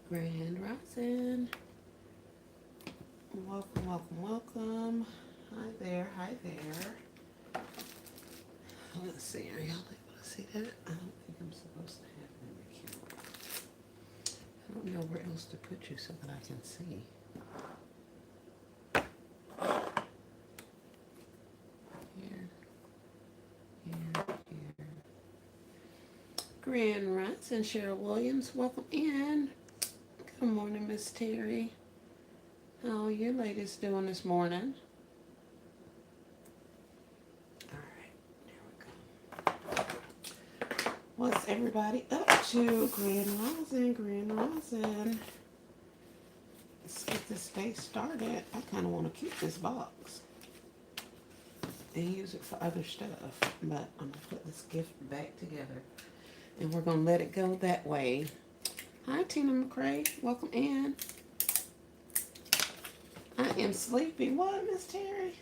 Grand Rising. Welcome, welcome, welcome. Hi there, hi there. Let's see, are y'all able to see that? I don't think I'm supposed to have an account. I don't know where else to put you so that I can see. Here, here, here. Grand Rising, Cheryl Williams. Welcome in. Good morning, Miss Terry. How are you ladies doing this morning? All right, there we go. What's everybody up to? Grand Rising, Grand Rising. Let's get this day started. I kind of want to keep this box and use it for other stuff, but I'm going to put this gift back together and we're going to let it go that way. Hi, Tina McCrae. Welcome in. I am sleepy. What, Miss Terry?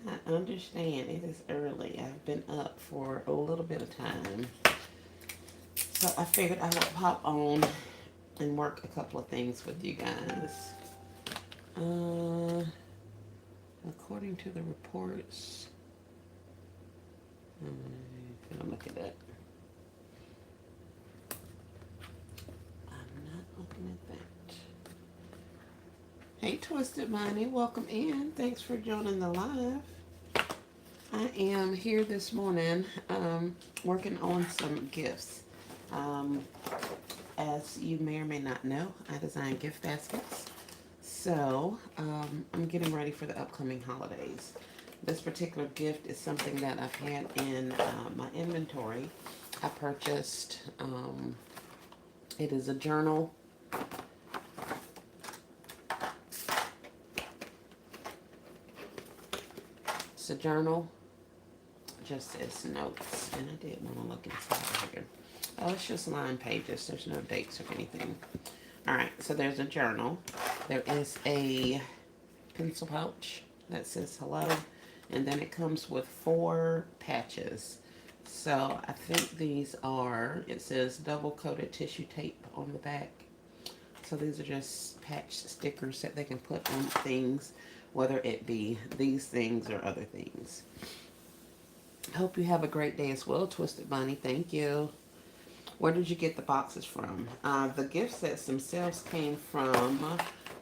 I understand. It is early. I've been up for a little bit of time. So I figured I would pop on and work a couple of things with you guys. According to the reports, I'm look at that. I'm not looking at that. Hey, Twisted Money, welcome in. Thanks for joining the live. I am here this morning working on some gifts. As you may or may not know, I design gift baskets. So I'm getting ready for the upcoming holidays. This particular gift is something that I've had in my inventory. I purchased, it is a journal. It's a journal, just as notes, and I did want to look inside here. Oh, it's just line pages. There's no dates or anything. All right, so there's a journal. There is a pencil pouch that says hello, and then it comes with 4 patches. So I think these are, it says double coated tissue tape on the back. So these are just patch stickers that they can put on things, whether it be these things or other things. Hope you have a great day as well, Twisted Bunny. Thank you. Where did you get the boxes from? The gift sets themselves came from,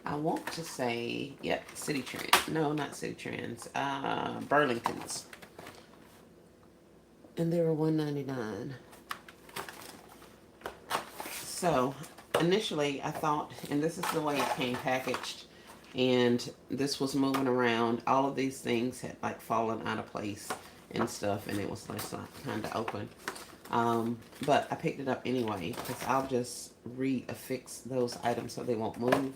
I want to say, yep, Citi Trends. No, not Citi Trends. Burlington's. And they were $1.99. So, initially, I thought, and this is the way it came packaged, and this was moving around. All of these things had, like, fallen out of place and stuff, and it was just, like, kind of open. But I picked it up anyway because I'll just reaffix those items so they won't move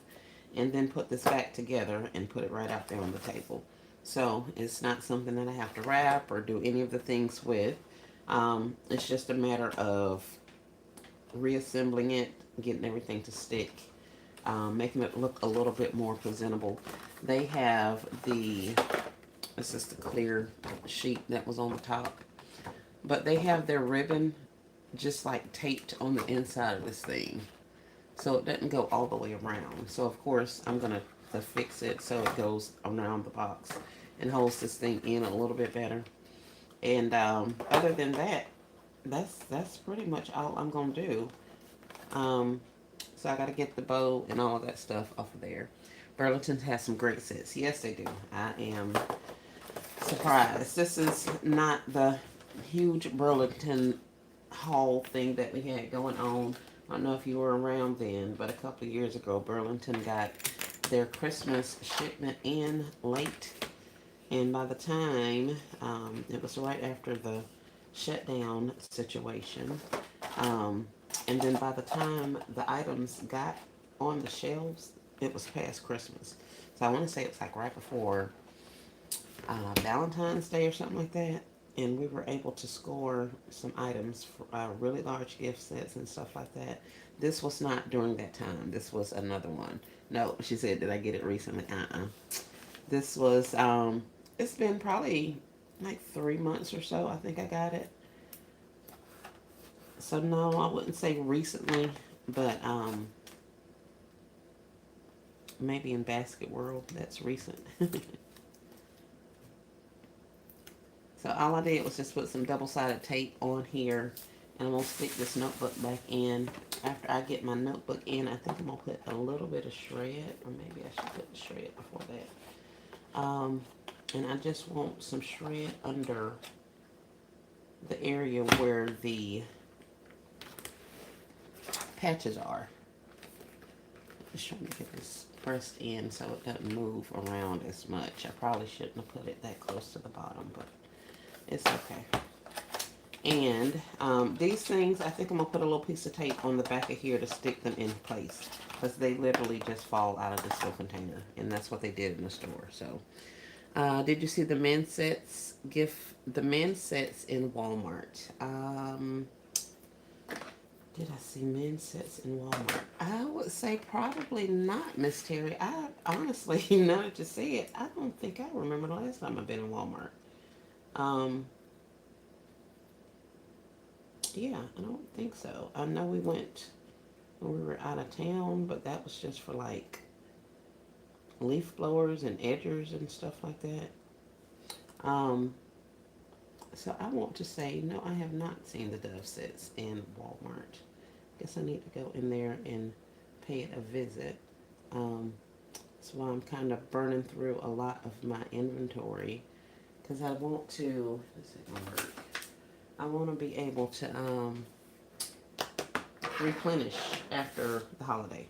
and then put this back together and put it right out there on the table. So it's not something that I have to wrap or do any of the things with. It's just a matter of reassembling it, getting everything to stick, making it look a little bit more presentable. They have this is the clear sheet that was on the top. But they have their ribbon just like taped on the inside of this thing. So it doesn't go all the way around. So of course I'm going to fix it so it goes around the box and holds this thing in a little bit better. And other than that, that's pretty much all I'm going to do. So I got to get the bow and all of that stuff off of there. Burlington has some great sets. Yes, they do. I am surprised. This is not the huge Burlington haul thing that we had going on. I don't know if you were around then, but a couple of years ago, Burlington got their Christmas shipment in late. And by the time, it was right after the shutdown situation. And then by the time the items got on the shelves, it was past Christmas. So I want to say it was like right before Valentine's Day or something like that. And we were able to score some items for really large gift sets and stuff like that. This was not during that time. This was another one. No, she said, did I get it recently? This was, it's been probably like 3 months or so. I think I got it. So no, I wouldn't say recently, but maybe in basket world that's recent. So all I did was just put some double-sided tape on here, and I'm gonna stick this notebook back in. After I get my notebook in, I think I'm gonna put a little bit of shred, or maybe I should put the shred before that. And I just want some shred under the area where the patches are. Just trying to get this pressed in so it doesn't move around as much. I probably shouldn't have put it that close to the bottom, but it's okay. And these things, I think I'm going to put a little piece of tape on the back of here to stick them in place. Because they literally just fall out of this little container. And that's what they did in the store. So, did you see the men's sets? The men's sets in Walmart. Did I see men's sets in Walmart? I would say probably not, Miss Terry. I honestly, now that you say it, I don't think I remember the last time I've been in Walmart. Um, yeah, I don't think so. I know we went when we were out of town, but that was just for like leaf blowers and edgers and stuff like that. Um, so I want to say, no, I have not seen the Dove sets in Walmart. Guess I need to go in there and pay it a visit. Um, that's why I'm kind of burning through a lot of my inventory because I want to, this isn't gonna work. I want to be able to replenish after the holiday.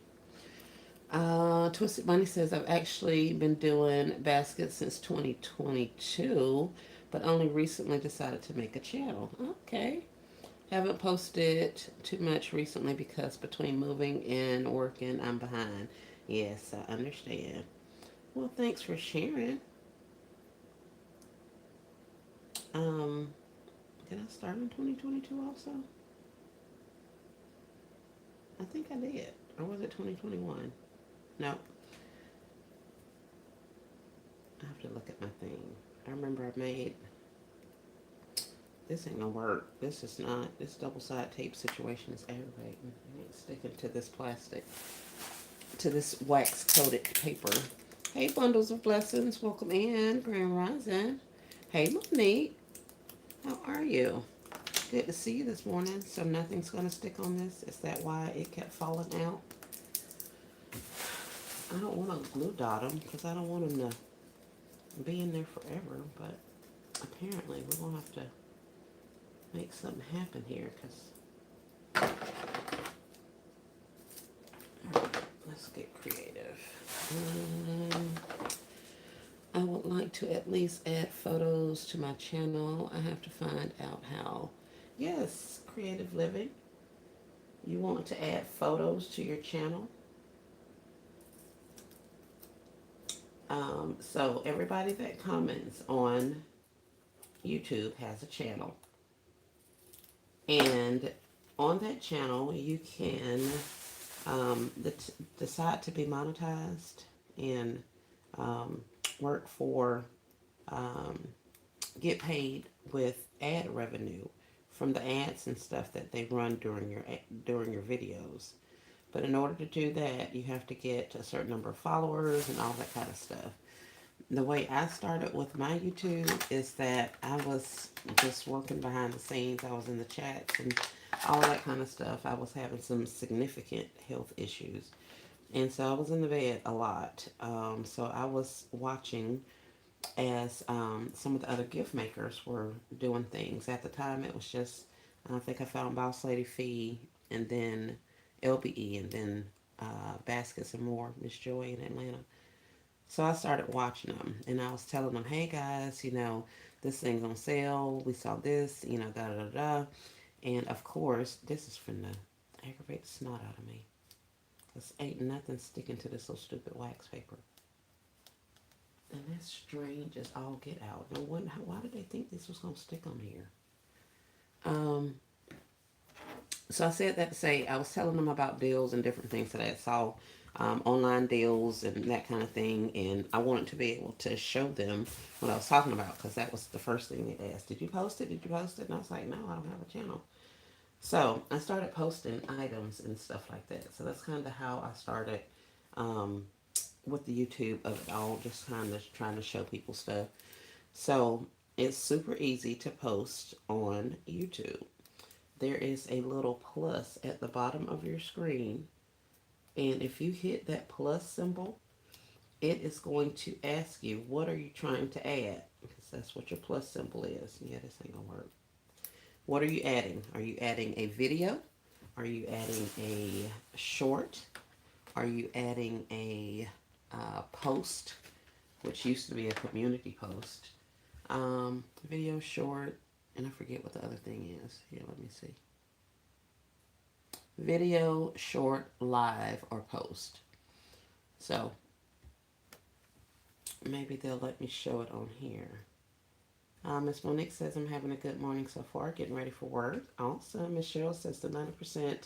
Twisted Bunny says, I've actually been doing baskets since 2022, but only recently decided to make a channel. Okay. Haven't posted too much recently because between moving and working, I'm behind. Yes, I understand. Well, thanks for sharing. Um, did I start in 2022 also? I think I did. Or was it 2021? No, I have to look at my thing. I remember I made, this ain't gonna work. This is not, this double side tape situation is aggravating. I ain't sticking to this plastic, to this wax coated paper. Hey, bundles of blessings. Welcome in, Grand Rising. Hey, Monique. How are you? Good to see you this morning. So nothing's gonna stick on this. Is that why it kept falling out? I don't want to glue dot them because I don't want them to be in there forever. But apparently we're gonna have to make something happen here because let's get creative. I would like to at least add photos to my channel. I have to find out how. Yes, creative living. You want to add photos to your channel. So everybody that comments on YouTube has a channel. And on that channel, you can decide to be monetized and um, work for, um, get paid with ad revenue from the ads and stuff that they run during your videos. But in order to do that, you have to get a certain number of followers and all that kind of stuff. The way I started with my YouTube is that I was just working behind the scenes. I was in the chats and all that kind of stuff. I was having some significant health issues. And so I was in the bed a lot. So I was watching as some of the other gift makers were doing things. At the time, it was just, I think I found Boss Lady Fee and then LBE and then Baskets and More, Miss Joy in Atlanta. So I started watching them and I was telling them, hey guys, this thing's on sale. We saw this, da da da da. And of course, this is from the aggravate the snot out of me. Because ain't nothing sticking to this little stupid wax paper. And that's strange as all get out. No wonder, why did they think this was going to stick on here? So I said that to say, I was telling them about deals and different things that I saw, online deals and that kind of thing. And I wanted to be able to show them what I was talking about because that was the first thing they asked. Did you post it? Did you post it? And I was like, no, I don't have a channel. So I started posting items and stuff like that. So that's kind of how I started um, with the YouTube of it all, just kind of trying to show people stuff. So it's super easy to post on YouTube. There is a little plus at the bottom of your screen, and if you hit that plus symbol, it is going to ask you, what are you trying to add? Because that's what your plus symbol is. Yeah, this ain't gonna work. What are you adding? Are you adding a video? Are you adding a short? Are you adding a post, which used to be a community post? Video, short, and I forget what the other thing is. Here, let me see. Video, short, live, or post. So maybe they'll let me show it on here. Miss Monique says, I'm having a good morning so far, getting ready for work. Awesome. Miss Cheryl says the 90%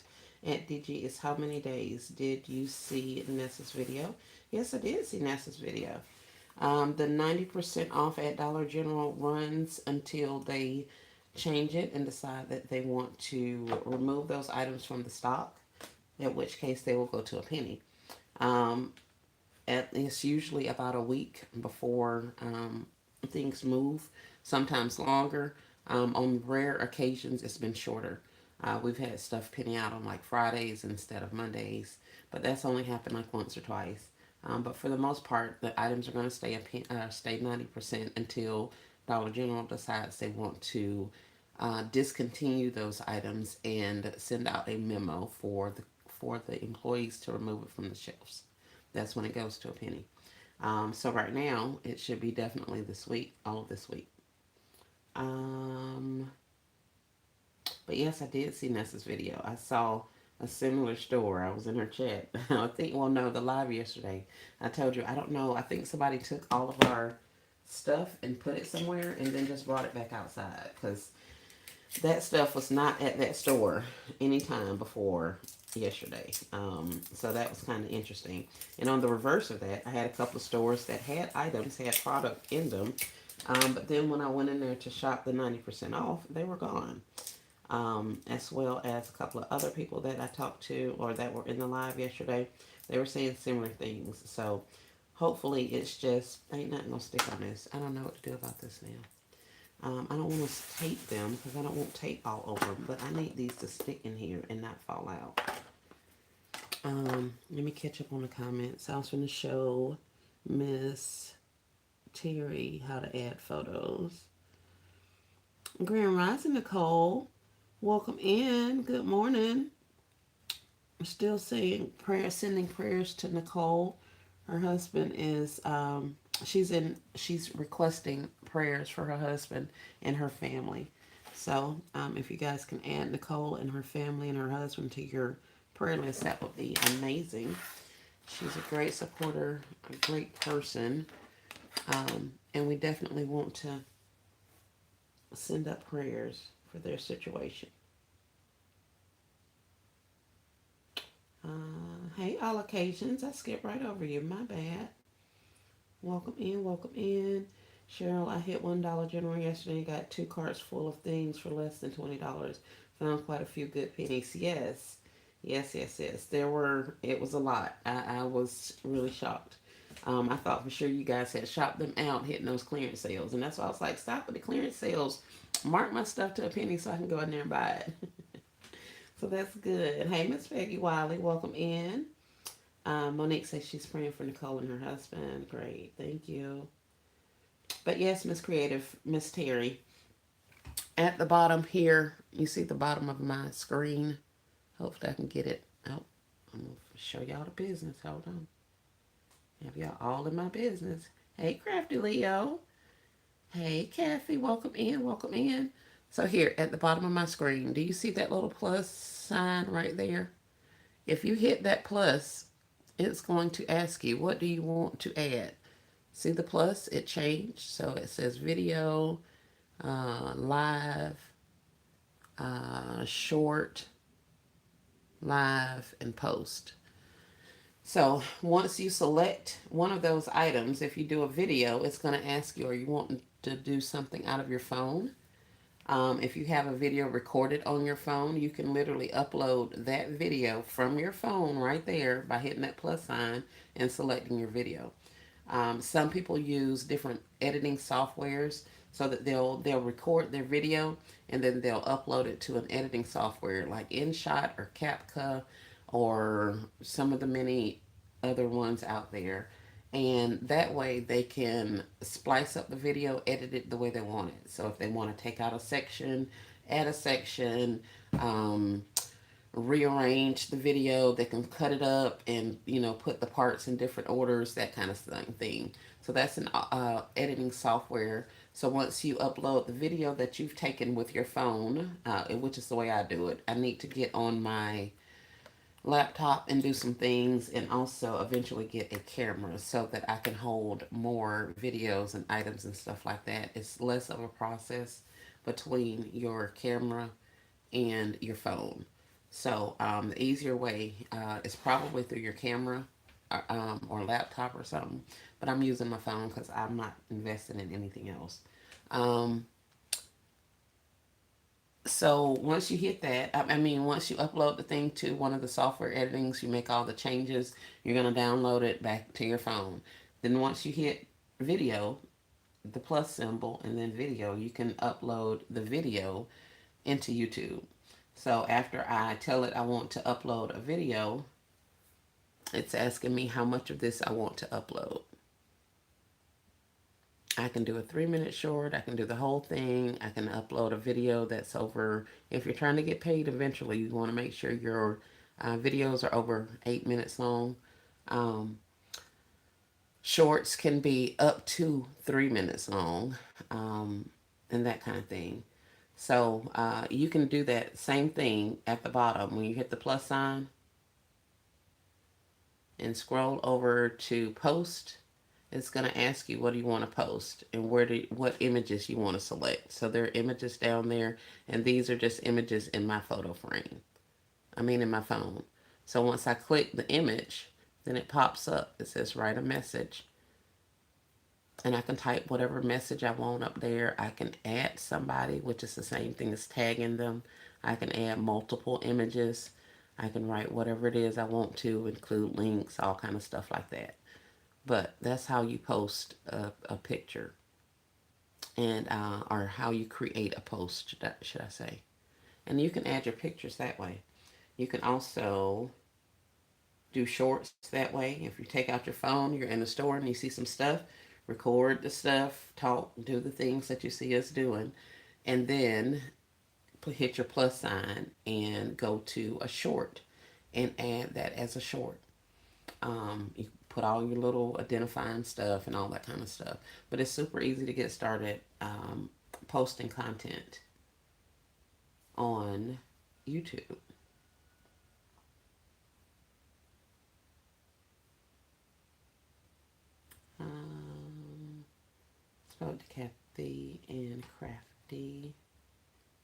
at DG is how many days? Did you see Nessa's video? Yes, I did see Nessa's video. The 90% off at Dollar General runs until they change it and decide that they want to remove those items from the stock, in which case they will go to a penny. Um, it's usually about a week before things move, sometimes longer. On rare occasions, it's been shorter. We've had stuff penny out on like Fridays instead of Mondays, but that's only happened like once or twice. But for the most part, the items are going to stay 90% until Dollar General decides they want to discontinue those items and send out a memo for the employees to remove it from the shelves. That's when it goes to a penny. So right now, it should be definitely this week, all of this week. Um, but yes, I did see Nessa's video. I saw a similar store. I was in her chat. I think, well, no, the live yesterday. I told you, I don't know. I think somebody took all of our stuff and put it somewhere and then just brought it back outside because that stuff was not at that store anytime before yesterday. So that was kind of interesting. And on the reverse of that, I had a couple of stores that had items, had product in them. But then when I went in there to shop the 90% off, they were gone. As well as a couple of other people that I talked to or that were in the live yesterday, they were saying similar things. So hopefully it's just, ain't nothing gonna stick on this. I don't know what to do about this now. I don't want to tape them because I don't want tape all over them, but I need these to stick in here and not fall out. Let me catch up on the comments. I was going to show Miss Terry how to add photos. Grand Rising Nicole, welcome in. Good morning. I'm still saying prayers, sending prayers to Nicole. Her husband is she's requesting prayers for her husband and her family. So if you guys can add Nicole and her family and her husband to your prayer list, that would be amazing. She's a great supporter, a great person, and we definitely want to send up prayers for their situation. Hey, all occasions, I skipped right over you. My bad. Welcome in, welcome in. Cheryl, I hit $1 General yesterday. Got 2 carts full of things for less than $20. Found quite a few good pennies. Yes, yes, yes, yes. It was a lot. I was really shocked. I thought for sure you guys had shopped them out, hitting those clearance sales. And that's why I was like, stop with the clearance sales. Mark my stuff to a penny so I can go in there and buy it. So that's good. Hey, Miss Peggy Wiley, welcome in. Monique says she's praying for Nicole and her husband. Great, thank you. But yes, Miss Creative, Miss Terry, at the bottom here, you see the bottom of my screen. Hopefully I can get it out. I'm going to show y'all the business. Hold on. Have y'all all in my business. Hey, Crafty Leo. Hey, Kathy, welcome in, welcome in. So here, at the bottom of my screen, do you see that little plus sign right there? If you hit that plus, it's going to ask you, what do you want to add? See the plus? It changed. So it says video, live, short, live, and post. So once you select one of those items, if you do a video, it's going to ask you, are you wanting to do something out of your phone? If you have a video recorded on your phone, you can literally upload that video from your phone right there by hitting that plus sign and selecting your video. Some people use different editing softwares so that they'll record their video and then they'll upload it to an editing software like InShot or CapCut or some of the many other ones out there. And that way they can splice up the video, edit it the way they want it. So if they want to take out a section, add a section, um, rearrange the video, they can cut it up and put the parts in different orders, that kind of thing. So that's an editing software. So once you upload the video that you've taken with your phone, which is the way I do it, I need to get on my laptop and do some things, and also eventually get a camera so that I can hold more videos and items and stuff like that. It's less of a process between your camera and your phone. So the easier way is probably through your camera or laptop or something. But I'm using my phone because I'm not investing in anything else. Um, so once you hit that, I mean, once you upload the thing to one of the software editings, you make all the changes, you're going to download it back to your phone. Then once you hit video, the plus symbol, and then video, you can upload the video into YouTube. So after I tell it I want to upload a video, it's asking me how much of this I want to upload. I can do a 3-minute short. I can do the whole thing. I can upload a video that's over. If you're trying to get paid eventually, you want to make sure your videos are over 8 minutes long. Um, Shorts can be up to 3 minutes long, and that kind of thing. So you can do that same thing at the bottom when you hit the plus sign and scroll over to post. It's going to ask you what do you want to post and what images you want to select. So there are images down there, and these are just images in my photo frame. I mean in my phone. So once I click the image, then it pops up. It says write a message. And I can type whatever message I want up there. I can add somebody, which is the same thing as tagging them. I can add multiple images. I can write whatever it is I want to, include links, all kind of stuff like that. But that's how you post a picture, and or how you create a post, should I say. And you can add your pictures that way. You can also do shorts that way. If you take out your phone, you're in the store and you see some stuff, record the stuff, talk, do the things that you see us doing, and then hit your plus sign and go to a short and add that as a short. You put all your little identifying stuff and all that kind of stuff. But it's super easy to get started posting content on YouTube. Spoke to Kathy and Crafty.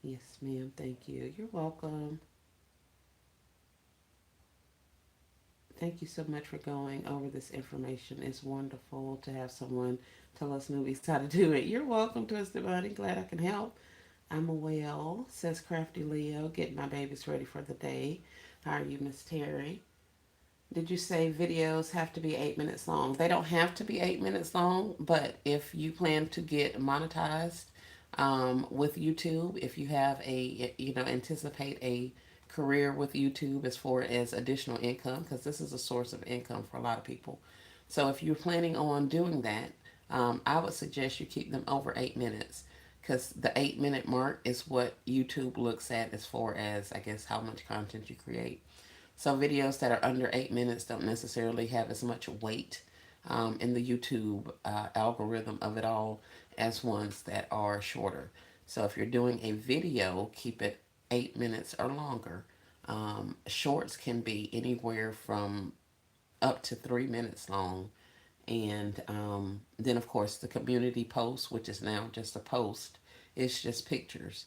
Yes, ma'am. Thank you. You're welcome. Thank you so much for going over this information. It's wonderful to have someone tell us newbies how to do it. You're welcome, Twisted Bunny. Glad I can help. I'm well, says Crafty Leo, getting my babies ready for the day. How are you, Miss Terry? Did you say videos have to be 8 minutes long? They don't have to be 8 minutes long, but if you plan to get monetized with YouTube, if you have anticipate a career with YouTube as far as additional income, because this is a source of income for a lot of people. So if you're planning on doing that, I would suggest you keep them over 8 minutes, because the 8 minute mark is what YouTube looks at as far as, I guess, how much content you create. So videos that are under 8 minutes don't necessarily have as much weight in the YouTube algorithm of it all as ones that are shorter. So if you're doing a video, keep it 8 minutes or longer. Shorts can be anywhere from up to 3 minutes long. And then, of course, the community post, which is now just a post, it's just pictures.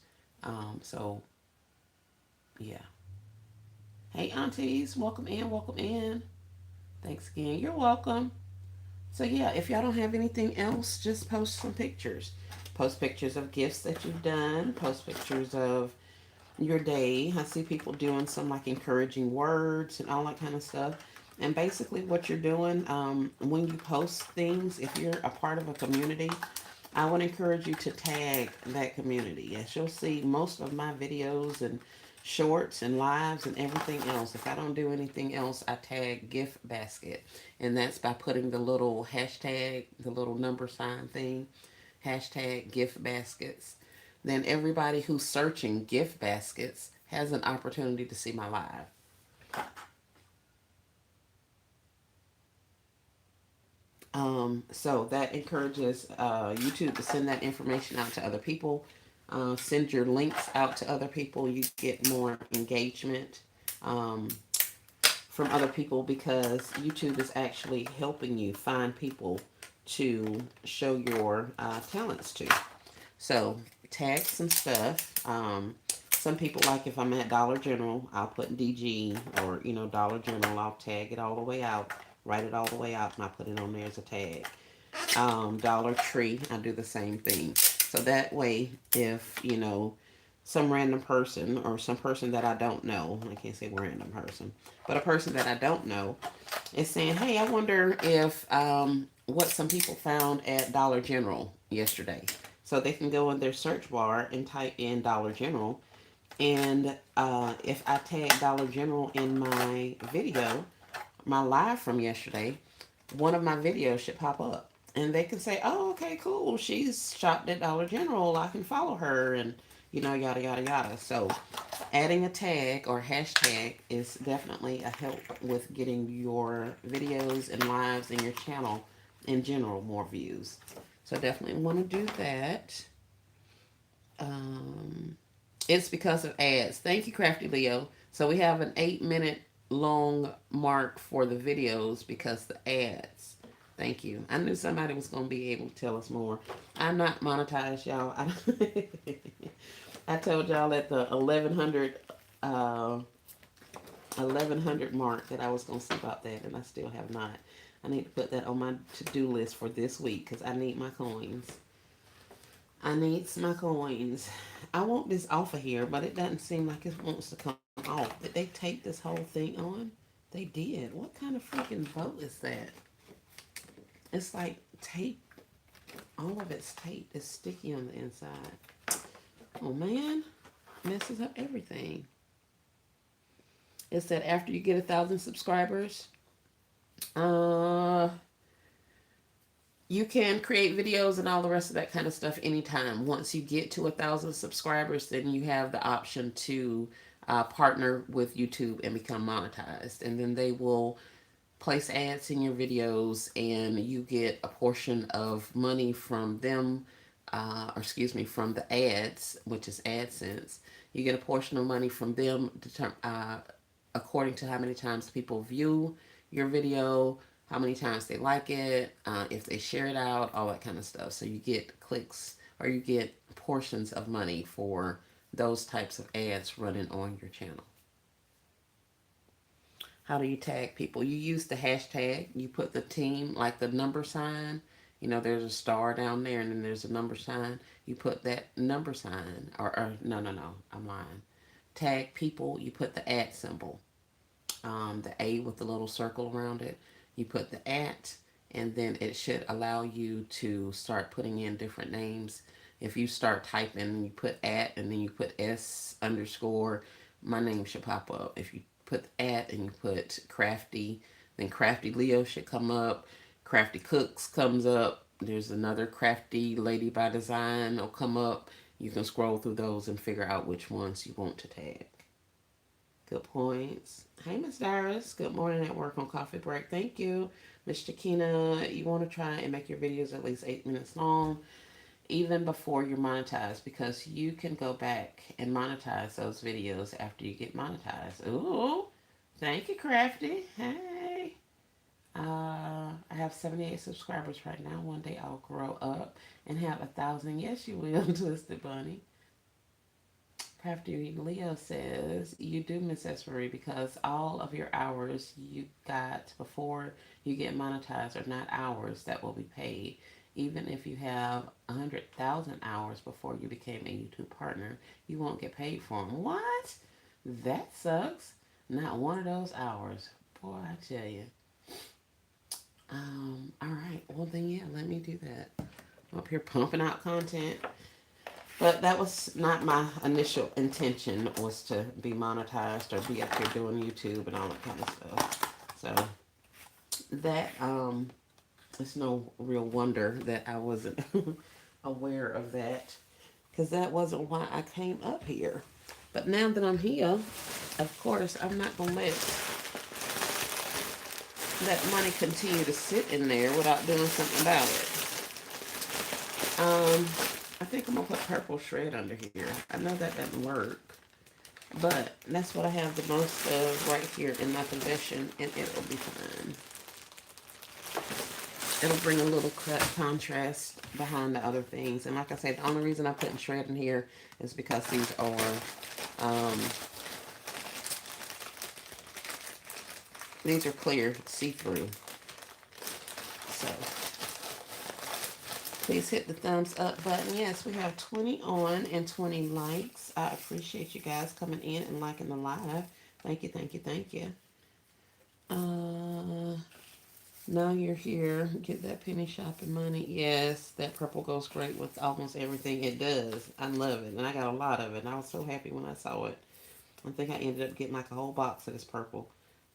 So, yeah. Hey, aunties, welcome in, welcome in. Thanks again. You're welcome. So, yeah, if y'all don't have anything else, just post some pictures. Post pictures of gifts that you've done. Post pictures of your day. I see people doing some like encouraging words and all that kind of stuff. And basically, what you're doing when you post things, if you're a part of a community, I would encourage you to tag that community. As you'll see, most of my videos and shorts and lives and everything else, if I don't do anything else, I tag gift basket. And that's by putting the little hashtag, the little number sign thing, hashtag gift baskets. Then everybody who's searching gift baskets has an opportunity to see my live. So that encourages YouTube to send that information out to other people. Send your links out to other people. You get more engagement from other people because YouTube is actually helping you find people to show your talents to. So tag some stuff. Some people like if I'm at Dollar General, I'll put DG or Dollar General. I'll tag it all the way out, write it all the way out, and I put it on there as a tag. Dollar Tree, I do the same thing. So that way, if some random person or some person that I don't know, I can't say random person, but a person that I don't know is saying, "Hey, I wonder if what some people found at Dollar General yesterday." So they can go in their search bar and type in Dollar General, and if I tag Dollar General in my video, my live from yesterday, one of my videos should pop up. And they can say, "Oh, okay, cool. She's shopped at Dollar General. I can follow her," and yada, yada, yada. So adding a tag or hashtag is definitely a help with getting your videos and lives and your channel in general more views. So definitely want to do that. Um, it's because of ads. Thank you, Crafty Leo. So we have an 8 minute long mark for the videos because the ads. Thank you. I knew somebody was going to be able to tell us more. I'm not monetized, y'all. I told y'all at the 1100 mark that I was going to see about that, and I still have not. I need to put that on my to-do list for this week because I need my coins. I need my coins. I want this off of here, but it doesn't seem like it wants to come off. Did they tape this whole thing on? They did. What kind of freaking boat is that? It's like tape. All of it's taped. It's sticky on the inside. Oh man, messes up everything. It said after you get 1,000 subscribers, uh, you can create videos and all the rest of that kind of stuff anytime. Once you get to 1,000 subscribers, then you have the option to partner with YouTube and become monetized. And then they will place ads in your videos and you get a portion of money from them, or excuse me, from the ads, which is AdSense. You get a portion of money from them according to how many times people view your video, how many times they like it, if they share it out, all that kind of stuff. So you get clicks or you get portions of money for those types of ads running on your channel. How do you tag people? You use the hashtag. You put the team, like the number sign. There's a star down there and then there's a number sign. You put that number sign, or no, no, no, I'm lying. Tag people, you put the at symbol, the A with the little circle around it. You put the at, and then it should allow you to start putting in different names. If you start typing, you put at, and then you put S underscore, my name should pop up. If you put at and you put Crafty, then Crafty Leo should come up. Crafty Cooks comes up. There's another Crafty Lady by Design will come up. You can scroll through those and figure out which ones you want to tag. Good points. Hey, Miss Darius. Good morning at work on coffee break. Thank you. Miss Shakina, you want to try and make your videos at least 8 minutes long, even before you're monetized, because you can go back and monetize those videos after you get monetized. Ooh, thank you, Crafty. Hey. I have 78 subscribers right now. One day I'll grow up and have 1,000. Yes, you will, Twisted Bunny. Crafty Leo says, you do, Miss Esmery, because all of your hours you got before you get monetized are not hours that will be paid. even if you have 100,000 hours before you became a YouTube partner, you won't get paid for them. What? That sucks. Not one of those hours. Boy, I tell you. All right. Well, then, yeah, let me do that. I'm up here pumping out content. But that was not my initial intention, was to be monetized or be up here doing YouTube and all that kind of stuff. So that it's no real wonder that I wasn't aware of that, because that wasn't why I came up here. But now that I'm here, of course, I'm not gonna let that money continue to sit in there without doing something about it. I think I'm gonna put purple shred under here. I know that doesn't work, but that's what I have the most of right here in my possession, and it'll be fine. It'll bring a little contrast behind the other things. And like I said, the only reason I'm putting shred in here is because um, these are clear, see-through. So please hit the thumbs up button. Yes, we have 20 on and 20 likes. I appreciate you guys coming in and liking the live. Thank you, thank you, thank you. Now you're here. Get that penny shopping money. Yes, that purple goes great with almost everything it does. I love it. And I got a lot of it. And I was so happy when I saw it. I think I ended up getting like a whole box of this purple.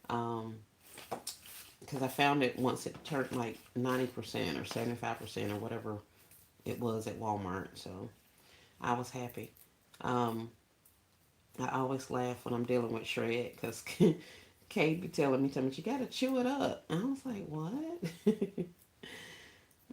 Because I found it once it turned like 90% or 75% or whatever it was at Walmart. So I was happy. Um, I always laugh when I'm dealing with shred because Kate be telling me, you gotta chew it up. And I was like, what?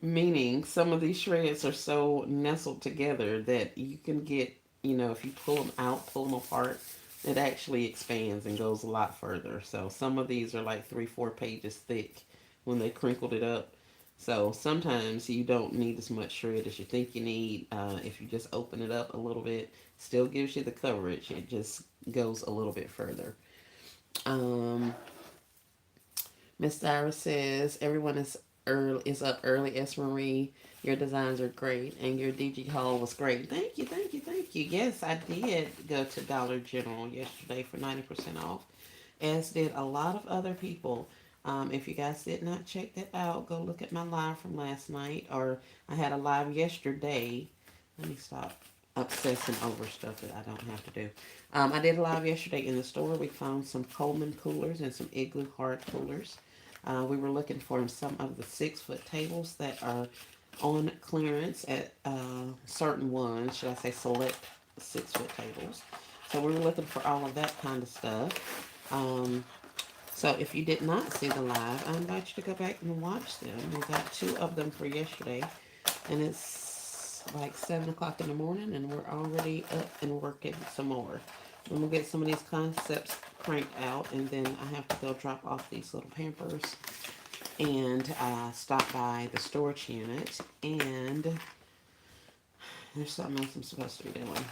Meaning some of these shreds are so nestled together that you can get, if you pull them out, pull them apart, it actually expands and goes a lot further. So some of these are like 3-4 pages thick when they crinkled it up. So sometimes you don't need as much shred as you think you need. If you just open it up a little bit, still gives you the coverage. It just goes a little bit further. Um, Miss Dara says everyone is up early. S. Marie, your designs are great, and your DG haul was great. Thank you, thank you, thank you. Yes, I did go to Dollar General yesterday for 90% off, as did a lot of other people. If you guys did not check that out, go look at my live from last night, or I had a live yesterday. Let me stop obsessing over stuff that I don't have to do. I did a live yesterday in the store. We found some Coleman coolers and some Igloo hard coolers. We were looking for some of the 6-foot tables that are on clearance at certain ones, should I say select 6-foot tables. So we were looking for all of that kind of stuff. So if you did not see the live, I invite you to go back and watch them. We got 2 of them for yesterday, and it's like 7 o'clock in the morning, and we're already up and working some more. I'm going to get some of these concepts cranked out, and then I have to go drop off these little Pampers and stop by the storage unit, and there's something else I'm supposed to be doing.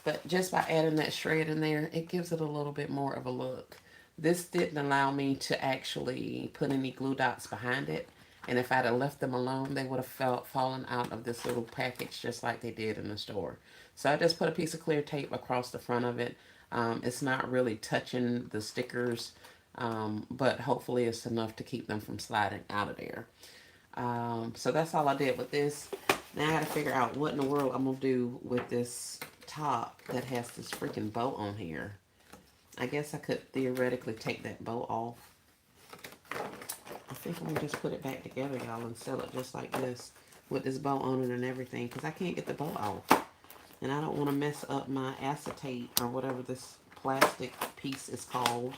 But just by adding that shred in there, it gives it a little bit more of a look. This didn't allow me to actually put any glue dots behind it. And if I'd have left them alone, they would have fallen out of this little package just like they did in the store. So I just put a piece of clear tape across the front of it. It's not really touching the stickers, but hopefully it's enough to keep them from sliding out of there. So that's all I did with this. Now I gotta figure out what in the world I'm gonna do with this top that has this freaking bow on here. I guess I could theoretically take that bow off. I think I'm gonna just put it back together, y'all, and sell it just like this with this bow on it and everything, because I can't get the bow off. And I don't want to mess up my acetate or whatever this plastic piece is called,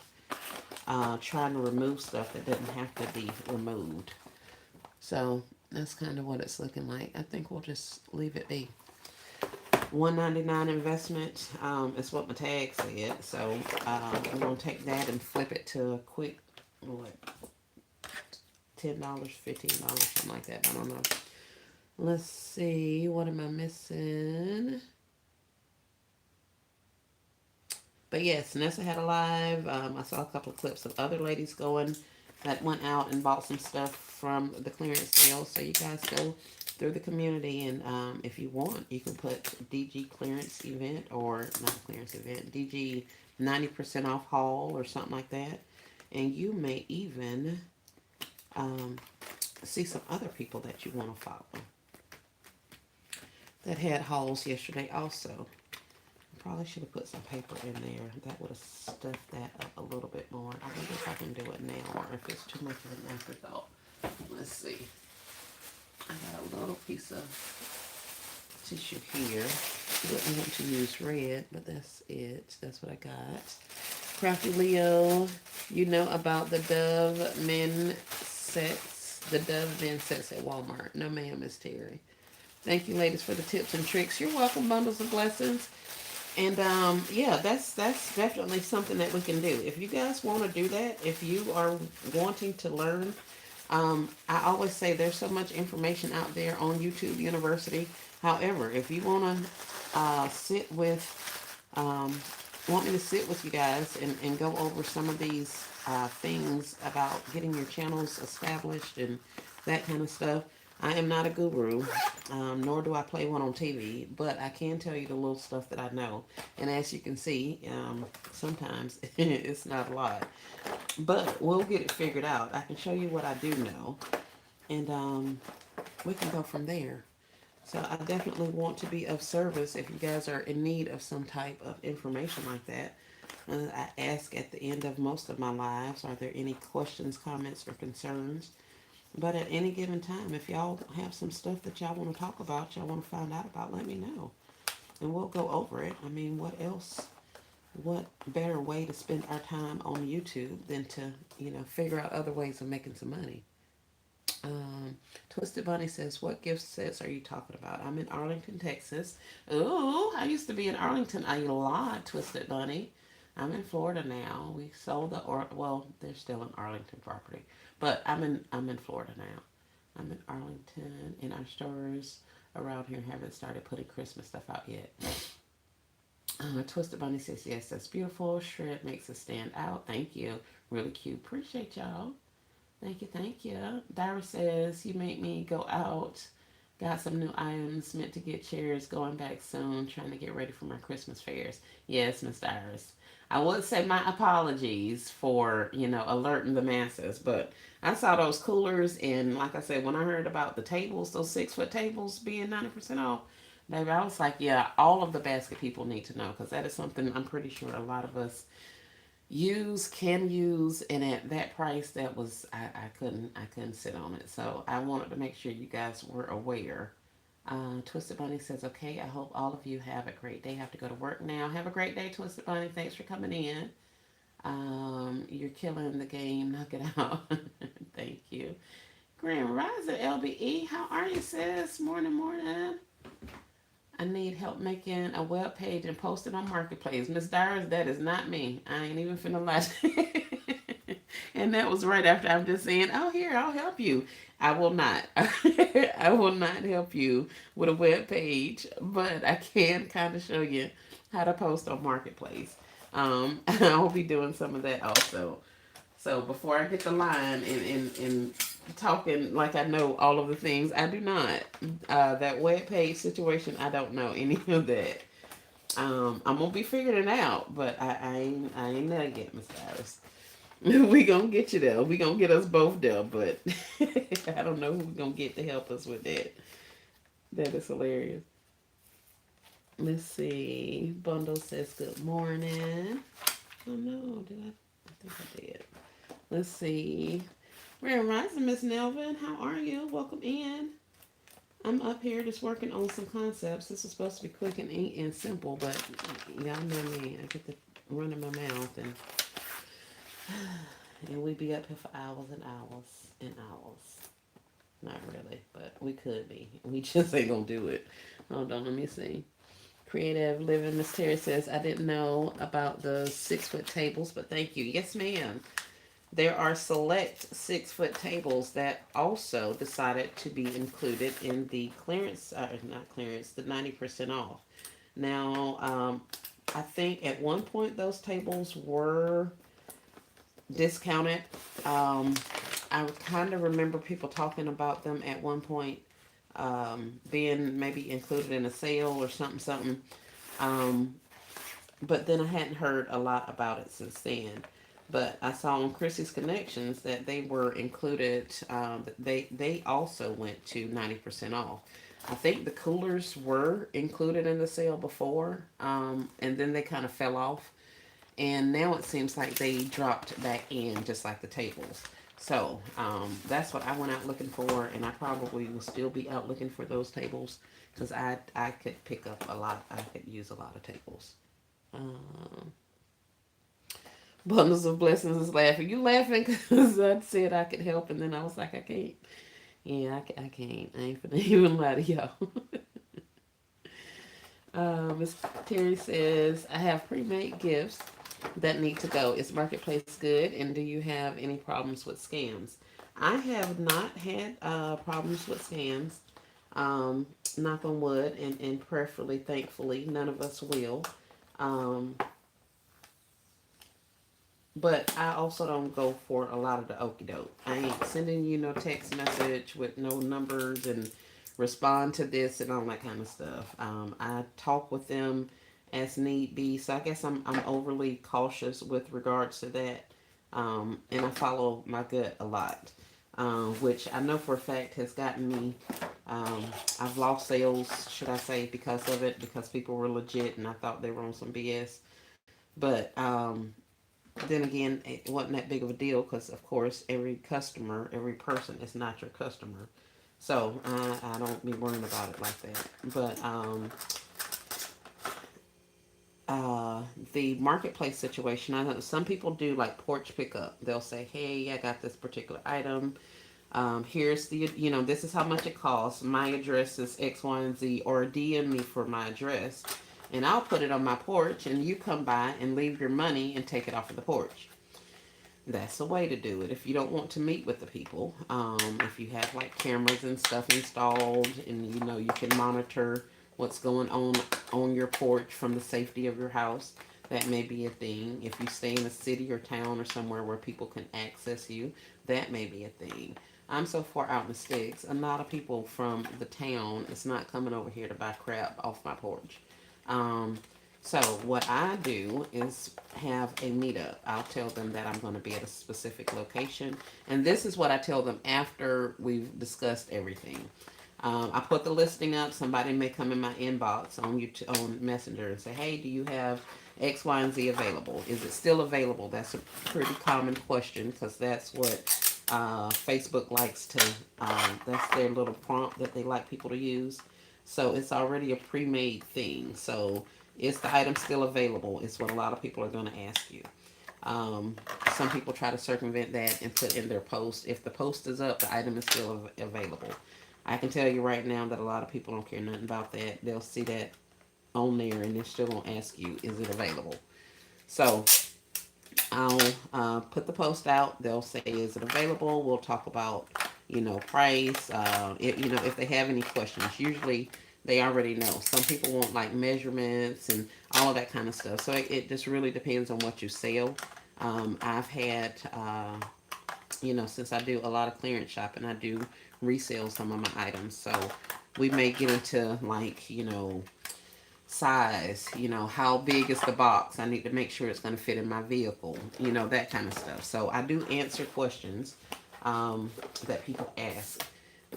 trying to remove stuff that doesn't have to be removed. So that's kind of what it's looking like. I think we'll just leave it be. $1.99 investment is what my tag said. So I'm going to take that and flip it to a quick, what, $10, $15, something like that. I don't know. Let's see. What am I missing? But yes, Nessa had a live. I saw a couple of clips of other ladies that went out and bought some stuff from the clearance sale. So you guys go through the community. And if you want, you can put DG clearance event, or not clearance event, DG 90% off haul or something like that. And you may even um, see some other people that you want to follow that had hauls yesterday also. Probably should have put some paper in there. That would have stuffed that up a little bit more. I wonder if I can do it now or if it's too much of an afterthought. Let's see. I got a little piece of tissue here. Wouldn't want to use red, but that's it. That's what I got. Crafty Leo, you know about the Dove men sets. The Dove men sets at Walmart. No, ma'am, Miss Terry. Thank you, ladies, for the tips and tricks. You're welcome, bundles of blessings. And yeah, that's definitely something that we can do. If you guys want to do that, if you are wanting to learn, I always say there's so much information out there on YouTube University. However, if you want to sit with, want me to sit with you guys and go over some of these things about getting your channels established and that kind of stuff, I am not a guru, nor do I play one on TV, but I can tell you the little stuff that I know. And as you can see, sometimes it's not a lot, but we'll get it figured out. I can show you what I do know, and we can go from there. So I definitely want to be of service if you guys are in need of some type of information like that. I ask at the end of most of my lives, are there any questions, comments, or concerns? But at any given time, if y'all have some stuff that y'all want to talk about, y'all want to find out about, let me know. And we'll go over it. I mean, what else? What better way to spend our time on YouTube than to, figure out other ways of making some money? Twisted Bunny says, what gift sets are you talking about? I'm in Arlington, Texas. Oh, I used to be in Arlington a lot, Twisted Bunny. I'm in Florida now. We sold well, they're still in Arlington property, but I'm in Florida now. I'm in Arlington, and our stores around here haven't started putting Christmas stuff out yet. Twisted Bunny says, yes, that's beautiful. Shred makes it stand out. Thank you. Really cute. Appreciate y'all. Thank you, thank you. Dara says, you make me go out. Got some new items, meant to get chairs, going back soon, trying to get ready for my Christmas fairs. Yes, Miss Dyrus. I would say my apologies for, alerting the masses, but I saw those coolers, and like I said, when I heard about the tables, those 6-foot tables being 90% off, baby, I was like, yeah, all of the basket people need to know, because that is something I'm pretty sure a lot of us can use, and at that price, that was I couldn't sit on it. So I wanted to make sure you guys were aware. Twisted Bunny says, okay, I hope all of you have a great day. Have to go to work now. Have a great day, Twisted Bunny. Thanks for coming in. You're killing the game. Knock it out. Thank you. Grand Rising LBE. How are you, sis? Morning, morning. I need help making a web page and post it on Marketplace. Miss Dyrus, that is not me. I ain't even finna lie. And that was right after I'm just saying, oh, here, I'll help you. I will not. I will not help you with a web page, but I can kind of show you how to post on Marketplace. I'll be doing some of that also. So before I get the line and talking like I know all of the things, I do not. That web page situation, I don't know any of that. I'm gonna be figuring it out, but I ain't there yet, Miss Cyrus. We gonna get you there. We gonna get us both there, but I don't know who we gonna get to help us with that. That is hilarious. Let's see. Bundle says good morning. Oh no, did I think I did. Let's see. Grand Rising, Miss Nelvin. How are you? Welcome in. I'm up here just working on some concepts. This is supposed to be quick and simple, but y'all know me. I get to run in my mouth, and we be up here for hours and hours and hours. Not really, but we could be. We just ain't gonna do it. Hold on, let me see. Creative Living, Miss Terry says, I didn't know about the 6-foot tables, but thank you. Yes, ma'am. There are select 6-foot tables that also decided to be included in the clearance, not clearance, the 90% off. Now, I think at one point those tables were discounted. I kind of remember people talking about them at one point being maybe included in a sale or something. Um, but then I hadn't heard a lot about it since then. But I saw on Chrissy's Connections that they were included. They also went to 90% off. I think the coolers were included in the sale before, and then they kind of fell off. And now it seems like they dropped back in, just like the tables. So that's what I went out looking for, and I probably will still be out looking for those tables because I could pick up a lot. I could use a lot of tables. Um, Bundles of Blessings is laughing. You laughing because I said I could help, and then I was like, I can't. Yeah, I can't. I ain't finna even lie to y'all. Miss Terry says, I have pre-made gifts that need to go. Is Marketplace good? And do you have any problems with scams? I have not had problems with scams. Um, Knock on wood, and preferably, thankfully, none of us will. Um, but I also don't go for a lot of the okey doke. I ain't sending you no text message with no numbers and respond to this and all that kind of stuff. I talk with them as need be. So I guess I'm overly cautious with regards to that. And I follow my gut a lot, which I know for a fact has gotten me. Um, I've lost sales, should I say, because of it, because people were legit and I thought they were on some BS. But then again, it wasn't that big of a deal because, of course, every customer, every person is not your customer. So I don't be worrying about it like that. But uh, the marketplace situation, I know some people do like porch pickup. They'll say, "Hey, I got this particular item. Here's this is how much it costs. My address is X, Y, and Z, or DM me for my address, and I'll put it on my porch, and you come by and leave your money and take it off of the porch." That's the way to do it. If you don't want to meet with the people, if you have like cameras and stuff installed, and you can monitor what's going on your porch from the safety of your house, that may be a thing. If you stay in a city or town or somewhere where people can access you, that may be a thing. I'm so far out in the sticks. A lot of people from the town is not coming over here to buy crap off my porch. Um, so what I do is have a meetup. I'll tell them that I'm going to be at a specific location, and this is what I tell them after we've discussed everything. I put the listing up. Somebody may come in my inbox on on Messenger and say, "Hey, do you have X, Y, and Z available? Is it still available?" That's a pretty common question because that's what Facebook likes to. That's their little prompt that they like people to use. So it's already a pre-made thing. So is the item still available? Is what a lot of people are going to ask you. Um, some people try to circumvent that and put in their post. If the post is up, the item is still available. I can tell you right now that a lot of people don't care nothing about that. They'll see that on there and they're still going to ask you, is it available? So I'll put the post out. They'll say, is it available? We'll talk about, price. If they have any questions, usually they already know. Some people want like measurements and all of that kind of stuff. So it just really depends on what you sell. I've had, since I do a lot of clearance shopping, I do resell some of my items. So we may get into like, size, how big is the box? I need to make sure it's going to fit in my vehicle, that kind of stuff. So I do answer questions that people ask.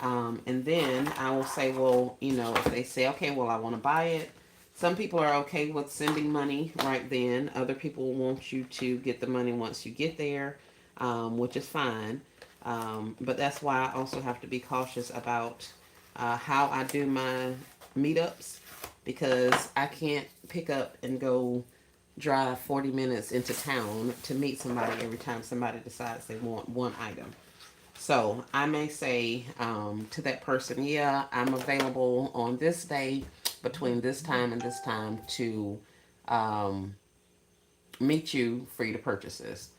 And then I will say, well, if they say, okay, well, I want to buy it. Some people are okay with sending money right then. Other people want you to get the money once you get there, which is fine. But that's why I also have to be cautious about how I do my meetups because I can't pick up and go drive 40 minutes into town to meet somebody every time somebody decides they want one item. So I may say to that person, yeah, I'm available on this day between this time and this time to um, meet you for you to purchase this.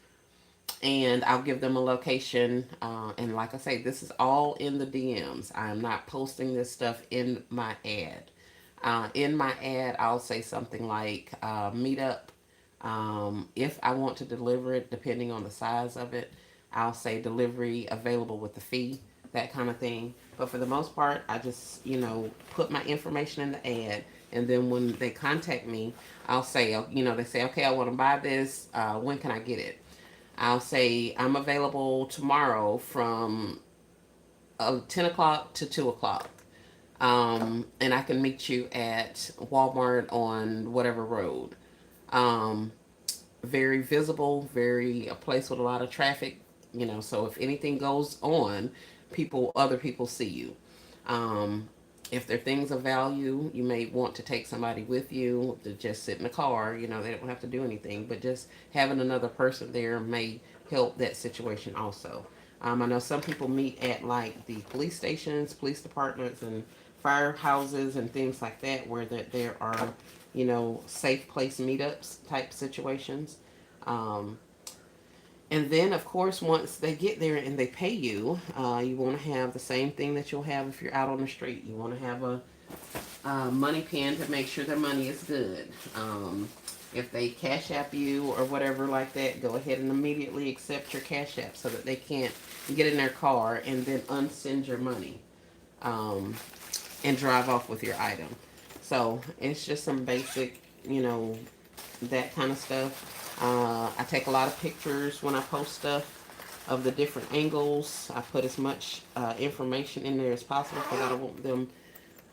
And I'll give them a location. And like I say, this is all in the DMs. I'm not posting this stuff in my ad. In my ad, I'll say something like meetup. If I want to deliver it, depending on the size of it, I'll say delivery available with the fee, that kind of thing. But for the most part, I just, put my information in the ad. And then when they contact me, I'll say, they say, okay, I want to buy this. When can I get it? I'll say, I'm available tomorrow from 10 o'clock to 2 o'clock. And I can meet you at Walmart on whatever road. Um, Very visible, very a place with a lot of traffic, so if anything goes on, other people see you. Um, if there are things of value, you may want to take somebody with you to just sit in the car. They don't have to do anything, but just having another person there may help that situation also. I know some people meet at like the police stations, police departments, and firehouses and things like that, where there are, safe place meetups type situations. Um, and then, of course, once they get there and they pay you, you want to have the same thing that you'll have if you're out on the street. You want to have a money pin to make sure their money is good. If they cash app you or whatever like that, go ahead and immediately accept your cash app so that they can't get in their car and then unsend your money, um, and drive off with your item. So it's just some basic, that kind of stuff. I take a lot of pictures when I post stuff of the different angles. I put as much information in there as possible because I don't want them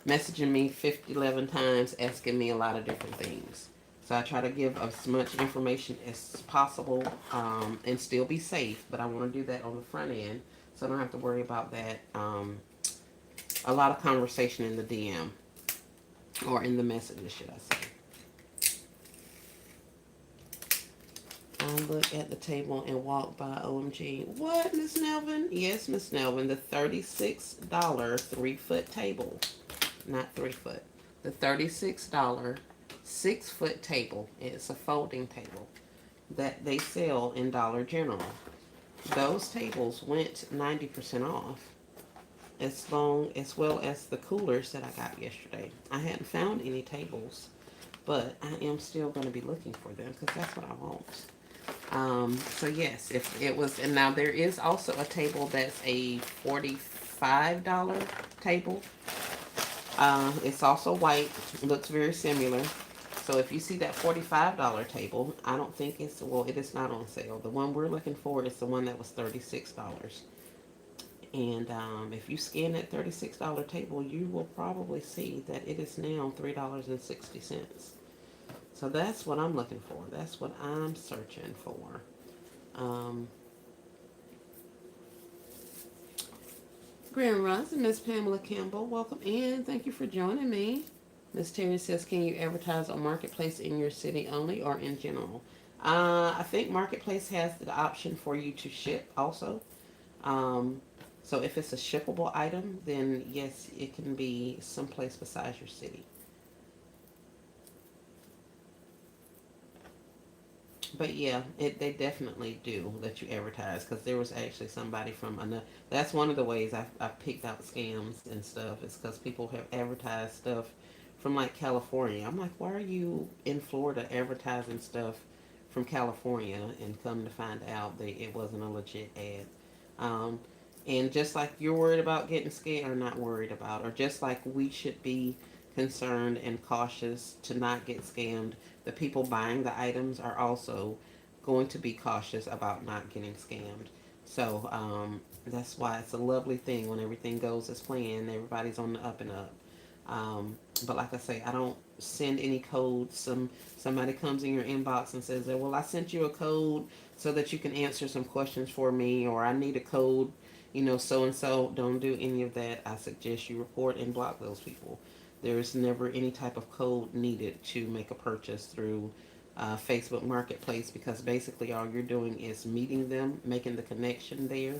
messaging me 50, 11 times asking me a lot of different things. So I try to give as much information as possible, and still be safe, but I want to do that on the front end so I don't have to worry about that. A lot of conversation in the DM or in the messages, should I say. I look at the table and walk by. OMG. What, Miss Nelvin? Yes, Miss Nelvin. The $36 3-foot table. Not 3-foot. The $36 6-foot table. It's a folding table that they sell in Dollar General. Those tables went 90% off, as well as the coolers that I got yesterday. I hadn't found any tables, but I am still going to be looking for them because that's what I want. So yes, if it was, and now there is also a table that's a $45 table. It's also white, looks very similar. So if you see that $45 table, I don't think it is not on sale. The one we're looking for is the one that was $36. And if you scan that $36 table, you will probably see that it is now $3.60. So that's what I'm looking for. That's what I'm searching for. Um, Grand Rising, Miss Pamela Campbell. Welcome in. Thank you for joining me. Miss Terry says, can you advertise on Marketplace in your city only or in general? I think Marketplace has the option for you to ship also. Um, so if it's a shippable item, then yes, it can be someplace besides your city. But yeah, they definitely do let you advertise because there was actually somebody from another. That's one of the ways I picked out scams and stuff. Is because people have advertised stuff from like California. I'm like, why are you in Florida advertising stuff from California? And come to find out that it wasn't a legit ad. Um, and just like you're worried about getting scammed, or not worried about, or just like we should be concerned and cautious to not get scammed, the people buying the items are also going to be cautious about not getting scammed. So that's why it's a lovely thing when everything goes as planned. Everybody's on the up and up. But like I say, I don't send any codes. Somebody comes in your inbox and says, "Well, I sent you a code so that you can answer some questions for me," or "I need a code, so and so." Don't do any of that. I suggest you report and block those people. There's never any type of code needed to make a purchase through Facebook Marketplace because basically all you're doing is meeting them, making the connection there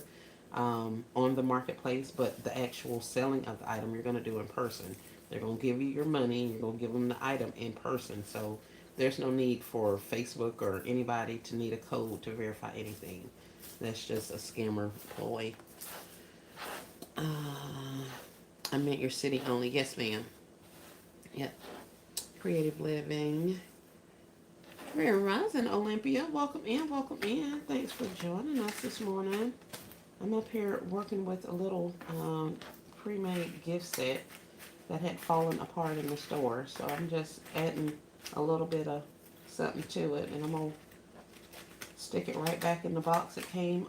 on the marketplace, but the actual selling of the item you're going to do in person. They're going to give you your money, you're going to give them the item in person. So there's no need for Facebook or anybody to need a code to verify anything. That's just a scammer ploy. I meant your city only. Yes, ma'am. Yep. Creative Living. Grand Rising, Olympia. Welcome in, welcome in. Thanks for joining us this morning. I'm up here working with a little pre-made gift set that had fallen apart in the store. So I'm just adding a little bit of something to it, and I'm going to stick it right back in the box it came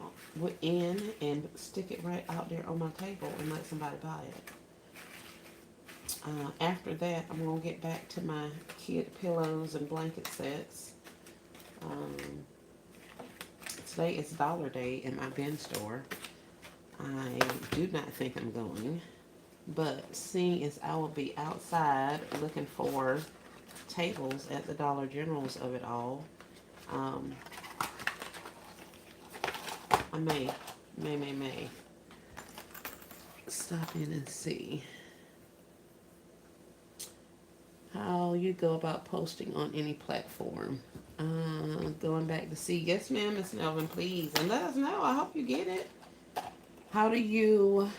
in and stick it right out there on my table and let somebody buy it. After that, I'm going to get back to my kid pillows and blanket sets. Um, Today is Dollar Day in my bin store. I do not think I'm going, but seeing as I will be outside looking for tables at the Dollar Generals of it all, um, I may stop in and see how you go about posting on any platform. Going back to see, yes ma'am, Miss Melvin, please, and let us know. I hope you get it. How do you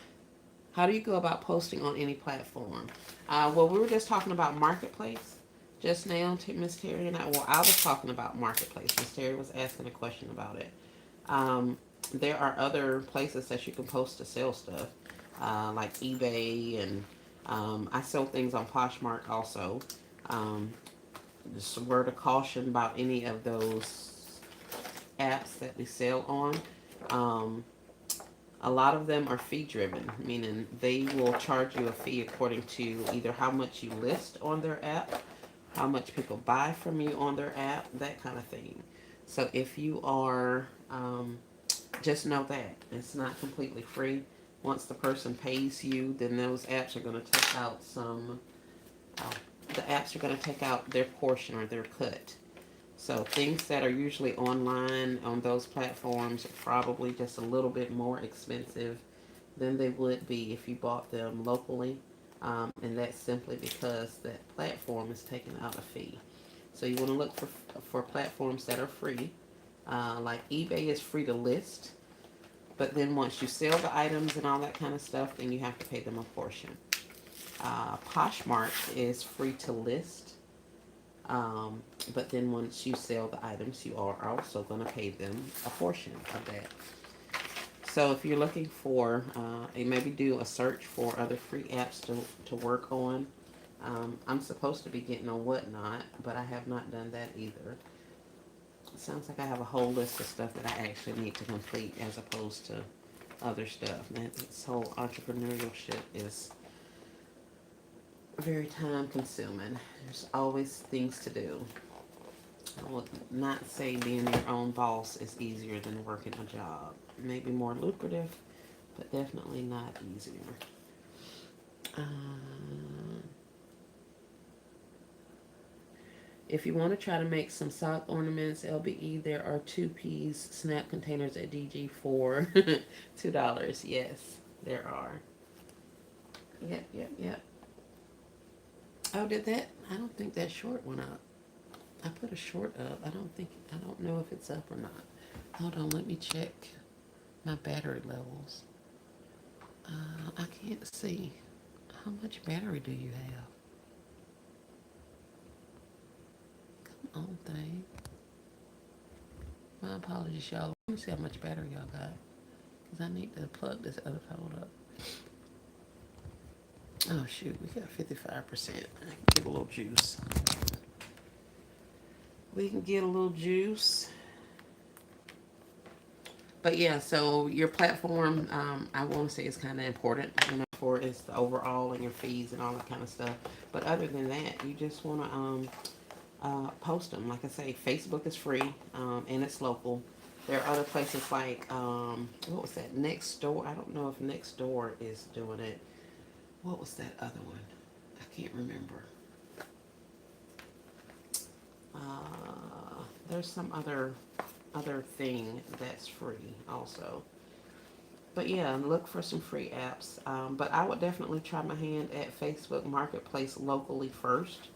go about posting on any platform? Well, we were just talking about Marketplace just now, Miss Terry and I. Well, I was talking about Marketplace. Miss Terry was asking a question about it. Um, there are other places that you can post to sell stuff, like eBay, and I sell things on Poshmark also. Um, just a word of caution about any of those apps that we sell on. Um, a lot of them are fee driven, meaning they will charge you a fee according to either how much you list on their app, how much people buy from you on their app, that kind of thing. So if you are, just know that it's not completely free. Once the person pays you, then those apps are going to take out uh, the apps are going to take out their portion or their cut. So things that are usually online on those platforms are probably just a little bit more expensive than they would be if you bought them locally. And that's simply because that platform is taking out a fee. So you want to look for platforms that are free. Like eBay is free to list, but then once you sell the items and all that kind of stuff, then you have to pay them a portion. Poshmark is free to list, but then once you sell the items, you are also going to pay them a portion of that. So if you're looking for, maybe do a search for other free apps to work on. I'm supposed to be getting on Whatnot, but I have not done that either. It sounds like I have a whole list of stuff that I actually need to complete as opposed to other stuff. This whole entrepreneurial shit is very time consuming. There's always things to do. I would not say being your own boss is easier than working a job. Maybe more lucrative, but definitely not easier. Uh, if you want to try to make some sock ornaments, LBE, there are 2-piece snap containers at DG for $2. Yes, there are. Yep. Oh, did that? I don't think that short went up. I put a short up. I don't know if it's up or not. Hold on, let me check my battery levels. I can't see. How much battery do you have? Come on, thing. My apologies, y'all. Let me see how much battery y'all got. Because I need to plug this other phone up. Oh, shoot. We got 55%. I can get a little juice. We can get a little juice. But yeah, so your platform, I want to say is kind of important, for is the overall and your fees and all that kind of stuff. But other than that, you just want to post them. Like I say, Facebook is free, and it's local. There are other places like, what was that, Nextdoor? I don't know if Nextdoor is doing it. What was that other one? I can't remember. There's some other thing that's free also. But yeah, look for some free apps. But I would definitely try my hand at Facebook Marketplace locally first.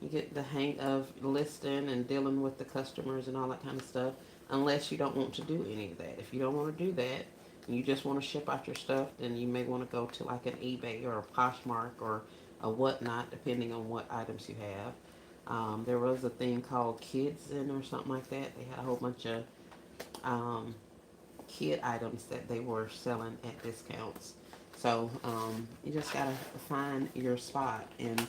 You get the hang of listing and dealing with the customers and all that kind of stuff. Unless you don't want to do any of that. If you don't want to do that, and you just want to ship out your stuff, then you may want to go to like an eBay or a Poshmark or a Whatnot, depending on what items you have. There was a thing called Kidson or something like that. They had a whole bunch of um, kid items that they were selling at discounts. So you just gotta find your spot. And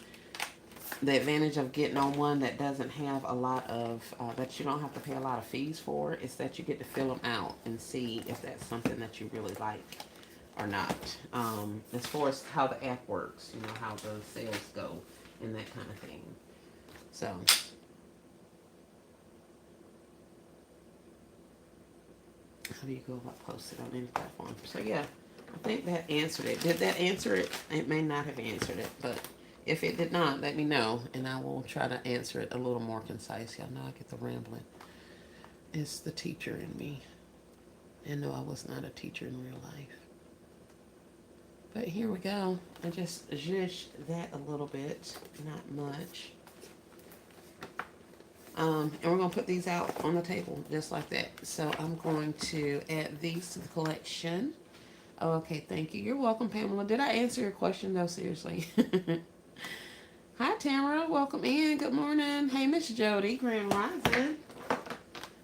the advantage of getting on one that doesn't have a lot of, that you don't have to pay a lot of fees for, is that you get to fill them out and see if that's something that you really like or not. As far as how the app works, you know, how the sales go and that kind of thing. So, how do you go about posting on any platform? So, yeah, I think that answered it. Did that answer it? It may not have answered it, but if it did not, let me know, and I will try to answer it a little more concise. Y'all know I get the rambling. It's the teacher in me. And no, I was not a teacher in real life. But here we go. I just zhushed that a little bit, not much. And we're going to put these out on the table just like that. So I'm going to add these to the collection. Okay, thank you. You're welcome, Pamela. Did I answer your question, though? Seriously. Hi, Tamara. Welcome in. Good morning. Hey, Miss Jody. Grand Rising.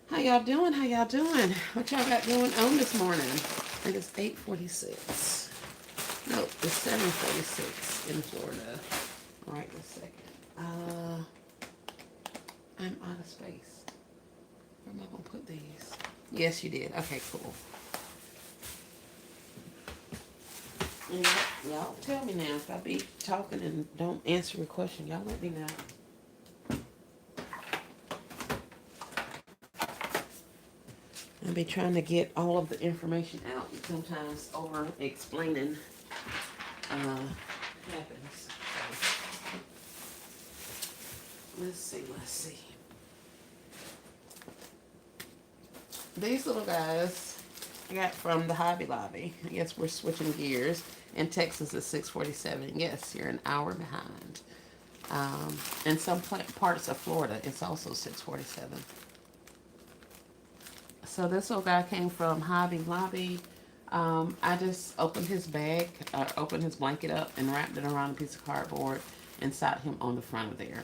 How y'all doing? How y'all doing? What y'all got going on this morning? I think it's 8:46. Nope, it's 7:46 in Florida. Right this second. I'm out of space. Where am I gonna put these? Yes, you did. Okay, cool. And y'all tell me now if I be talking and don't answer your question. Y'all let me know. I'll be trying to get all of the information out. Sometimes over explaining happens. So, let's see. These little guys I got from the Hobby Lobby. I guess we're switching gears. In Texas, it's 6:47. Yes, you're an hour behind. In some parts of Florida, it's also 6:47. So this little guy came from Hobby Lobby. I just opened his bag, opened his blanket up, and wrapped it around a piece of cardboard and sat him on the front of there,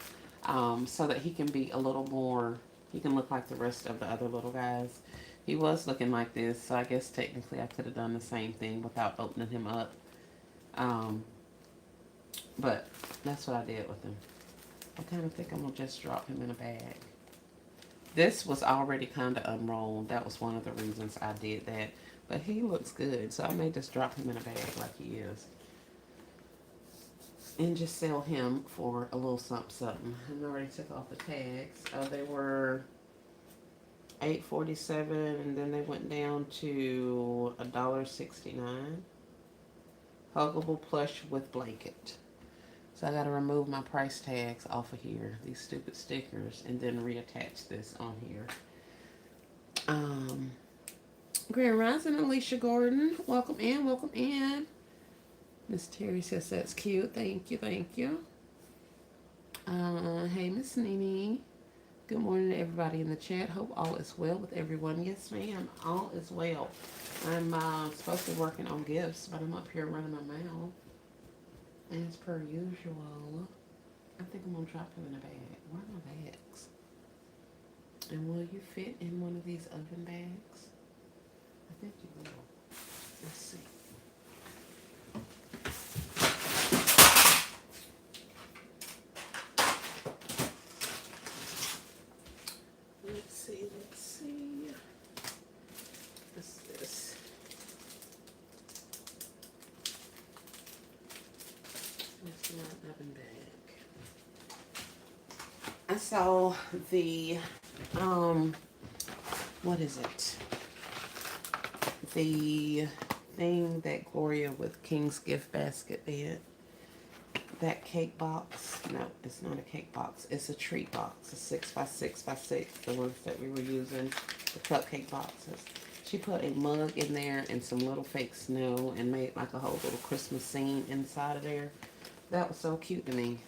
so that he can be a little more. He can look like the rest of the other little guys. He was looking like this, so I guess technically I could have done the same thing without opening him up. Um, but that's what I did with him. I kind of think I'm gonna just drop him in a bag. This was already kind of unrolled. That was one of the reasons I did that. But he looks good, so I may just drop him in a bag like he is. And just sell him for a little something. I already took off the tags. They were $8.47, and then they went down to $1.69. Huggable plush with blanket. So I got to remove my price tags off of here, these stupid stickers, and then reattach this on here. Grand Rising, Alicia Gordon. Welcome in, welcome in. Miss Terry says that's cute. Thank you, thank you. Hey, Miss Nene. Good morning to everybody in the chat. Hope all is well with everyone. Yes, ma'am. All is well. I'm supposed to be working on gifts, but I'm up here running my mouth. As per usual. I think I'm going to drop them in a bag. Where are my bags? And will you fit in one of these oven bags? I think you will. Let's see. Let's see. What's this? It's not an oven bag. I saw the, what is it? The thing that Gloria with King's Gift Basket did. That cake box. No, it's not a cake box. It's a treat box. A 6x6x6. The ones that we were using. The cupcake boxes. She put a mug in there and some little fake snow and made like a whole little Christmas scene inside of there. That was so cute to me.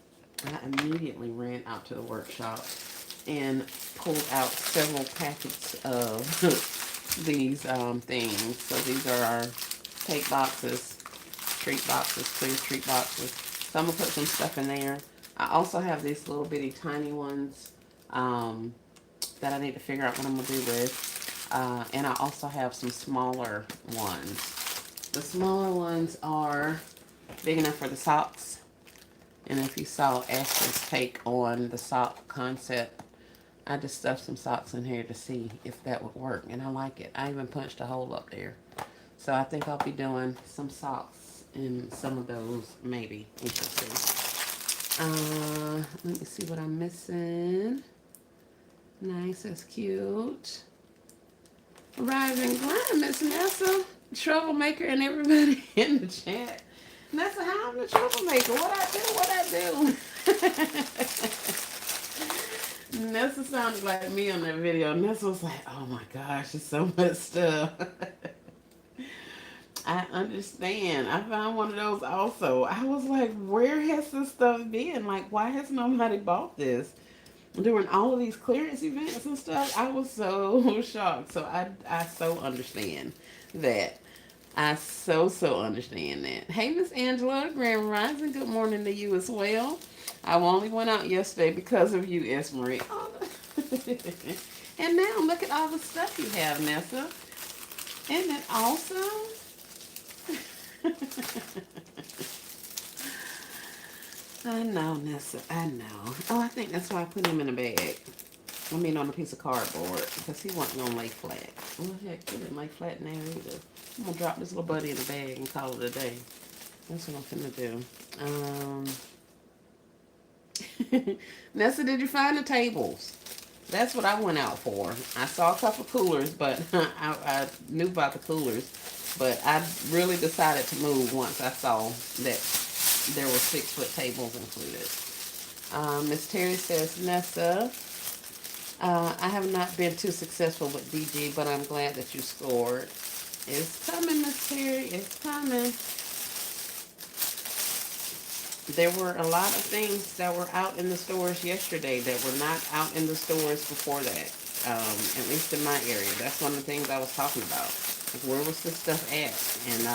I immediately ran out to the workshop and pulled out several packets of these things. So these are our cake boxes, treat boxes, clear treat boxes. So I'm going to put some stuff in there. I also have these little bitty tiny ones that I need to figure out what I'm going to do with. And I also have some smaller ones The smaller ones are big enough for the socks. And if you saw Ashton's take on the sock concept, I just stuffed some socks in here to see if that would work. And I like it. I even punched a hole up there. So I think I'll be doing some socks in some of those, maybe. We shall see. Let me see what I'm missing. Nice, that's cute. Rise and grind, Miss Nessa. Troublemaker and everybody in the chat. Nessa, how I'm the troublemaker? What I do? Nessa sounded like me on that video. Nessa was like, oh my gosh, it's so much stuff. I understand. I found one of those also. I was like, where has this stuff been? Like, why has nobody bought this? During all of these clearance events and stuff, I was so shocked. So I so understand that. I so understand that. Hey, Miss Angela, Grand Rising, good morning to you as well. I only went out yesterday because of you, S. Marie. Oh, and now look at all the stuff you have, Nessa. Isn't it awesome? I know, Nessa. I know. Oh, I think that's why I put him in a bag. I mean, on a piece of cardboard, because he wasn't going to lay flat. Well, heck, he didn't lay flat now either. I'm going to drop this little buddy in a bag and call it a day. That's what I'm finna do. Nessa, did you find the tables? That's what I went out for. I saw a couple coolers, but I knew about the coolers. But I really decided to move once I saw that there were 6-foot tables included. Miss Terry says, Nessa, I have not been too successful with DG, but I'm glad that you scored. It's coming, Miss Terry. It's coming. There were a lot of things that were out in the stores yesterday that were not out in the stores before that. At least in my area. That's one of the things I was talking about. Like, where was this stuff at? And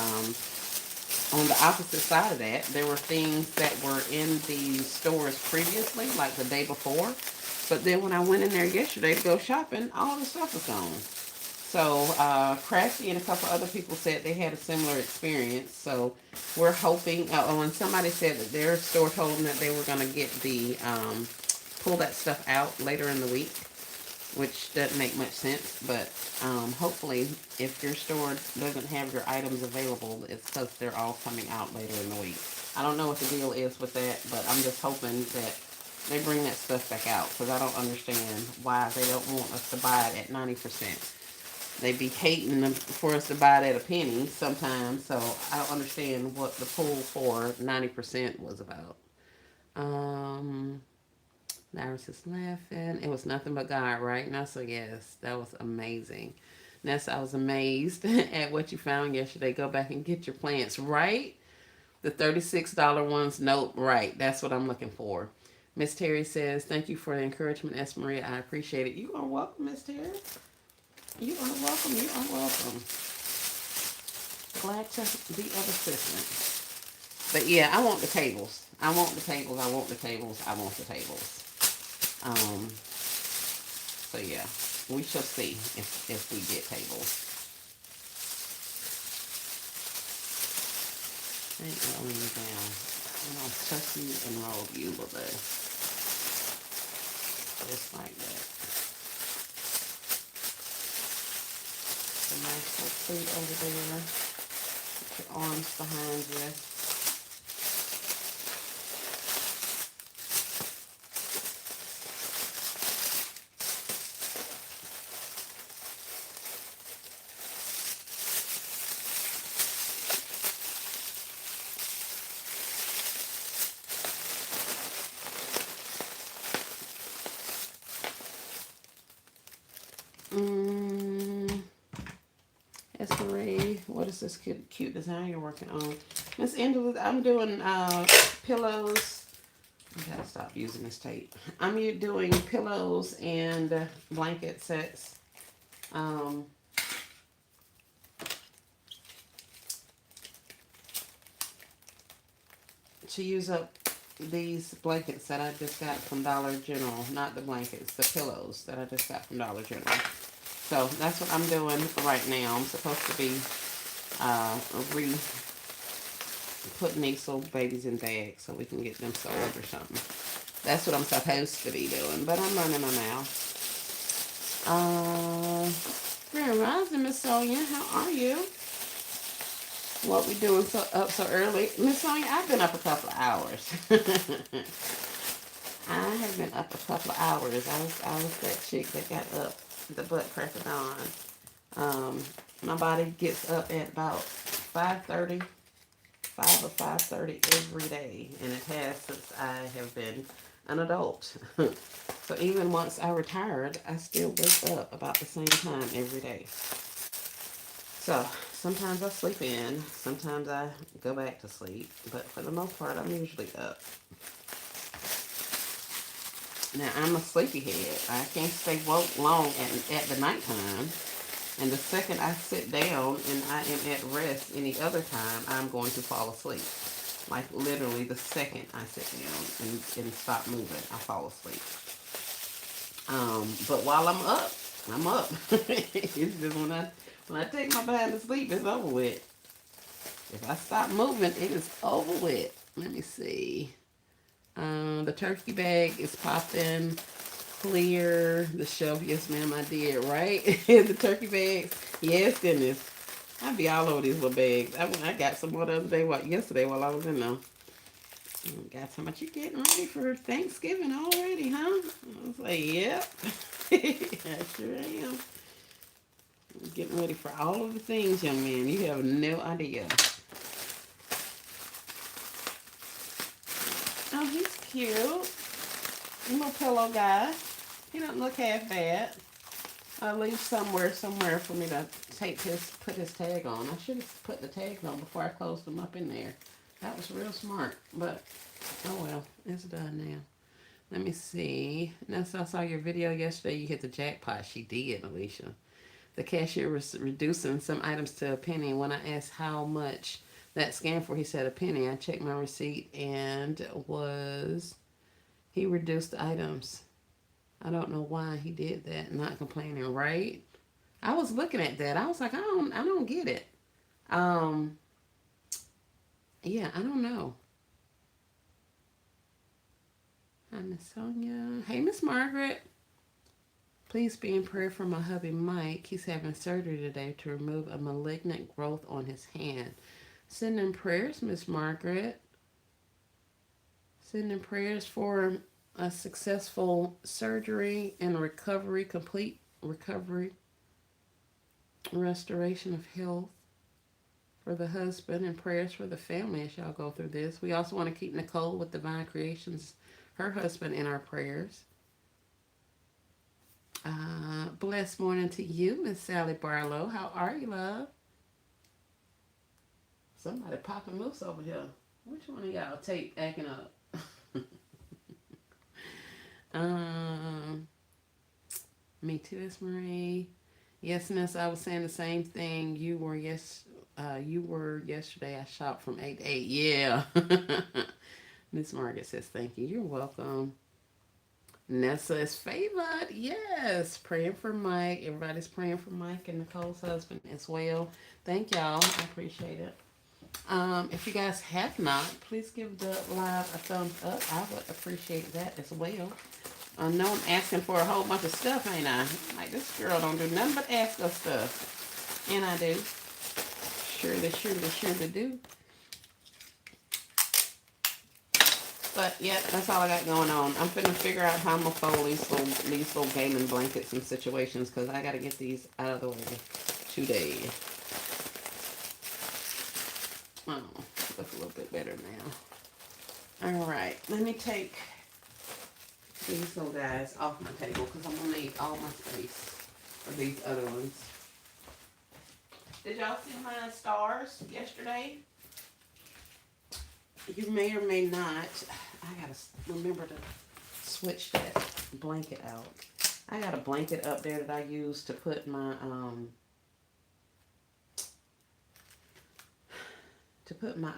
on the opposite side of that, there were things that were in the stores previously, like the day before. But then when I went in there yesterday to go shopping, all the stuff was gone. So Crafty and a couple other people said they had a similar experience. So we're hoping, and somebody said that their store told them that they were going to get the, pull that stuff out later in the week, which doesn't make much sense. But hopefully if your store doesn't have your items available, it's because they're all coming out later in the week. I don't know what the deal is with that, but I'm just hoping that they bring that stuff back out, because I don't understand why they don't want us to buy it at 90%. They be hating for us to buy it at a penny sometimes, so I don't understand what the pull for 90% was about. Iris is laughing. It was nothing but God, right? Nessa, yes, that was amazing. Nessa, I was amazed at what you found yesterday. Go back and get your plants, right? The $36 ones, nope, right. That's what I'm looking for. Miss Terry says, thank you for the encouragement, S. Maria. I appreciate it. You are welcome, Miss Terry. You are welcome. You are welcome. Glad to be of assistance. But yeah, I want the tables. I want the tables. I want the tables. I want the tables. So yeah, we shall see if we get tables. Ain't rolling you down. I'm gonna tuck you and roll you a little bit. Just like that. A nice little seat over there. Put your arms behind you. Esmeralda, what is this cute design you're working on? Miss Angela, I'm doing pillows. I gotta stop using this tape. I'm doing pillows and blanket sets. To use up these blankets that I just got from Dollar General. Not the blankets, the pillows that I just got from Dollar General. So that's what I'm doing right now. I'm supposed to be uh, re putting these little babies in bags so we can get them sold or something. That's what I'm supposed to be doing, but I'm running them out. Grand Rising, Miss Sonia, how are you? What we doing up so early? Miss Sonia, I've been up a couple of hours. I have been up a couple of hours. I was that chick that got up the butt crack of dawn. My body gets up at about 5:30, 5 or 5:30 every day, and it has since I have been an adult. So even once I retired, I still wake up about the same time every day. So sometimes I sleep in, sometimes I go back to sleep, but for the most part, I'm usually up. Now I'm a sleepyhead. I can't stay woke long at the nighttime. And the second I sit down and I am at rest any other time, I'm going to fall asleep. Like literally the second I sit down and stop moving, I fall asleep. But while I'm up, I'm up. It's just when I take my behind to sleep, it's over with. If I stop moving, it is over with. Let me see. The turkey bag is popping. Clear the shelf. Yes, ma'am, I did. Right? The turkey bags. Yes, goodness. I be all over these little bags. I got some more the other day, yesterday while I was in there. Got so much. You getting ready for Thanksgiving already, huh? I was like, yep. I sure am. Getting ready for all of the things, young man. You have no idea. Oh, he's cute. Little pillow guy. He don't look half bad. I'll leave somewhere for me to put his tag on. I should have put the tags on before I closed them up in there. That was real smart, but oh well, it's done now. Let me see. Now, so I saw your video yesterday. You hit the jackpot. She did, Alicia. The cashier was reducing some items to a penny. When I asked how much that scanned for, he said a penny. I checked my receipt and he reduced the items. I don't know why he did that. Not complaining, right? I was looking at that. I was like, I don't get it. Um, yeah, I don't know. Hi, Miss Sonia. Hey, Miss Margaret. Please be in prayer for my hubby Mike. He's having surgery today to remove a malignant growth on his hand. Send in prayers, Miss Margaret. Send in prayers for a successful surgery and recovery, complete recovery, restoration of health for the husband, and prayers for the family as y'all go through this. We also want to keep Nicole with Divine Creations, her husband, in our prayers. Blessed morning to you, Miss Sally Barlow. How are you, love? Somebody popping loose over here. Which one of y'all tape acting up? um, Me too, Miss Marie. Yes, Miss. I was saying the same thing. You were yesterday. I shopped from 8 to 8. Yeah. Miss Margaret says thank you. You're welcome. Nessa is favored. Yes. Praying for Mike. Everybody's praying for Mike and Nicole's husband as well. Thank y'all. I appreciate it. If you guys have not, please give the live a thumbs up. I would appreciate that as well. I know I'm asking for a whole bunch of stuff, ain't I? Like, this girl don't do nothing but ask us stuff. And I do. Surely do. But, yeah, that's all I got going on. I'm finna figure out how I'm gonna fold these little gaming blankets and situations, because I gotta get these out of the way today. Oh, look a little bit better now. All right, let me take these little guys off my table because I'm gonna need all my space for these other ones. Did y'all see my stars yesterday? You may or may not. I gotta remember to switch that blanket out. I got a blanket up there that I use to put my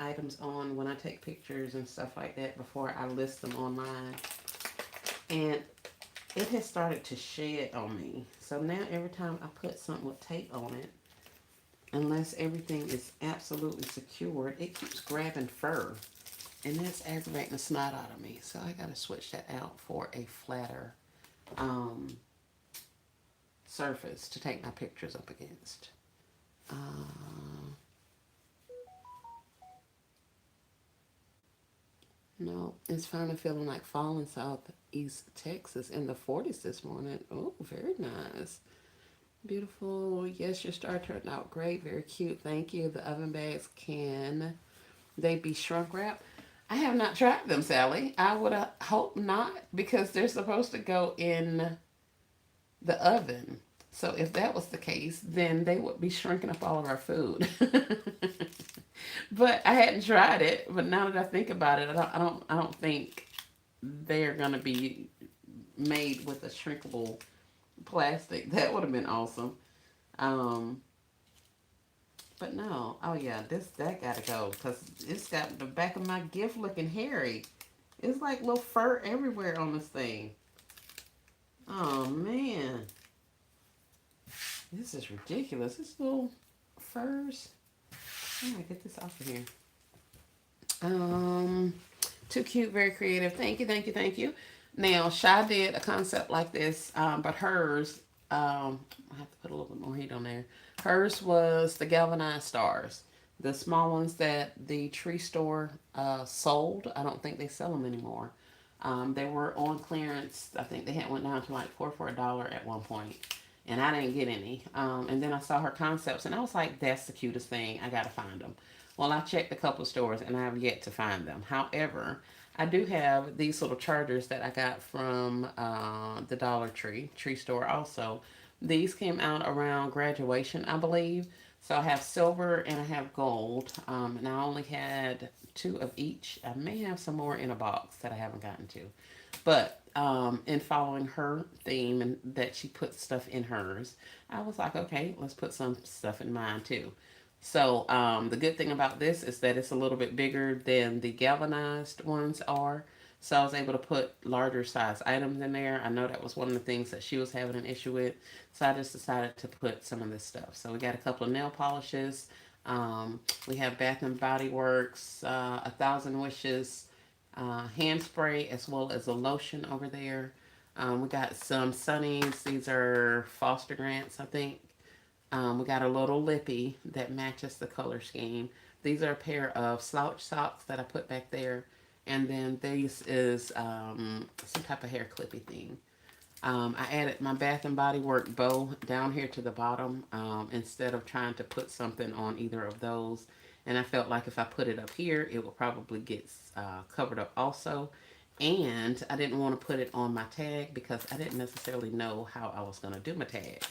items on when I take pictures and stuff like that before I list them online. And it has started to shed on me. So now every time I put something with tape on it, unless everything is absolutely secured, it keeps grabbing fur. And that's aggravating the snot out of me. So I got to switch that out for a flatter um, surface to take my pictures up against. Uh, no, it's finally feeling like fall in southeast Texas in the 40s this morning. Oh, very nice. Beautiful. Yes, your star turned out great. Very cute. Thank you. The oven bags, can they be shrunk wrap? I have not tried them, Sally. I would hope not because they're supposed to go in the oven. So if that was the case, then they would be shrinking up all of our food. But I hadn't tried it. But now that I think about it, I don't think they're gonna be made with a shrinkable plastic. That would have been awesome. Um, but no. Oh yeah, that gotta go because it's got the back of my gift looking hairy. It's like little fur everywhere on this thing. Oh man, this is ridiculous. This little furs. I gotta get this off of here. Um, Too cute, very creative. Thank you, thank you, thank you. Now, Shy did a concept like this, but hers, I have to put a little bit more heat on there. Hers was the galvanized stars, the small ones that the tree store sold. I don't think they sell them anymore. They were on clearance. I think they had went down to like four for $1 at one point, and I didn't get any. And then I saw her concepts, and I was like, "That's the cutest thing. I gotta find them." Well, I checked a couple of stores, and I have yet to find them. However, I do have these little chargers that I got from the Tree store also. These came out around graduation, I believe. So I have silver and I have gold. And I only had two of each. I may have some more in a box that I haven't gotten to. But in following her theme and that she put stuff in hers, I was like, okay, let's put some stuff in mine too. So the good thing about this is that it's a little bit bigger than the galvanized ones are. So I was able to put larger size items in there. I know that was one of the things that she was having an issue with. So I just decided to put some of this stuff. So we got a couple of nail polishes. We have Bath and Body Works, A Thousand Wishes, hand spray, as well as a lotion over there. We got some sunnies. These are Foster Grants, I think. We got a little lippy that matches the color scheme. These are a pair of slouch socks that I put back there. And then this is some type of hair clippy thing. I added my Bath and Body Work bow down here to the bottom instead of trying to put something on either of those. And I felt like if I put it up here, it would probably get covered up also. And I didn't want to put it on my tag because I didn't necessarily know how I was going to do my tag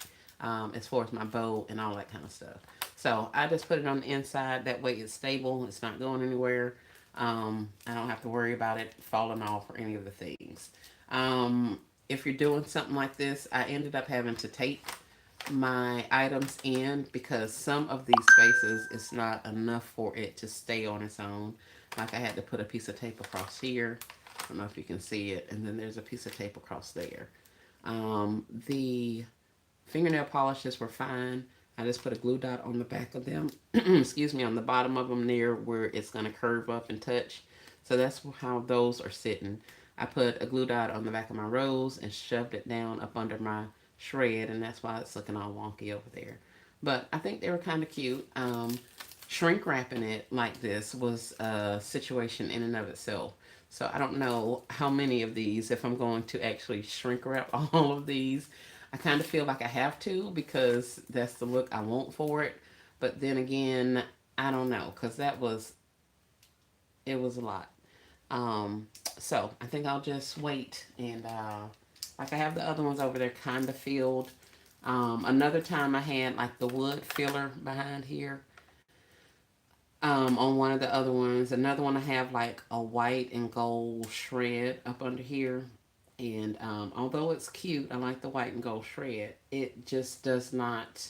as far as my bow and all that kind of stuff. So I just put it on the inside. That way it's stable. It's not going anywhere. I don't have to worry about it falling off or any of the things. If you're doing something like this, I ended up having to tape my items in because some of these spaces it's not enough for it to stay on its own. Like I had to put a piece of tape across here. I don't know if you can see it. And then there's a piece of tape across there. The fingernail polishes were fine. I just put a glue dot on the back of them. Excuse me, on the bottom of them near where it's going to curve up and touch. So that's how those are sitting. I put a glue dot on the back of my rose and shoved it down up under my shred, and that's why it's looking all wonky over there. But I think they were kind of cute. Shrink wrapping it like this was a situation in and of itself. So I don't know how many of these, if I'm going to actually shrink wrap all of these. I kind of feel like I have to because that's the look I want for it. But then again, I don't know because it was a lot. Um, so I think I'll just wait and like I have the other ones over there kind of filled. Another time I had like the wood filler behind here on one of the other ones. Another one I have like a white and gold shred up under here. And although it's cute, I like the white and gold shred. It just does not,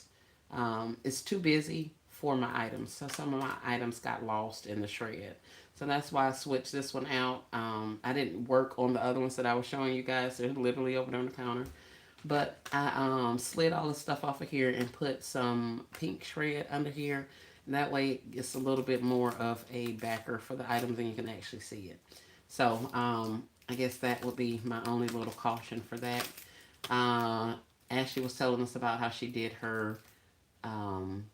it's too busy for my items. So some of my items got lost in the shred. So that's why I switched this one out. I didn't work on the other ones that I was showing you guys. They're literally over there on the counter. But I slid all the stuff off of here and put some pink shred under here. And that way it's a little bit more of a backer for the items and you can actually see it. So I guess that would be my only little caution for that. Uh, Ashley was telling us about how she did her um,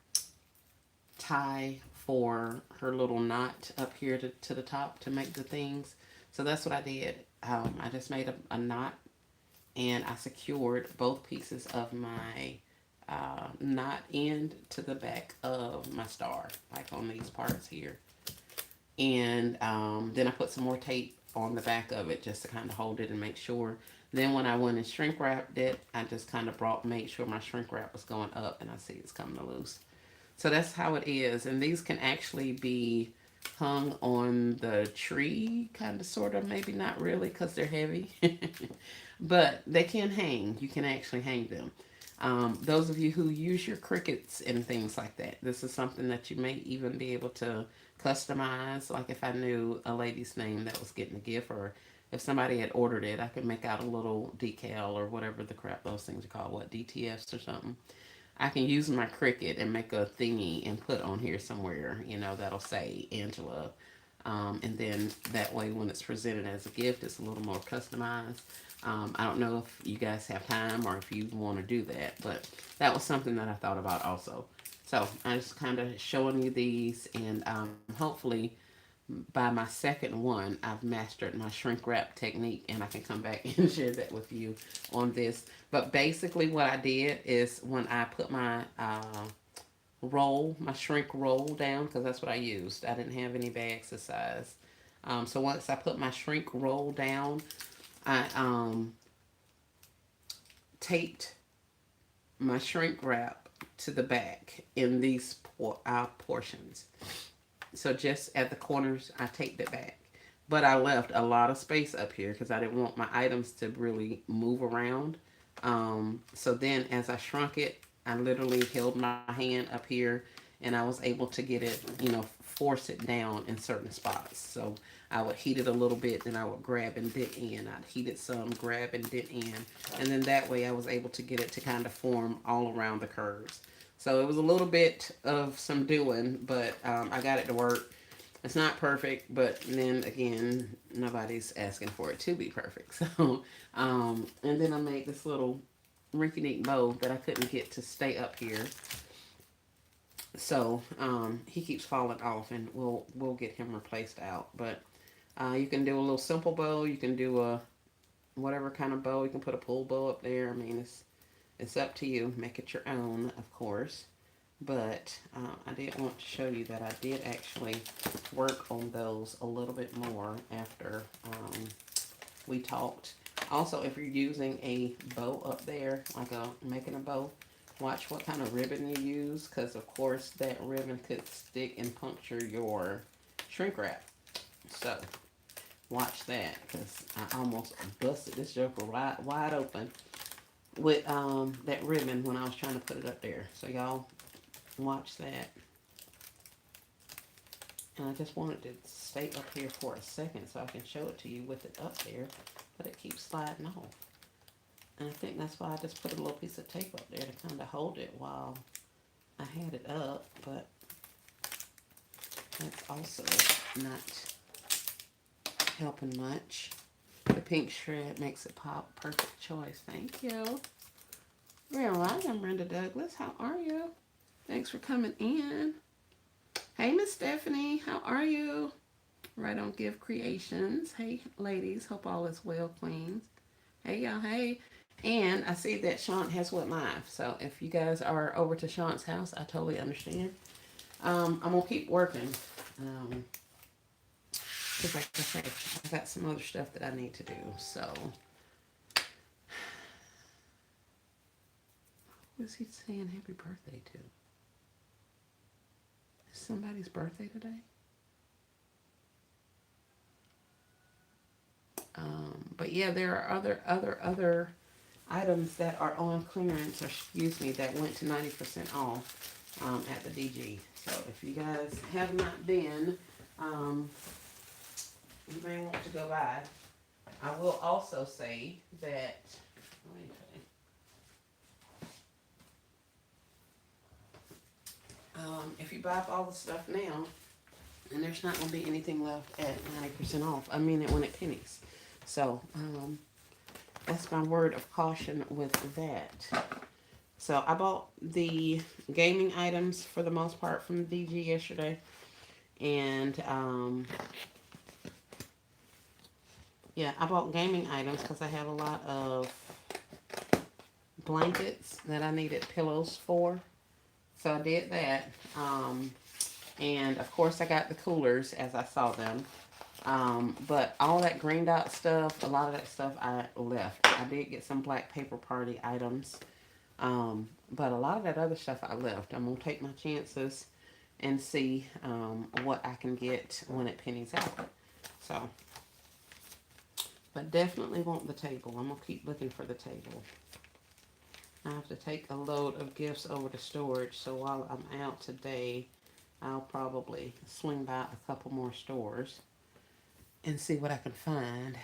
tie for her little knot up here to the top to make the things. So that's what I did. I just made a knot and I secured both pieces of my knot end to the back of my star, like on these parts here. And then I put some more tape on the back of it just to kind of hold it and make sure. Then when I went and shrink wrapped it, I just kind of made sure my shrink wrap was going up, and I see it's coming loose. So that's how it is. And these can actually be hung on the tree, kind of, sort of, maybe not really because they're heavy. But they can hang. You can actually hang them. Those of you who use your crickets and things like that, this is something that you may even be able to customize. Like if I knew a lady's name that was getting a gift, or if somebody had ordered it, I could make out a little decal or whatever the crap those things are called, what, DTFs or something. I can use my Cricut and make a thingy and put on here somewhere, that'll say Angela. And then that way, when it's presented as a gift, it's a little more customized. I don't know if you guys have time or if you want to do that, but that was something that I thought about also. So I'm just kind of showing you these, and hopefully by my second one, I've mastered my shrink wrap technique, and I can come back and share that with you on this. But basically, what I did is when I put my my shrink roll down, because that's what I used. I didn't have any bags the size. So once I put my shrink roll down, I taped my shrink wrap to the back in these portions. So just at the corners, I taped it back. But I left a lot of space up here because I didn't want my items to really move around. So then as I shrunk it, I literally held my hand up here and I was able to get it, force it down in certain spots. So I would heat it a little bit, then I would grab and dip in. I'd heat it some, grab and dip in. And then that way I was able to get it to kind of form all around the curves. So it was a little bit of some doing, but I got it to work. It's not perfect, but then again, nobody's asking for it to be perfect. So, and then I made this little rinky-dink bow that I couldn't get to stay up here. So he keeps falling off, and we'll get him replaced out. But you can do a little simple bow. You can do a whatever kind of bow. You can put a pull bow up there. I mean, it's up to you. Make it your own, of course. But I did want to show you that I did actually work on those a little bit more after we talked. Also, if you're using a bow up there, like making a bow, watch what kind of ribbon you use, because of course that ribbon could stick and puncture your shrink wrap. So watch that, because I almost busted this joker wide open with that ribbon when I was trying to put it up there. So y'all watch that. And I just wanted to stay up here for a second so I can show it to you with it up there, but it keeps sliding off. And I think that's why I just put a little piece of tape up there to kind of hold it while I had it up, but that's also not helping much. The pink shred makes it pop. Perfect choice. Thank you. Real welcome, Brenda Douglas. How are you? Thanks for coming in. Hey, Miss Stephanie. How are you? Right on Give Creations. Hey, ladies. Hope all is well, queens. Hey, y'all. Hey. And I see that Sean has went live. So if you guys are over to Sean's house, I totally understand. I'm going to keep working. Because like I said, I got some other stuff that I need to do. So, who is he saying happy birthday to? Is somebody's birthday today? But yeah, there are other items that are on clearance, or excuse me, that went to 90% off at the DG. So if you guys have not been, you may want to go by. I will also say that, let me tell you, if you buy up all the stuff now, and there's not going to be anything left at 90% off. I mean it when it pennies. So, that's my word of caution with that. So I bought the gaming items for the most part from DG yesterday, and yeah, I bought gaming items because I have a lot of blankets that I needed pillows for. So I did that. And of course, I got the coolers as I saw them. But all that green dot stuff, a lot of that stuff I left. I did get some black paper party items. But a lot of that other stuff I left. I'm going to take my chances and see what I can get when it pennies out. So, but definitely want the table. I'm going to keep looking for the table. I have to take a load of gifts over to storage. So while I'm out today, I'll probably swing by a couple more stores and see what I can find.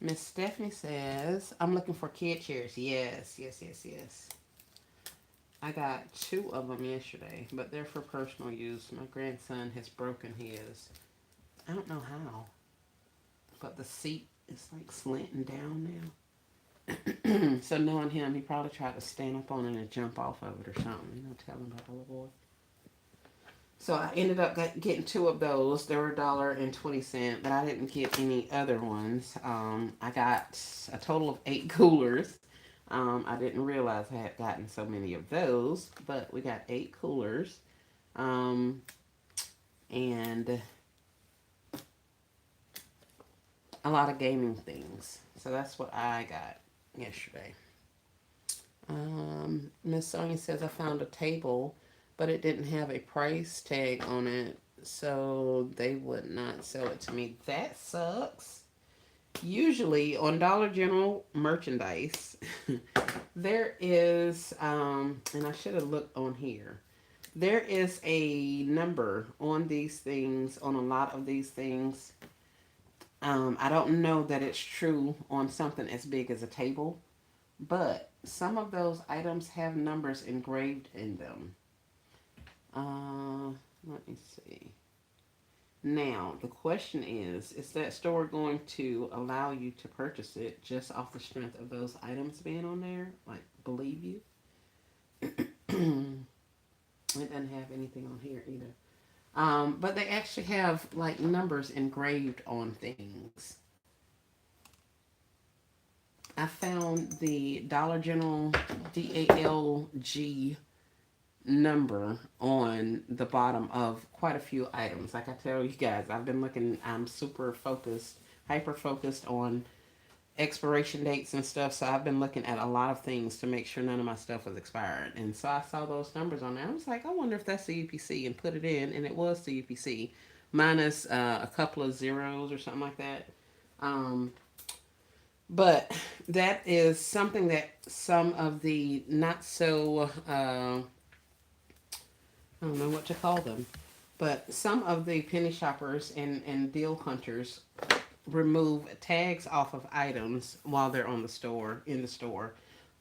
Miss Stephanie says, I'm looking for kid chairs. Yes, yes, yes, yes. I got 2 of them yesterday, but they're for personal use. My grandson has broken his. I don't know how, but the seat is like slanting down now. So knowing him, he probably tried to stand up on it and jump off of it or something. You know, tell him about the little boy. So I ended up getting 2 of those. They were $1.20, but I didn't get any other ones. I got a total of 8 coolers. I didn't realize I had gotten so many of those, but we got 8 coolers. And a lot of gaming things. So that's what I got yesterday. Miss Sonia says I found a table, but it didn't have a price tag on it, so they would not sell it to me. That sucks. Usually on Dollar General merchandise, there is, and I should have looked on here. There is a number on these things, on a lot of these things. I don't know that it's true on something as big as a table, but some of those items have numbers engraved in them. Let me see. Now, the question is that store going to allow you to purchase it just off the strength of those items being on there? Like, believe you? It doesn't have anything on here either. But they actually have, like, numbers engraved on things. I found the Dollar General DALG number on the bottom of quite a few items. Like I tell you guys, I've been looking, I'm super focused, hyper focused on expiration dates and stuff. So I've been looking at a lot of things to make sure none of my stuff was expired. And so I saw those numbers on there. I was like, I wonder if that's CUPC, and put it in, and it was CUPC minus a couple of zeros or something like that. But that is something that some of the not so I don't know what to call them, but some of the penny shoppers and deal hunters remove tags off of items while they're on the store, in the store.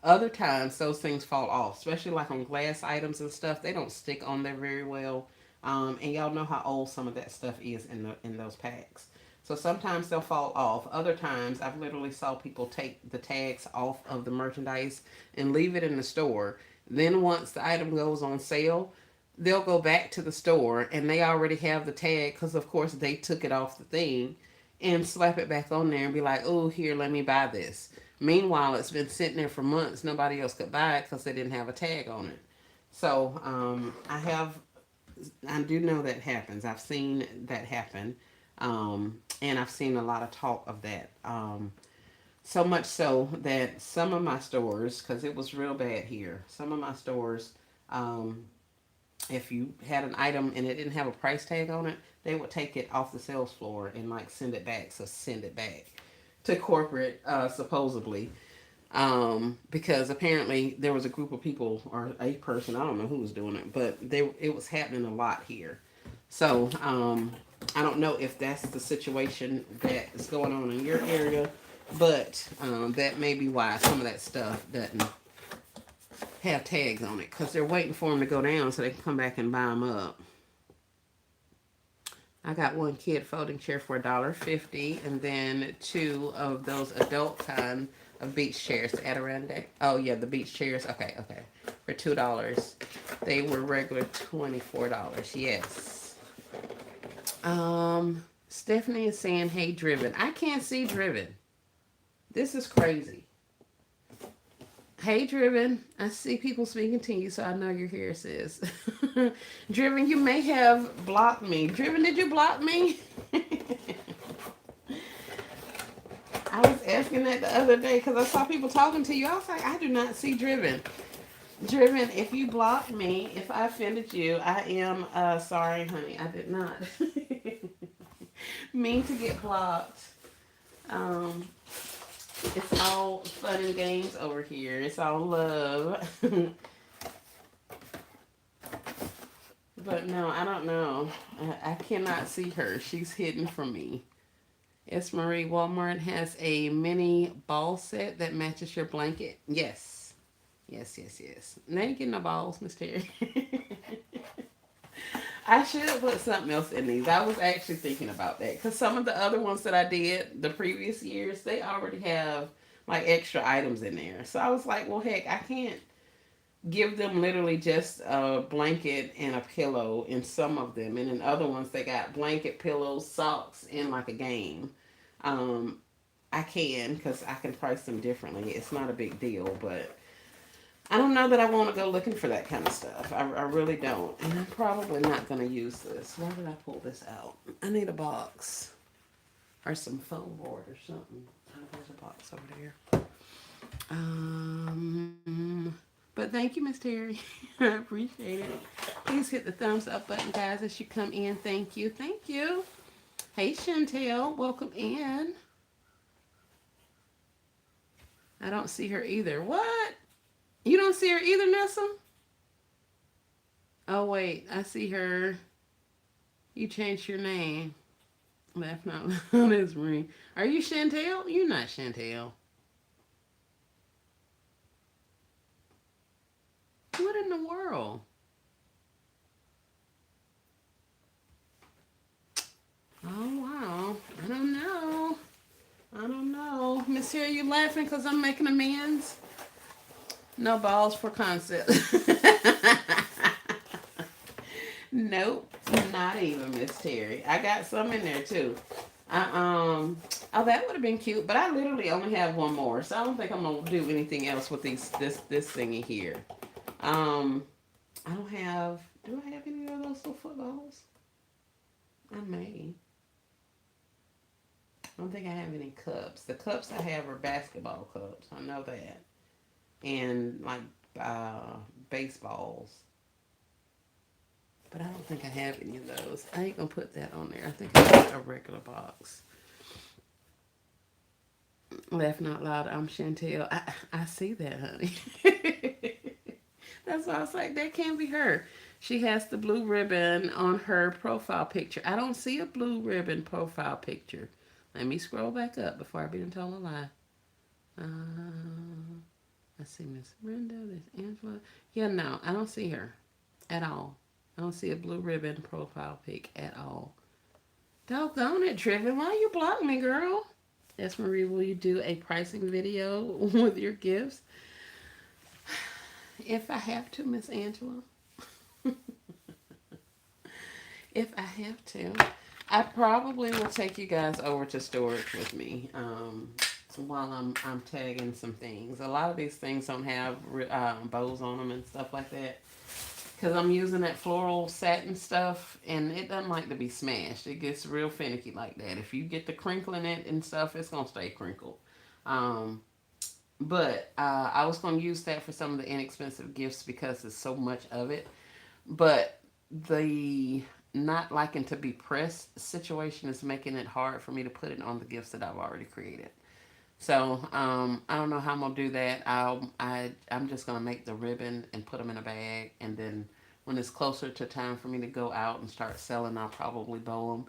Other times, those things fall off, especially like on glass items and stuff. They don't stick on there very well. And y'all know how old some of that stuff is in those packs. So sometimes they'll fall off. Other times, I've literally saw people take the tags off of the merchandise and leave it in the store. Then once the item goes on sale, they'll go back to the store and they already have the tag because, of course, they took it off the thing and slap it back on there and be like, oh, here, let me buy this. Meanwhile, it's been sitting there for months. Nobody else could buy it because they didn't have a tag on it. So I do know that happens. I've seen that happen. And I've seen a lot of talk of that. So much so that some of my stores, because it was real bad here, some of my stores, if you had an item and it didn't have a price tag on it, they would take it off the sales floor and like send it back. So send it back to corporate, supposedly, because apparently there was a group of people or a person, I don't know who was doing it, but it was happening a lot here. So I don't know if that's the situation that is going on in your area, but that may be why some of that stuff doesn't have tags on it because they're waiting for them to go down so they can come back and buy them up. I got one kid folding chair for $1.50, and then two of those adult kind of beach chairs, the Adirondack. Oh yeah, the beach chairs. Okay, okay, for $2. They were regular $24. Yes. Stephanie is saying, "Hey, Driven." I can't see Driven. This is crazy. Hey, Driven. I see people speaking to you, so I know you're here, sis. Driven, you may have blocked me. Driven, did you block me? I was asking that the other day because I saw people talking to you. I was like, I do not see Driven. Driven, if you blocked me, if I offended you, I am sorry, honey. I did not mean to get blocked. Um, it's all fun and games over here. It's all love. But no, I don't know. I cannot see her. She's hidden from me. S. Marie, Walmart has a mini ball set that matches your blanket. Yes. Yes, yes, yes. Now you getting no balls, Miss Terry. I should put something else in these. I was actually thinking about that because some of the other ones that I did the previous years, they already have like extra items in there. So I was like, well, heck, I can't give them literally just a blanket and a pillow in some of them, and in other ones they got blanket, pillows, socks, and like a game. Um, I can because I can price them differently. It's not a big deal, but I don't know that I want to go looking for that kind of stuff. I really don't, and I'm probably not going to use this. Why did I pull this out? I need a box or some foam board or something. Oh, there's a box over there. But thank you, Miss Terry. I appreciate it. Please hit the thumbs up button, guys, as you come in. Thank you. Thank you. Hey, Chantel. Welcome in. I don't see her either. What? You don't see her either, Nessa? Oh, wait. I see her. You changed your name. That's not that's Marie. Are you Chantel? You're not Chantel. What in the world? Oh, wow. I don't know. I don't know. Miss here, you laughing because I'm making amends? No balls for concept. Nope, not even, Miss Terry. I got some in there too. I oh, that would have been cute, but I literally only have one more, so I don't think I'm gonna do anything else with this thingy here. Um, I don't have. Do I have any of those little footballs? I may. I don't think I have any cups. The cups I have are basketball cups. I know that, and like uh, baseballs. But I don't think I have any of those. I ain't gonna put that on there. I think I got a regular box. Laugh not loud. I'm Chantel. I see that, honey. That's why I was like, that can't be her. She has the blue ribbon on her profile picture. I don't see a blue ribbon profile picture. Let me scroll back up before I be told a lie. I see Miss Brenda. There's Angela. Yeah, no, I don't see her at all. I don't see a blue ribbon profile pic at all. Doggone it, Triven. Why you block me, girl? Yes, Marie, will you do a pricing video with your gifts? If I have to, Miss Angela. If I have to. I probably will take you guys over to storage with me while I'm tagging some things. A lot of these things don't have bows on them and stuff like that. Because I'm using that floral satin stuff, and it doesn't like to be smashed. It gets real finicky like that. If you get the crinkle in it and stuff, it's going to stay crinkled. Um, but I was going to use that for some of the inexpensive gifts because there's so much of it. But the not liking to be pressed situation is making it hard for me to put it on the gifts that I've already created. So I don't know how I'm gonna do that. I'm just gonna make the ribbon and put them in a bag, and then when it's closer to time for me to go out and start selling, I'll probably bow them.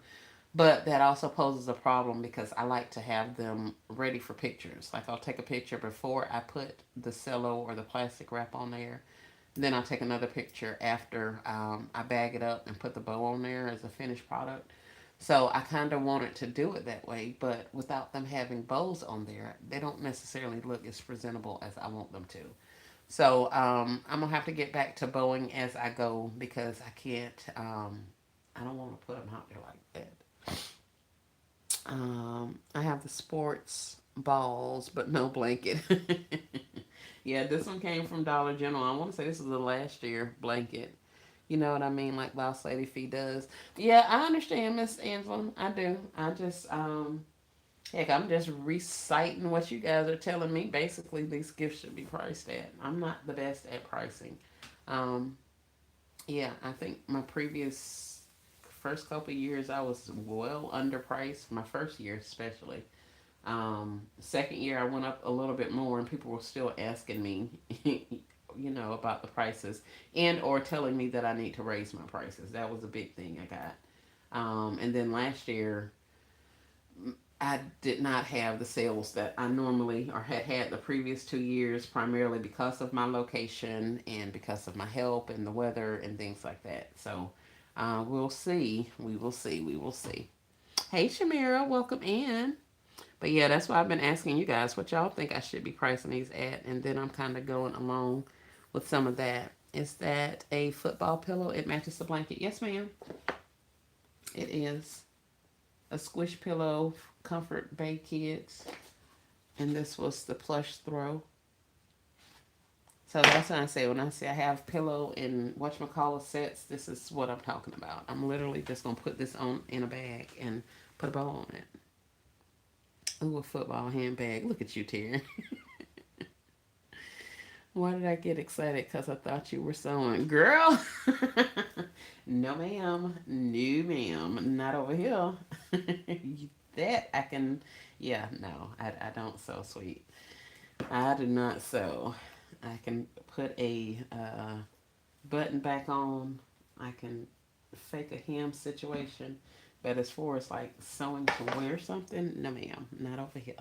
But that also poses a problem because I like to have them ready for pictures. Like I'll take a picture before I put the cello or the plastic wrap on there. Then I'll take another picture after I bag it up and put the bow on there as a finished product. So I kind of wanted to do it that way, but without them having bows on there, they don't necessarily look as presentable as I want them to. So I'm gonna have to get back to bowing as I go because I can't. I don't want to put them out there like that. I have the sports balls, but no blanket. Yeah, this one came from Dollar General. I want to say this is the last year blanket. You know what I mean? Like Boss Lady Fee does. Yeah, I understand, Miss Angela. I do. I just, heck, I'm just reciting what you guys are telling me. Basically, these gifts should be priced at. I'm not the best at pricing. Um, yeah, I think my previous first couple of years I was well underpriced. My first year especially. Second year I went up a little bit more, and people were still asking me, about the prices and or telling me that I need to raise my prices. That was a big thing I got. And then last year I did not have the sales that I normally or had had the previous 2 years, primarily because of my location and because of my help and the weather and things like that. So we'll see. We will see. We will see. Hey, Shamira, welcome in. But yeah, that's why I've been asking you guys what y'all think I should be pricing these at. And then I'm kind of going along with some of that. Is that a football pillow? It matches the blanket. Yes, ma'am. It is. A squish pillow, Comfort Bay Kids. And this was the plush throw. So that's what I say. When I say I have pillow and whatchamacallit sets, this is what I'm talking about. I'm literally just going to put this on in a bag and put a bow on it. Ooh, a football handbag. Look at you, Terry. Why did I get excited? Because I thought you were sewing. Girl! No, ma'am. No, ma'am. Not over here. That I can. Yeah, no. I don't sew, sweet. I do not sew. I can put a button back on. I can fake a hem situation. But as far as like sewing to wear something, no, ma'am. Not over here.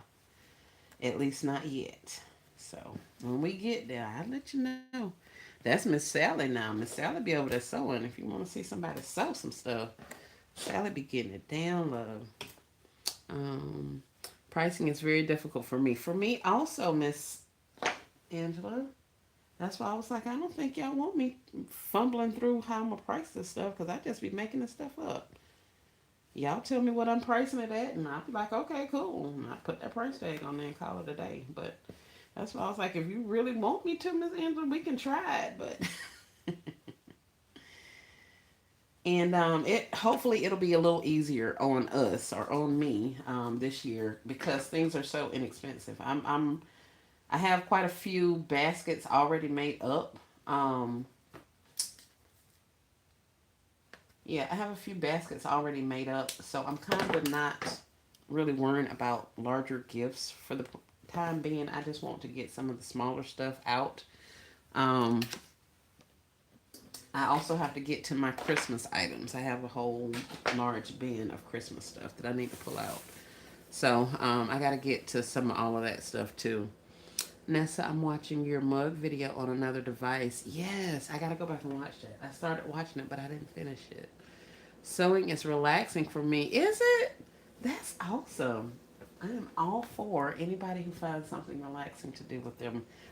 At least not yet. So when we get there, I'll let you know. That's Miss Sally now. Miss Sally be over there sewing. If you want to see somebody sew some stuff, Sally be getting it down low. Um, Pricing is very difficult for me. For me also, Miss Angela. That's why I was like, I don't think y'all want me fumbling through how I'm gonna price this stuff because I just be making this stuff up. Y'all tell me what I'm pricing it at, and I'll be like, okay, cool. And I put that price tag on there and call it a day. But that's why I was like, if you really want me to, Miss Angela, we can try it. But and it hopefully it'll be a little easier on us or on me this year because things are so inexpensive. I have quite a few baskets already made up. Yeah, I have a few baskets already made up, so I'm kind of not really worrying about larger gifts for the time being. I just want to get some of the smaller stuff out. Um, I also have to get to my Christmas items. I have a whole large bin of Christmas stuff that I need to pull out. So I got to get to some of all of that stuff too. Nessa, I'm watching your mug video on another device. Yes, I got to go back and watch that. I started watching it, but I didn't finish it. Sewing is relaxing for me. Is it? That's awesome. I am all for anybody who finds something relaxing to do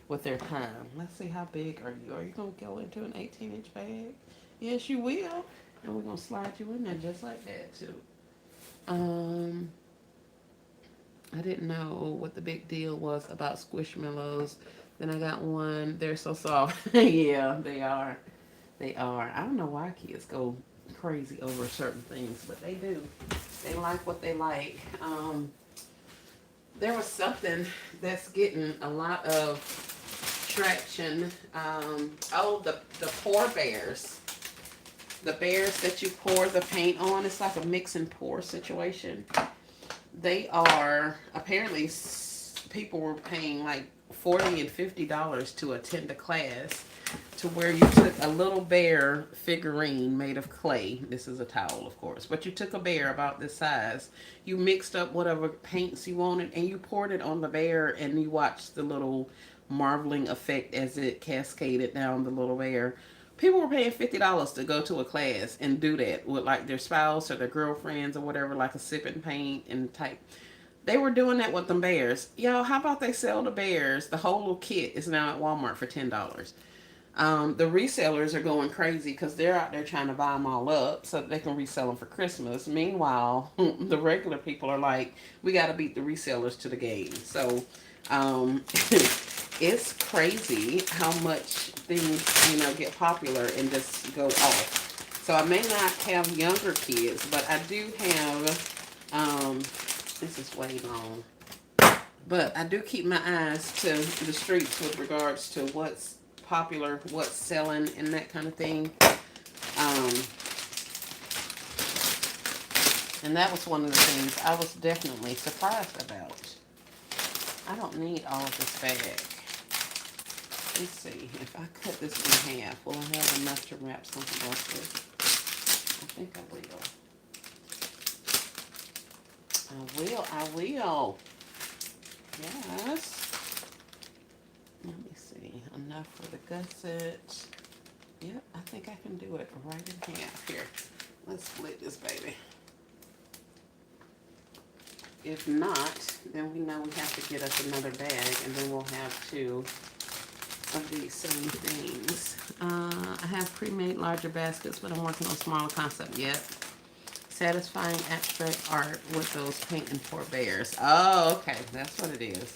with their time. Let's see, how big are you? Are you gonna go into an 18-inch bag? Yes, you will. And we're gonna slide you in there just like that too. Um, I didn't know what the big deal was about Squishmallows. Then I got one. They're so soft. Yeah, they are. They are. I don't know why kids go crazy over certain things, but they do. They like what they like. There was something that's getting a lot of traction. The pour bears. The bears that you pour the paint on. It's like a mix and pour situation. They are apparently people were paying like $40 and $50 to attend a class to where you took a little bear figurine made of clay. This is a towel, of course, but you took a bear about this size. You mixed up whatever paints you wanted and you poured it on the bear, and you watched the little marbling effect as it cascaded down the little bear. People were paying $50 to go to a class and do that with like their spouse or their girlfriends or whatever, like a sip and paint and type. They were doing that with them bears. Yo, how about they sell the bears? The whole little kit is now at Walmart for $10. The resellers are going crazy because they're out there trying to buy them all up so that they can resell them for Christmas. Meanwhile, the regular people are like, we got to beat the resellers to the game. So, it's crazy how much things, get popular and just go off. So I may not have younger kids, but I do have, this is way long, but I do keep my eyes to the streets with regards to what's popular, what's selling, and that kind of thing. Um, and that was one of the things I was definitely surprised about. I don't need all of this bag. Let's see, if I cut this in half, will I have enough to wrap something else with? I think I will. I will. Yes. Let me see, enough for the gusset. Yep, I think I can do it right in half. Here, let's split this baby. If not, then we know we have to get us another bag, and then we'll have two of these same things. I have pre-made larger baskets, but I'm working on smaller concept yet. Satisfying abstract art with those paint and pour bears. Oh, okay, that's what it is.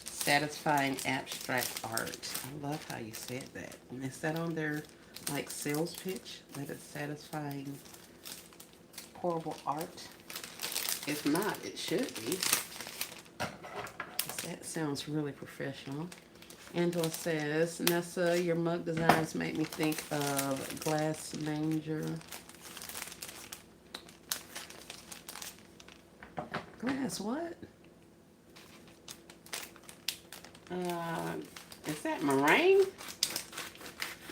Satisfying abstract art. I love how you said that. Is that on their like sales pitch? That it's satisfying pourable art? If not, it should be. That sounds really professional. Angela says, Nessa, your mug designs make me think of Glass Manger. Glass what? Is that meringue?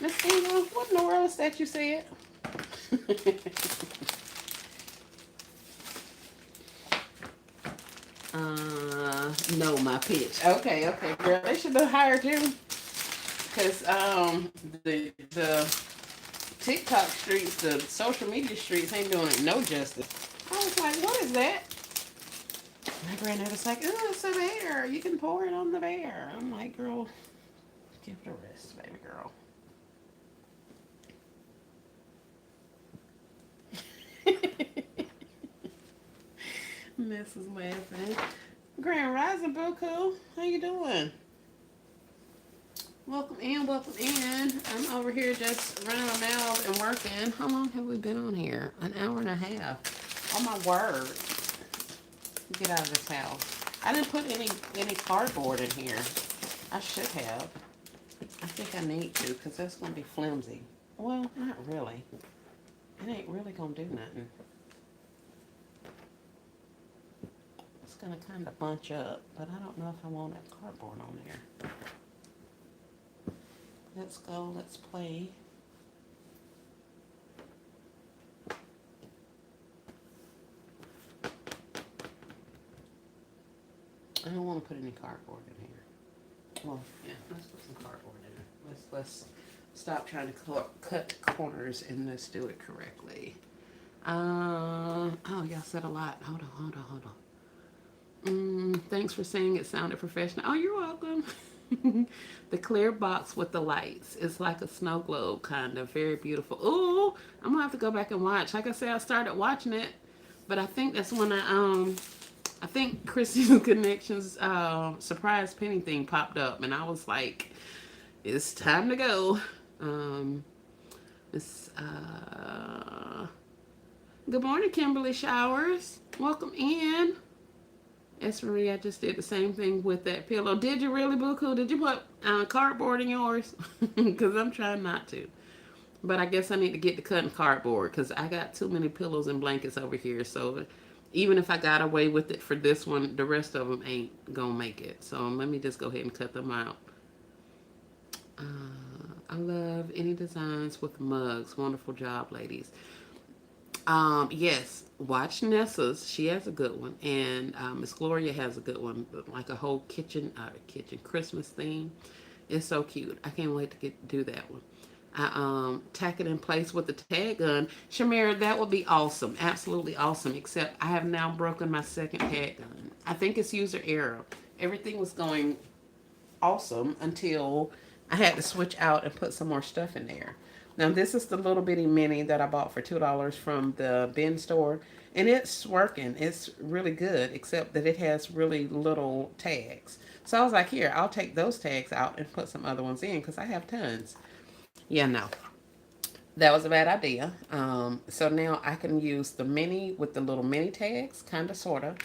Miss Angela, what in the world is that you said? No, my pitch. Okay, girl. They should have hired you. Because the TikTok streets, the social media streets ain't doing it no justice. I was like, what is that? My granddad was like, oh, it's a bear. You can pour it on the bear. I'm like, girl, give it a rest, baby girl. Miss is laughing. Grand Rising, Buku. How you doing? Welcome in, welcome in. I'm over here just running around and working. How long have we been on here? An hour and a half. Oh my word. Get out of this house. I didn't put any cardboard in here. I should have. I think I need to because that's going to be flimsy. Well, not really. It ain't really going to do nothing. It's going to kind of bunch up, but I don't know if I want that cardboard on there. Let's go. Let's play. I don't want to put any cardboard in here. Well, yeah, let's put some cardboard in it. Let's stop trying to cut corners and let's do it correctly. Oh, y'all said a lot. Hold on. Thanks for saying it sounded professional. Oh, you're welcome. The clear box with the lights. It's like a snow globe, kind of. Very beautiful. Ooh, I'm gonna have to go back and watch. Like I said, I started watching it, but I think that's when I think Chrissy's Connections surprise penny thing popped up, and I was like, it's time to go. It's Good morning, Kimberly Showers. Welcome in. Marie, I just did the same thing with that pillow. Did you really, Buku? Did you put cardboard in yours? Because I'm trying not to. But I guess I need to get to cutting cardboard because I got too many pillows and blankets over here. So Even if I got away with it for this one, the rest of them ain't gonna make it. So let me just go ahead and cut them out. I love any designs with mugs. Wonderful job, ladies. Yes, watch Nessa's. She has a good one, and Miss Gloria has a good one, like a whole kitchen Christmas theme. It's so cute. I can't wait to do that one. I tack it in place with the tag gun. Shamira, that would be awesome. Absolutely awesome. Except I have now broken my second tag gun. I think it's user error. Everything was going awesome until I had to switch out and put some more stuff in there. Now this is the little bitty mini that I bought for $2 from the bin store, and it's working. It's really good, except that it has really little tags. So I was like, here, I'll take those tags out and put some other ones in because I have tons. Yeah, no, that was a bad idea. So now I can use the mini with the little mini tags, kind of, sort of.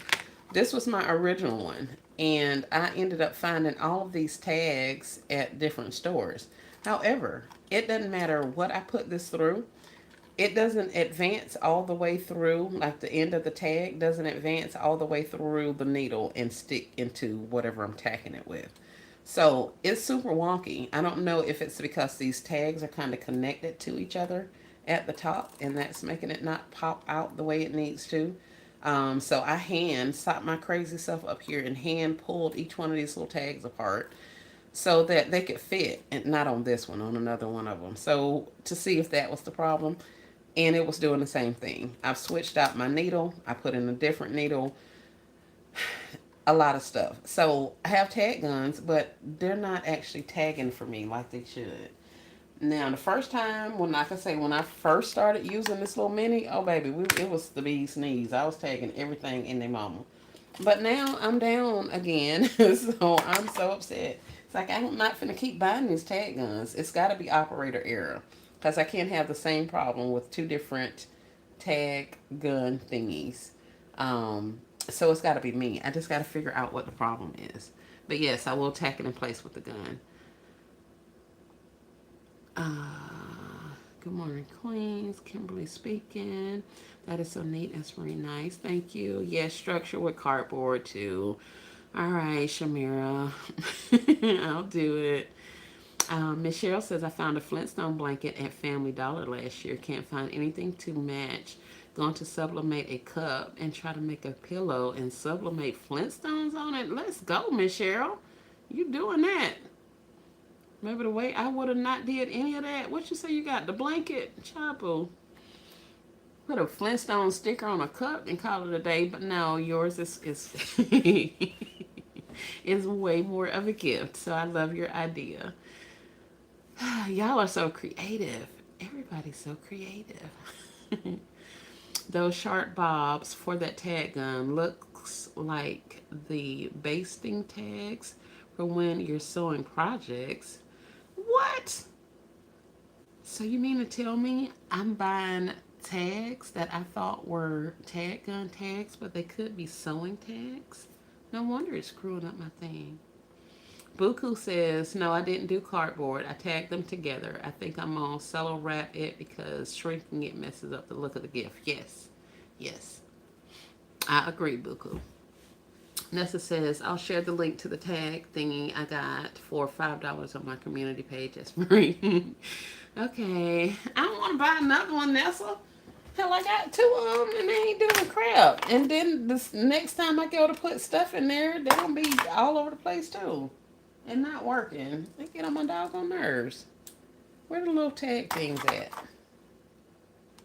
This was my original one, and I ended up finding all of these tags at different stores. However, it doesn't matter what I put this through. It doesn't advance all the way through, like the end of the tag doesn't advance all the way through the needle and stick into whatever I'm tacking it with. So it's super wonky. I don't know if it's because these tags are kind of connected to each other at the top, and that's making it not pop out the way it needs to. So I hand stopped my crazy self up here and hand pulled each one of these little tags apart so that they could fit, and not on this one, on another one of them. So to see if that was the problem, and it was doing the same thing. I've switched out my needle. I put in a different needle. A lot of stuff. So I have tag guns, but they're not actually tagging for me like they should. Now, the first time, when, like I say, when I first started using this little mini, oh baby, it was the bee's knees. I was tagging everything in their mama. But now I'm down again, so I'm so upset. It's like I'm not finna keep buying these tag guns. It's got to be operator error, because I can't have the same problem with two different tag gun thingies. So it's got to be me. I just got to figure out what the problem is. But yes, I will tack it in place with the gun. Good morning, Queens. Kimberly speaking. That is so neat. That's very nice. Thank you. Yes, structure with cardboard too. All right, Shamira. I'll do it. Miss Cheryl says, I found a Flintstone blanket at Family Dollar last year. Can't find anything to match. Going to sublimate a cup and try to make a pillow and sublimate Flintstones on it. Let's go, Miss Cheryl. You doing that? Maybe the way I would have not did any of that. What you say you got? The blanket? Chapo. Put a Flintstone sticker on a cup and call it a day. But no, yours is is way more of a gift. So I love your idea. Y'all are so creative. Everybody's so creative. Those sharp bobs for that tag gun looks like the basting tags for when you're sewing projects. What? So you mean to tell me I'm buying tags that I thought were tag gun tags, but they could be sewing tags? No wonder it's screwing up my thing. Buku says, no, I didn't do cardboard. I tagged them together. I think I'm going to cello wrap it because shrinking it messes up the look of the gift. Yes. Yes. I agree, Buku. Nessa says, I'll share the link to the tag thingy I got for $5 on my community page. That's free. Okay. I don't want to buy another one, Nessa. Hell, I got two of them and they ain't doing crap. And then this next time I go to put stuff in there, they're going to be all over the place too. And not working. They get on my doggone nerves. Where the little tag things at?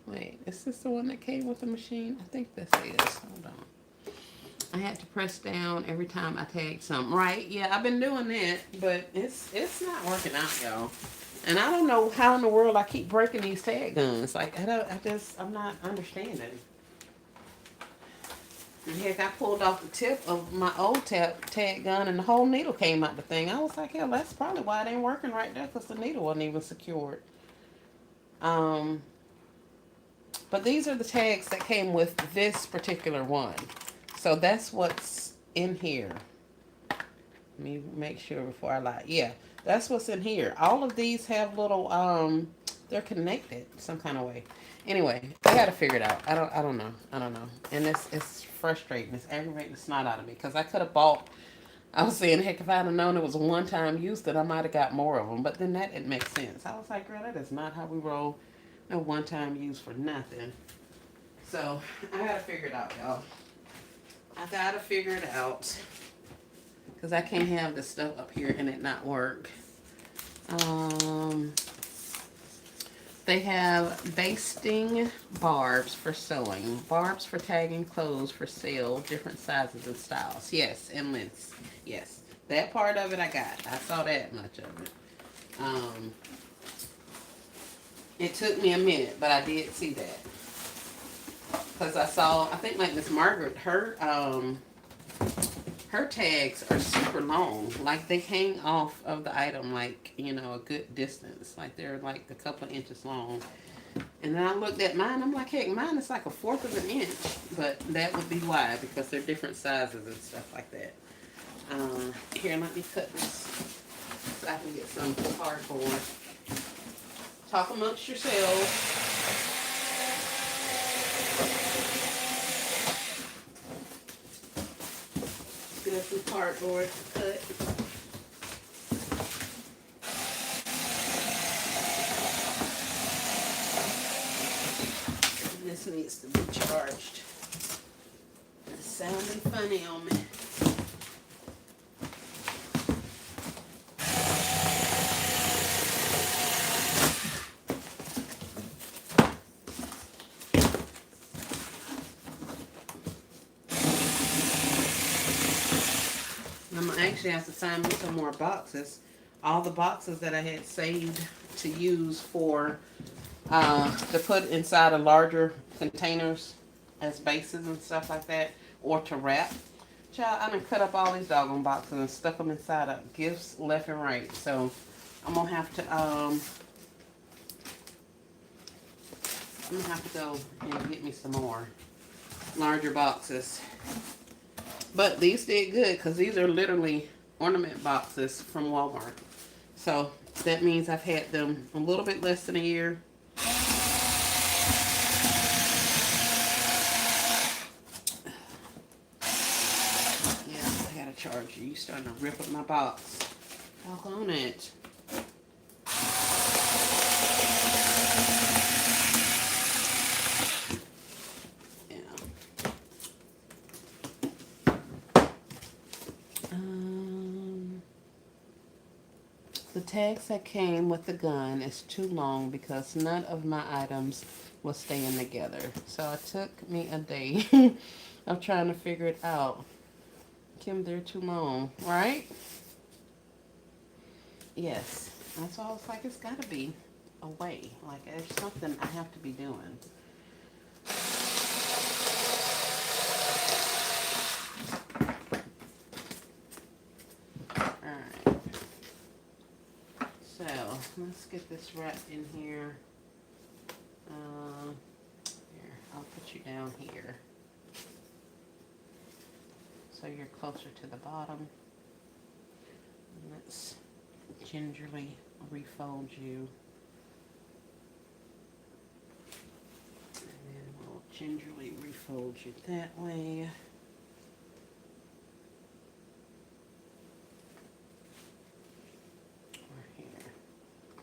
Wait, is this the one that came with the machine? I think this is. Hold on. I had to press down every time I tagged something. Right? Yeah, I've been doing that, but it's not working out, y'all. And I don't know how in the world I keep breaking these tag guns. Like I'm not understanding. Heck, I pulled off the tip of my old tag gun and the whole needle came out the thing. I was like, hell, that's probably why it ain't working right there because the needle wasn't even secured. Um, but these are the tags that came with this particular one. So that's what's in here. Let me make sure before I lie. Yeah, that's what's in here. All of these have little They're connected some kind of way. Anyway, I gotta figure it out. I don't know. I don't know. And it's frustrating. It's aggravating the snot out of me because I could have bought. I was saying, heck, if I'd have known it was a one-time use, then I might have got more of them. But then that didn't make sense. I was like, girl, that is not how we roll. No one-time use for nothing. So I gotta figure it out, y'all. I gotta figure it out because I can't have this stuff up here and it not work. Um, they have basting barbs for sewing, barbs for tagging clothes for sale, different sizes and styles. Yes, and lengths. Yes, that part of it I got. I saw that much of it. It took me a minute, but I did see that because I saw. I think like Miss Margaret, her tags are super long. Like they hang off of the item like, a good distance. Like they're like a couple of inches long. And then I looked at mine, I'm like, heck, mine is like a fourth of an inch. But that would be why, because they're different sizes and stuff like that. Here, let me cut this so I can get some cardboard. Talk amongst yourselves. Get us some cardboard to cut. And this needs to be charged. It's sounding funny on me. I'm gonna actually have to find me some more boxes. All the boxes that I had saved to use for to put inside of larger containers as bases and stuff like that, or to wrap. Child, I done cut up all these doggone boxes and stuck them inside of gifts left and right. So I'm gonna have to go and get me some more larger boxes. But these did good because these are literally ornament boxes from Walmart. So that means I've had them a little bit less than a year. Yeah, I gotta charge you. You starting to rip up my box. Talk on it. The tags that came with the gun is too long because none of my items was staying together. So it took me a day of trying to figure it out. Kim, they're too long, right? Yes. That's why I was like, it's got to be a way. Like, there's something I have to be doing. Alright. So, let's get this wrapped in here. Here, I'll put you down here. So you're closer to the bottom. Let's gingerly refold you. And then we'll gingerly refold you that way. Or here.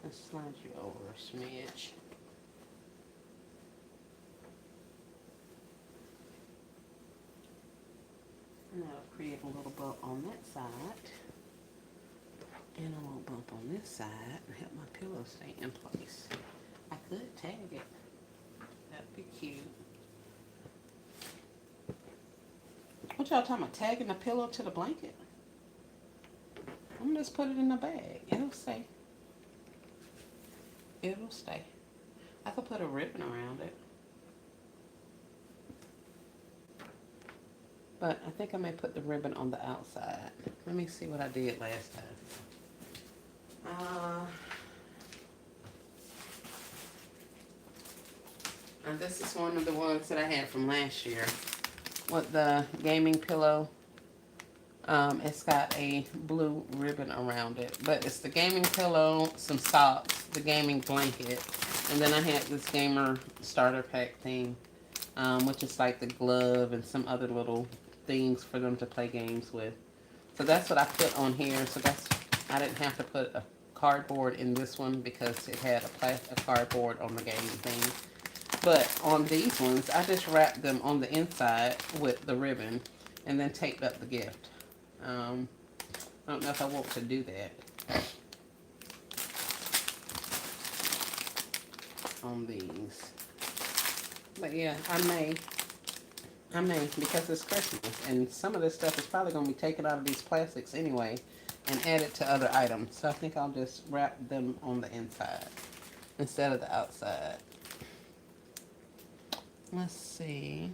Let's slide you over a smidge. And that'll create a little bump on that side. And a little bump on this side and help my pillow stay in place. I could tag it. That'd be cute. What y'all talking about? Tagging the pillow to the blanket? I'm gonna just put it in the bag. It'll stay. It'll stay. I could put a ribbon around it. But I think I may put the ribbon on the outside. Let me see what I did last time. And this is one of the ones that I had from last year with the gaming pillow It's got a blue ribbon around it. But it's the gaming pillow, some socks, the gaming blanket, and then I had this gamer starter pack thing, which is like the glove and some other little things for them to play games with. So that's what I put on here. So that's, I didn't have to put a cardboard in this one because it had a cardboard on the gaming thing. But on these ones, I just wrapped them on the inside with the ribbon and then taped up the gift. I don't know if I want to do that on these. But yeah, I may because it's Christmas and some of this stuff is probably going to be taken out of these plastics anyway and added to other items. So I think I'll just wrap them on the inside instead of the outside. Let's see.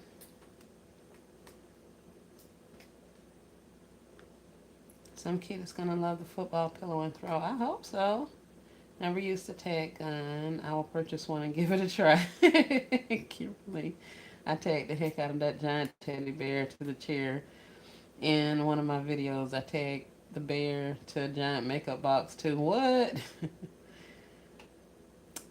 Some kid is going to love the football pillow and throw. I hope so. Never used a tag gun. I will purchase one and give it a try. Kimberly. I tagged the heck out of that giant teddy bear to the chair. In one of my videos, I tagged the bear to a giant makeup box too. What?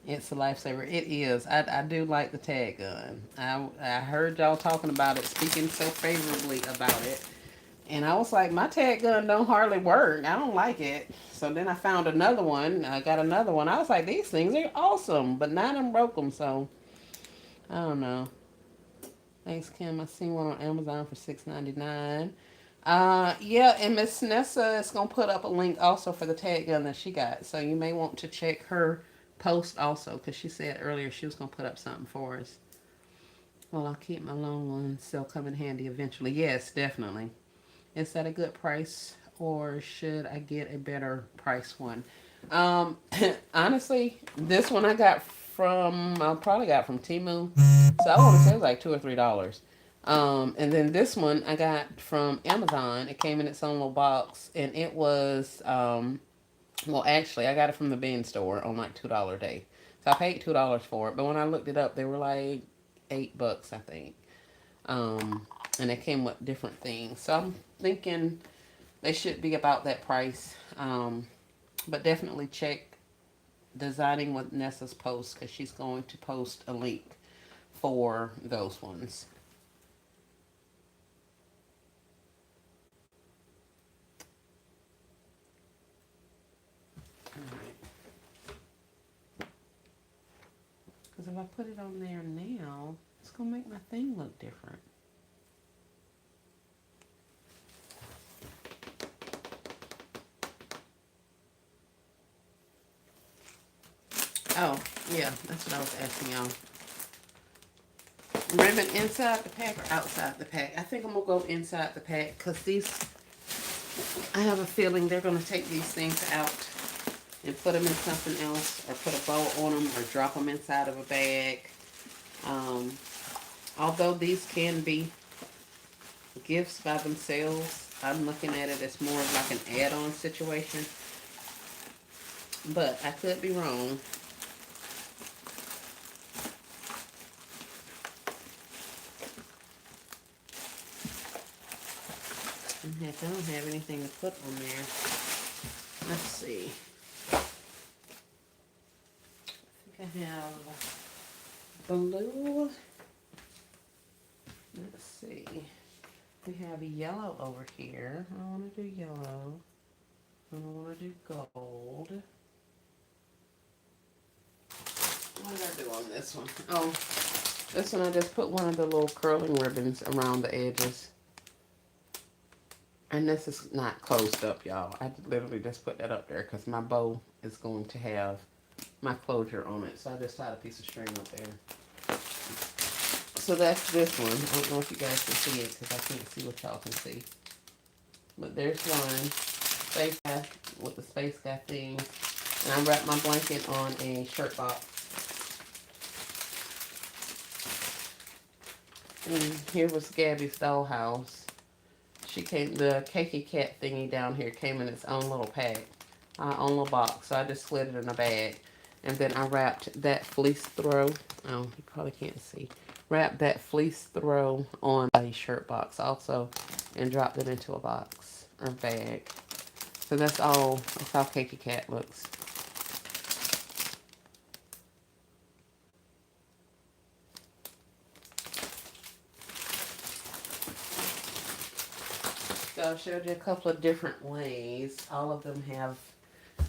It's a lifesaver. It is. I do like the tag gun. I heard y'all talking about it, speaking so favorably about it. And I was like, my tag gun don't hardly work. I don't like it. So then I found another one. I got another one. I was like, these things are awesome. But none of them broke them. So, I don't know. Thanks, Kim. I seen one on Amazon for $6.99. Yeah, and Miss Nessa is going to put up a link also for the tag gun that she got. So you may want to check her post also. Because she said earlier she was going to put up something for us. Well, I'll keep my long ones. They'll come in handy eventually. Yes, definitely. Is that a good price or should I get a better price one? Honestly, this one I probably got from Temu. So I want to say it was like $2 or $3. And then this one I got from Amazon. It came in its own little box and it was, well, actually, I got it from the bin store on like $2 a day. So I paid $2 for it. But when I looked it up, they were like $8, I think. And they came with different things. So I'm thinking they should be about that price. But definitely check Designing with Nessa's post because she's going to post a link for those ones. Because if I put it on there now, it's going to make my thing look different. Oh, yeah, that's what I was asking y'all. Ribbon inside the pack or outside the pack? I think I'm going to go inside the pack because these, I have a feeling they're going to take these things out and put them in something else or put a bow on them or drop them inside of a bag. Although these can be gifts by themselves, I'm looking at it as more of like an add-on situation. But I could be wrong. Heck, I don't have anything to put on there. Let's see. I think I have blue. Let's see. We have yellow over here. I want to do yellow. I want to do gold. What did I do on this one? Oh, this one I just put one of the little curling ribbons around the edges. And this is not closed up, y'all. I literally just put that up there because my bow is going to have my closure on it. So I just tied a piece of string up there. So that's this one. I don't know if you guys can see it because I can't see what y'all can see. But there's one. Space guy with the space guy thing. And I wrapped my blanket on a shirt box. And here was Gabby's dollhouse. She came, the cakey cat thingy down here came in its own little pack, own little box. So I just slid it in a bag. And then I wrapped that fleece throw. Oh, you probably can't see. Wrapped that fleece throw on a shirt box also and dropped it into a box. or bag. So that's all. That's how Cakey Cat looks. So I showed you a couple of different ways. All of them have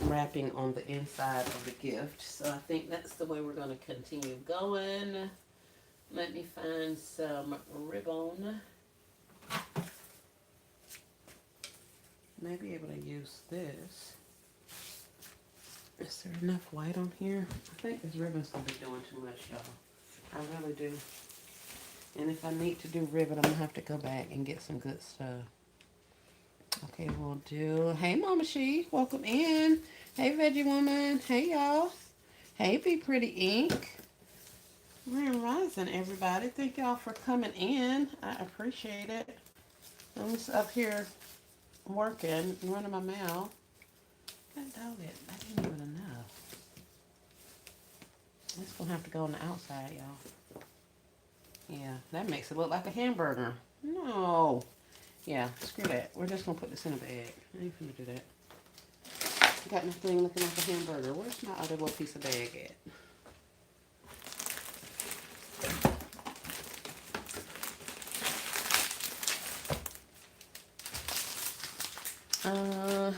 wrapping on the inside of the gift. So I think that's the way we're going to continue going. Let me find some ribbon. Maybe able to use this. Is there enough white on here? I think this ribbon's going to be doing too much, y'all. I really do. And if I need to do ribbon, I'm going to have to go back and get some good stuff. Okay, we'll do... Hey, Mama She. Welcome in. Hey, Veggie Woman. Hey, y'all. Hey, Be Pretty Ink. Grand Rising, everybody. Thank y'all for coming in. I appreciate it. I'm just up here working, running my mouth. God dog it. That ain't even enough. It's going to have to go on the outside, y'all. Yeah, that makes it look like a hamburger. No. Yeah, screw that. We're just going to put this in a bag. I ain't gonna do that. I got my thing looking like a hamburger. Where's my other little piece of bag at?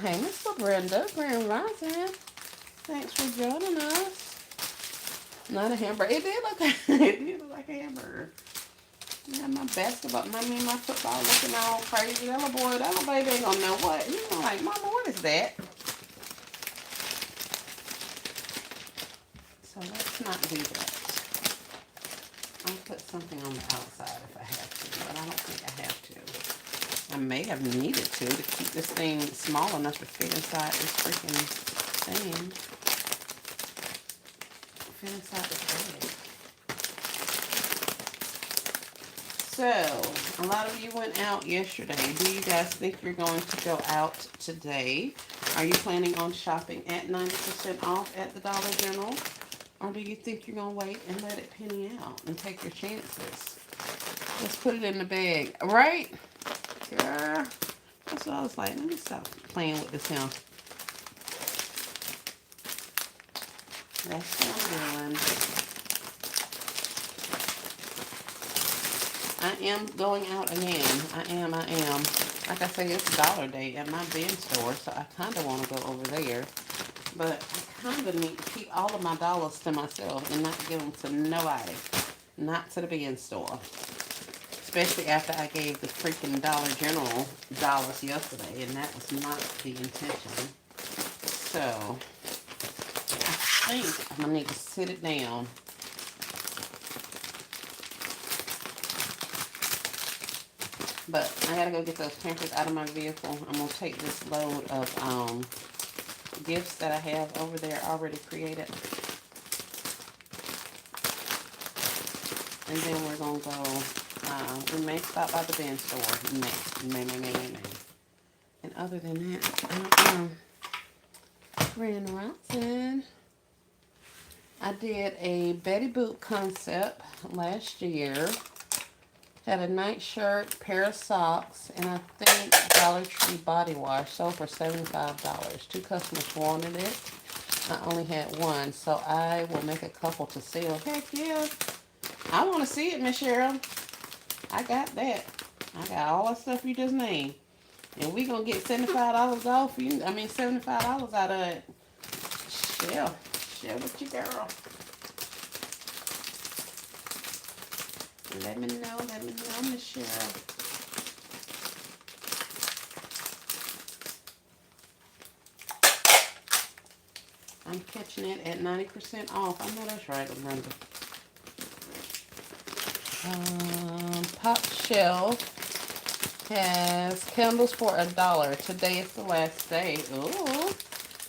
Hey, Miss Brenda, Grand Rising. Thanks for joining us. Not a hamburger. It did look, it did look like a hamburger. Yeah, my basketball, my football looking all crazy. That little boy, that little baby ain't gonna know what. He's gonna like, Mama, what is that? So let's not do that. I'll put something on the outside if I have to, but I don't think I have to. I may have needed to keep this thing small enough to fit inside this freaking thing. Fit inside this bag. So, a lot of you went out yesterday. Do you guys think you're going to go out today? Are you planning on shopping at 90% off at the Dollar General? Or do you think you're going to wait and let it penny out and take your chances? Let's put it in the bag. Right? Girl. That's what I was like. Let me stop playing with this him. That's what I'm doing. I am going out again. I am. Like I say, it's Dollar Day at my bin store, so I kind of want to go over there. But I kind of need to keep all of my dollars to myself and not give them to nobody. Not to the bin store. Especially after I gave the freaking Dollar General dollars yesterday, and that was not the intention. So, I think I'm going to need to sit it down. But I got to go get those Pampers out of my vehicle. I'm going to take this load of gifts that I have over there already created. And then we're going to go... we may stop by the bin store. May. And other than that, I don't know. Grand Rising. I did a Betty Boop concept last year. Had a night shirt, pair of socks, and I think Dollar Tree body wash. Sold for $75. 2 customers wanted it. I only had one, so I will make a couple to sell. Heck yeah. I want to see it, Miss Cheryl. I got that. I got all that stuff you just named. And we going to get $75 off you. I mean, $75 out of it. Share with you, girl. Let me know, Miss Cheryl. I'm catching it at 90% off. I know that's right, Brenda. Pop Shelf has candles for $1. Today is the last day. Ooh,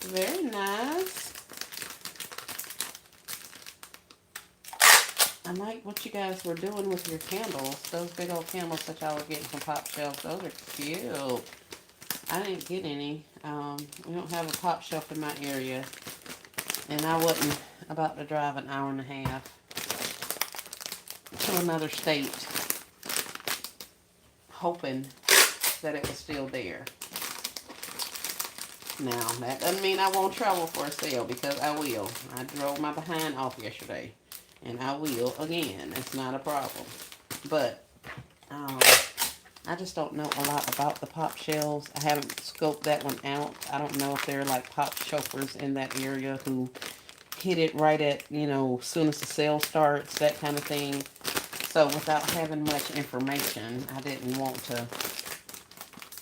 very nice. I like what you guys were doing with your candles. Those big old candles that y'all were getting from Pop Shelf. Those are cute. I didn't get any. We don't have a Pop Shelf in my area. And I wasn't about to drive an hour and a half to another state, hoping that it was still there. Now, that doesn't mean I won't travel for a sale, because I will. I drove my behind off yesterday, and I will again. It's not a problem. But um, I just don't know a lot about the pop shells. I haven't scoped that one out. I don't know if there are like pop shoppers in that area who hit it right at, as soon as the sale starts, that kind of thing. So without having much information, I didn't want to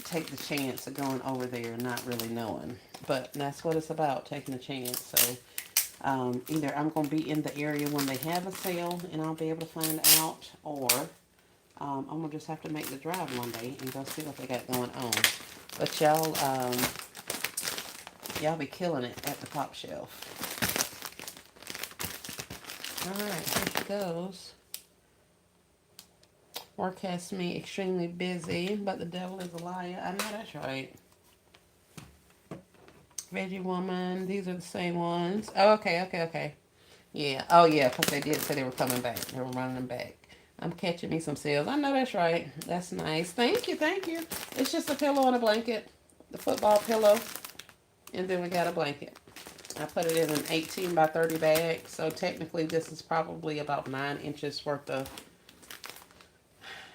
take the chance of going over there and not really knowing. But that's what it's about, taking a chance. So either I'm going to be in the area when they have a sale and I'll be able to find out, or I'm going to just have to make the drive one day and go see what they got going on. But y'all be killing it at the pop shelf. Alright, here she goes. Work has me extremely busy, but the devil is a liar. I know that's right. Veggie Woman, these are the same ones. Oh, okay. Yeah, oh yeah, because they did say they were coming back. They were running them back. I'm catching me some sales. I know that's right. That's nice. Thank you. It's just a pillow and a blanket. The football pillow. And then we got a blanket. I put it in an 18 by 30 bag. So technically this is probably about 9 inches worth of...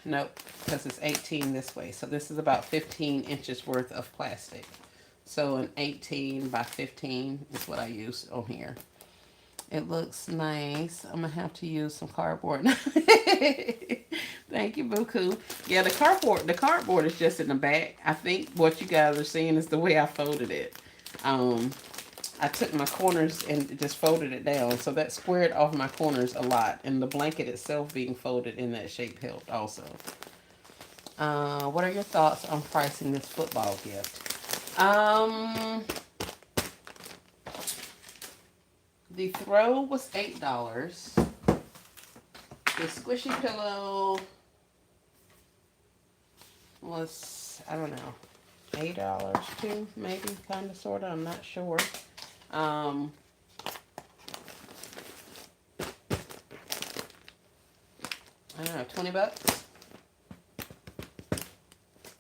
Nope, because it's 18 this way. So this is about 15 inches worth of plastic. So an 18 by 15 is what I use on here. It looks nice. I'm going to have to use some cardboard. Thank you, Buku. Yeah, the cardboard is just in the back. I think what you guys are seeing is the way I folded it. I took my corners and just folded it down. So that squared off my corners a lot. And the blanket itself being folded in that shape helped also. What are your thoughts on pricing this football gift? The throw was $8. The squishy pillow was, I don't know, $8 too, maybe, kind of, sort of. I'm not sure. I don't know, 20 bucks?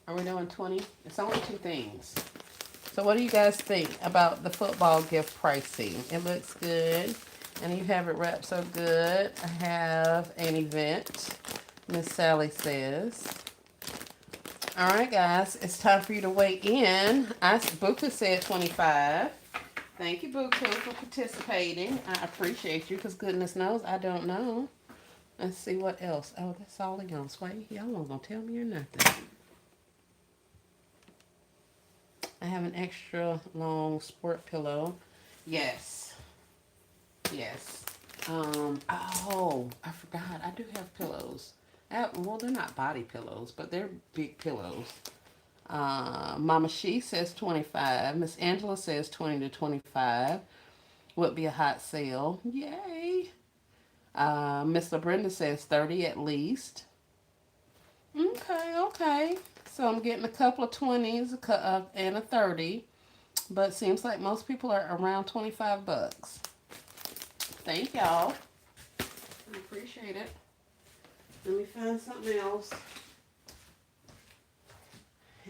Are we doing 20? It's only 2 things. So what do you guys think about the football gift pricing? It looks good. And you have it wrapped so good. I have an event, Miss Sally says. Alright guys, it's time for you to weigh in. Buku said 25. Thank you, Buku, for participating. I appreciate you, because goodness knows I don't know. Let's see what else. Oh, that's all of y'all. Sway, y'all won't gonna tell me or nothing. I have an extra long sport pillow. Yes. Oh, I forgot. I do have pillows. Well, they're not body pillows, but they're big pillows. Mama She says 25. Miss Angela says 20 to 25. Would be a hot sale. Yay. Miss LaBrenda says 30 at least. Okay. So I'm getting a couple of 20s and a 30. But seems like most people are around 25 bucks. Thank y'all. I appreciate it. Let me find something else.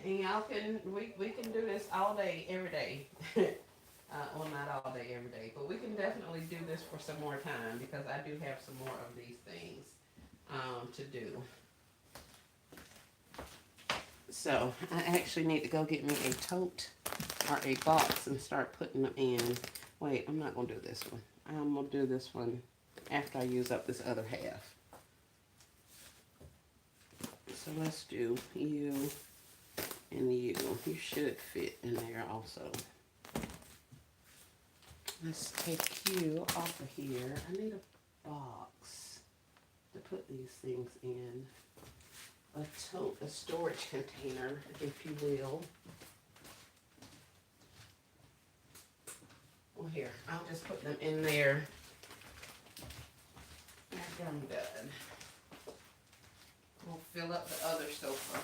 And y'all we can do this all day, every day. Well, not all day, every day. But we can definitely do this for some more time, because I do have some more of these things to do. So I actually need to go get me a tote or a box and start putting them in. Wait, I'm not going to do this one. I'm going to do this one after I use up this other half. So let's do you and you. You should fit in there also. Let's take you off of here. I need a box to put these things in. A tote, a storage container, if you will. Well, here, I'll just put them in there after I'm done. We'll fill up the other sofa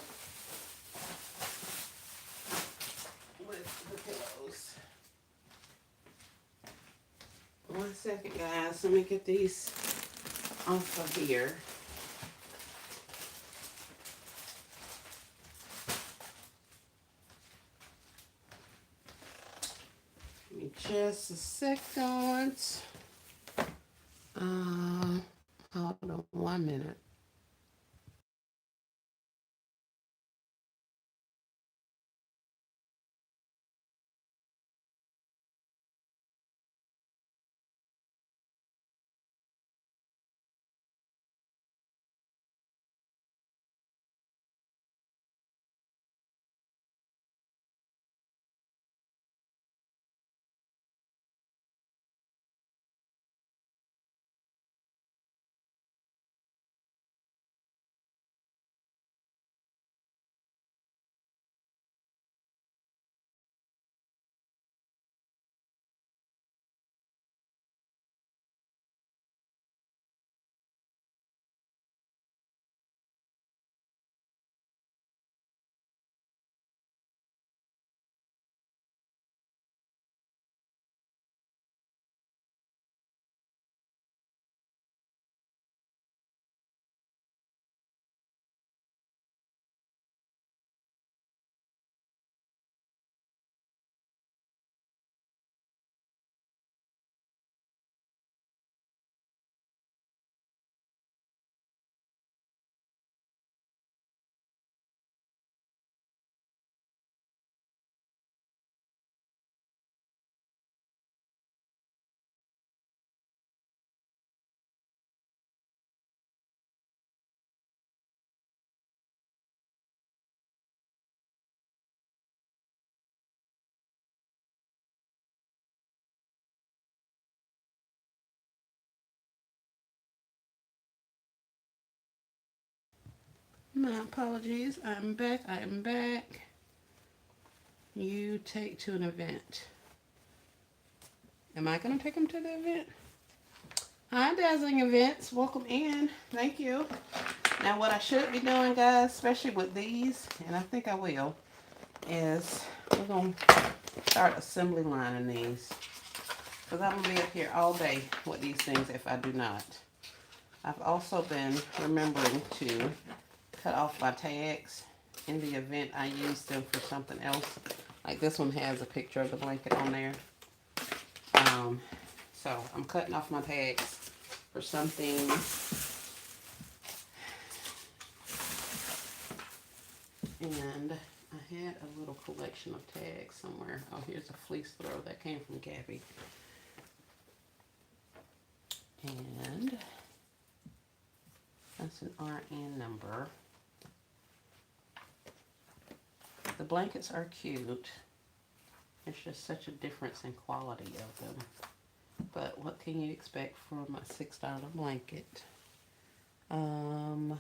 with the pillows. 1 second, guys. Let me get these off of here. just a second. Hold on 1 minute. My apologies. I'm back. I am back. You take to an event. Am I going to take them to the event? Hi, Dazzling Events. Welcome in. Thank you. Now, what I should be doing, guys, especially with these, and I think I will, is we're going to start assembly lining these. Because I'm going to be up here all day with these things if I do not. I've also been remembering to cut off my tags. In the event I use them for something else. Like this one has a picture of the blanket on there. So I'm cutting off my tags for something. And I had a little collection of tags somewhere. Oh, here's a fleece throw that came from Gabby. And that's an RN number. The blankets are cute. There's just such a difference in quality of them. But what can you expect from a $6 blanket? Where's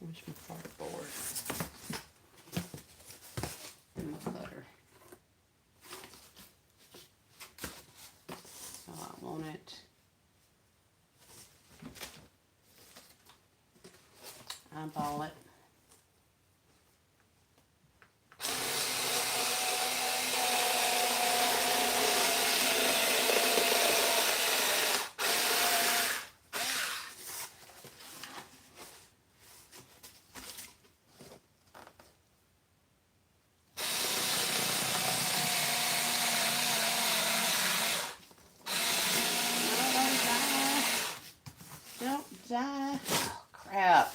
my cardboard? And my cutter. So I want it. Eyeball it. Don't die. Oh, crap.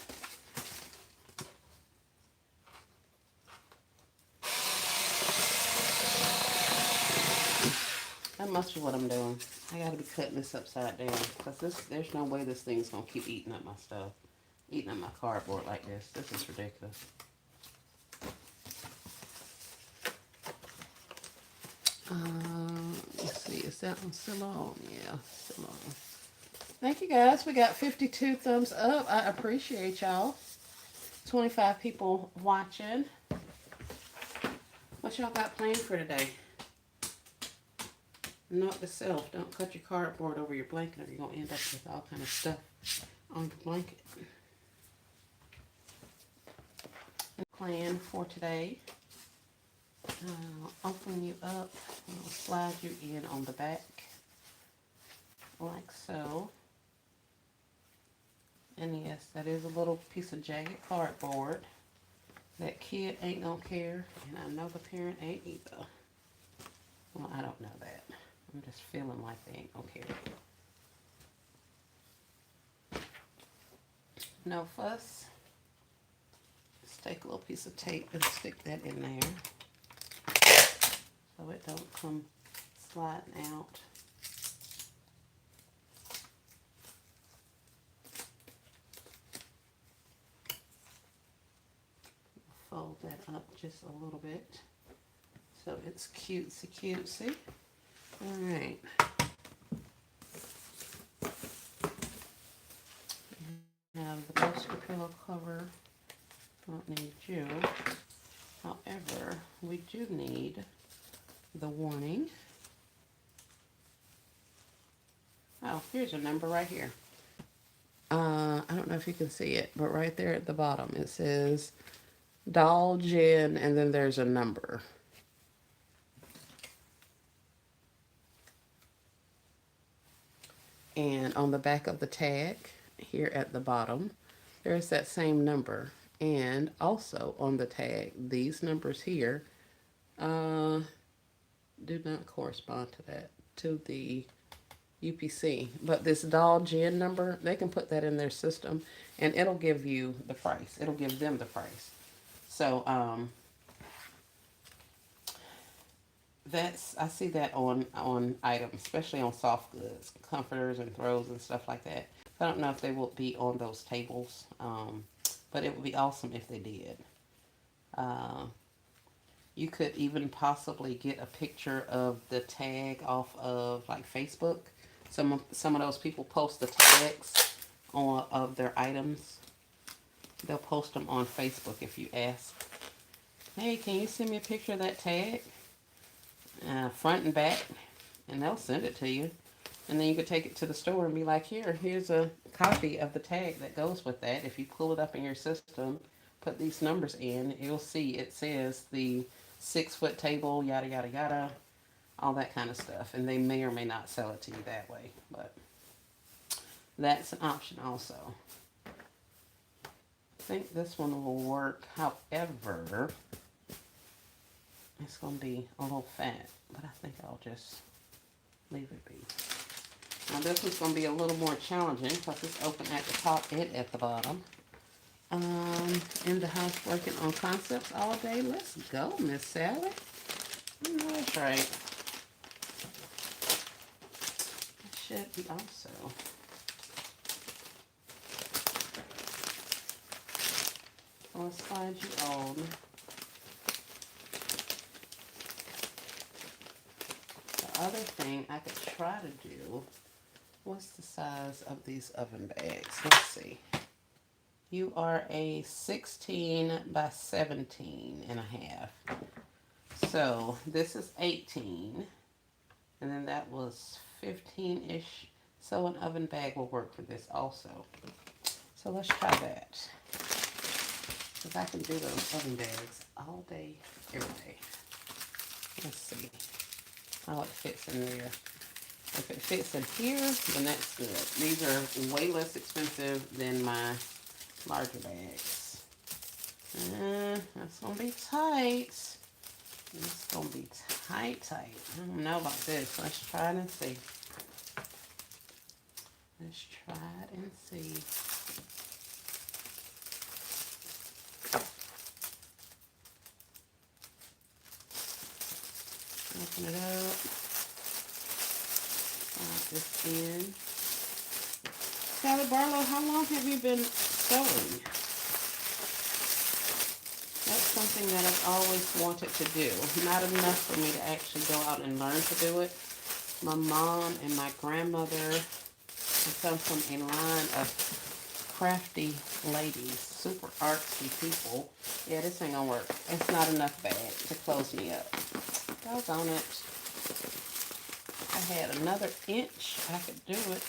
That must be what I'm doing. I gotta be cutting this upside down. Because there's no way this thing's gonna keep eating up my stuff. Eating up my cardboard like this. This is ridiculous. Let's see. Is that one still on? Yeah, still on. Thank you guys. We got 52 thumbs up. I appreciate y'all. 25 people watching. What y'all got planned for today? Note to self, don't cut your cardboard over your blanket or you're going to end up with all kind of stuff on your blanket. Plan for today. Open you up. I'll slide you in on the back. Like so. And yes, that is a little piece of jagged cardboard. That kid ain't gonna care, and I know the parent ain't either. Well, I don't know that. I'm just feeling like they ain't gonna carry it. No fuss. Let's take a little piece of tape and stick that in there so it don't come sliding out. Fold that up just a little bit so it's cutesy cutesy. All right. Now the poster pillow cover, don't need you. However, we do need the warning. Oh, here's a number right here. I don't know if you can see it, but right there at the bottom it says Doll Gin, and then there's a number. And on the back of the tag, here at the bottom, there's that same number. And also on the tag, these numbers here do not correspond to that, to the UPC. But this Doll Gin number, they can put that in their system, and it'll give you the price. It'll give them the price. So, I see that on items, especially on soft goods, comforters and throws and stuff like that. I don't know if they will be on those tables, but it would be awesome if they did. You could even possibly get a picture of the tag off of like Facebook. Some of those people post the tags of their items. They'll post them on Facebook if you ask. Hey, can you send me a picture of that tag? Front and back, and they'll send it to you. And then you could take it to the store and be like, here's a copy of the tag that goes with that. If you pull it up in your system, put these numbers in, you'll see it says the 6-foot table, yada, yada, yada, all that kind of stuff. And they may or may not sell it to you that way, but that's an option also. I think this one will work. However, it's going to be a little fat, but I think I'll just leave it be. Now this one's going to be a little more challenging because it's open at the top and at the bottom. In the house working on concepts all day. Let's go, Miss Sally. That's right. That should be also. I'll slide you on. The other thing I could try to do, what's the size of these oven bags? Let's see. You are a 16 by 17 and a half. So this is 18. And then that was 15-ish. So an oven bag will work for this also. So let's try that. Because I can do those oven bags all day, every day. Let's see how it fits in there. If it fits in here, then that's good. These are way less expensive than my larger bags. That's going to be tight. It's going to be tight. I don't know about this. Let's try it and see. Let's try it and see. Open it up. Slide this in. Sally Barlow, how long have you been sewing? That's something that I've always wanted to do. Not enough for me to actually go out and learn to do it. My mom and my grandmother come from a line of crafty ladies, super artsy people. Yeah, this ain't gonna work. It's not enough bag to close me up. Doggone it. If I had another inch, I could do it.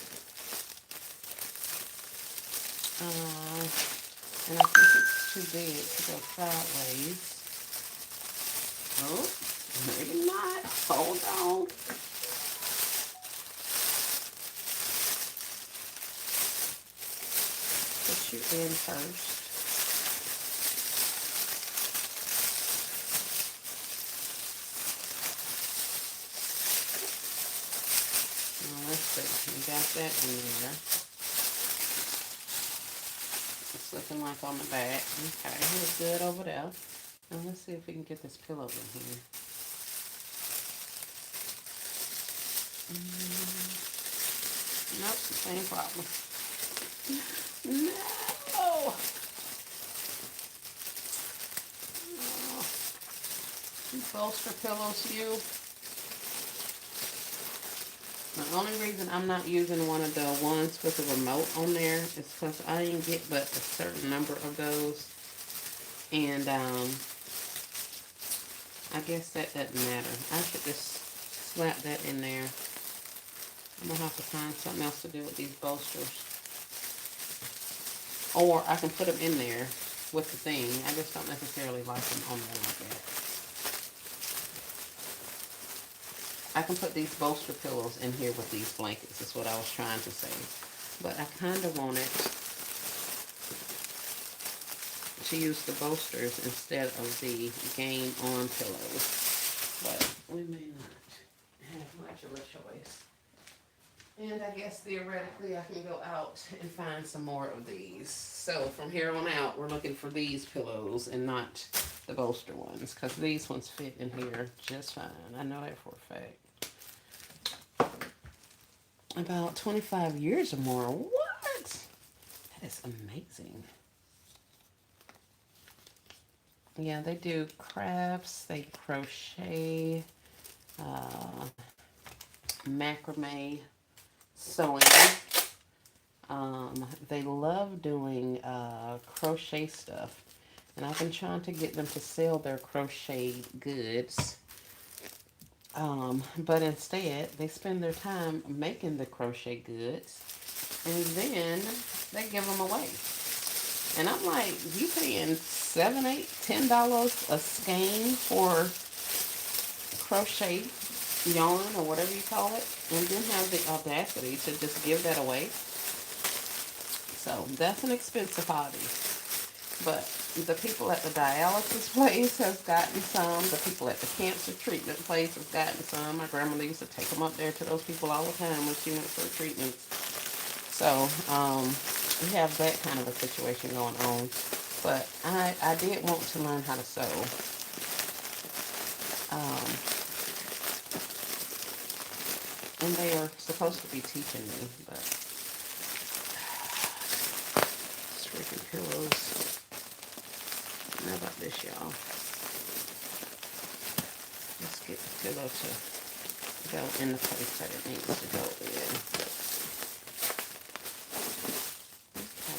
And I think it's too big to go sideways. Oh, maybe not. Hold on. Put you in first. see. We got that in there. It's looking like on the back. Okay, it's good over there. Now let's see if we can get this pillow in here. Nope, same problem. No! Oh. Bolster pillows, you. The only reason I'm not using one of the ones with the remote on there is because I didn't get but a certain number of those. And I guess that doesn't matter. I should just slap that in there. I'm going to have to find something else to do with these bolsters. Or I can put them in there with the thing. I just don't necessarily like them on there like that. I can put these bolster pillows in here with these blankets. That's what I was trying to say. But I kind of wanted to use the bolsters instead of the Game On pillows. But we may not have much of a choice. And I guess theoretically I can go out and find some more of these. So from here on out, we're looking for these pillows and not the bolster ones, because these ones fit in here just fine. I know that for a fact. About 25 years or more. What? That is amazing. Yeah, they do crafts, they crochet, macrame, sewing. They love doing crochet stuff, and I've been trying to get them to sell their crochet goods, but instead they spend their time making the crochet goods and then they give them away. And I'm like, you paying $7, $8, $10 a skein for crochet yarn or whatever you call it, and then have the audacity to just give that away. So that's an expensive hobby. But the people at the dialysis place has gotten some. The people at the cancer treatment place has gotten some. My grandmother used to take them up there to those people all the time when she went for treatments. So we have that kind of a situation going on. But I did want to learn how to sew. And they are supposed to be teaching me, but these freaking pillows. How about this, y'all? Let's get the pillow to go in the place that it needs to go in. Okay,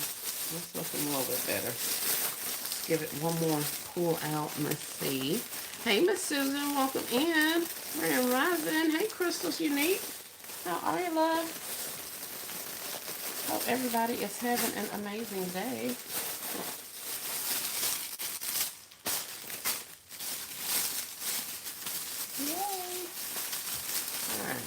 that's looking a little bit better. Let's give it one more pull out and let's see. Hey, Miss Susan, welcome in. Grand Rising. Hey, Crystals Unique. How are you, love? Hope everybody is having an amazing day. Yay. All right.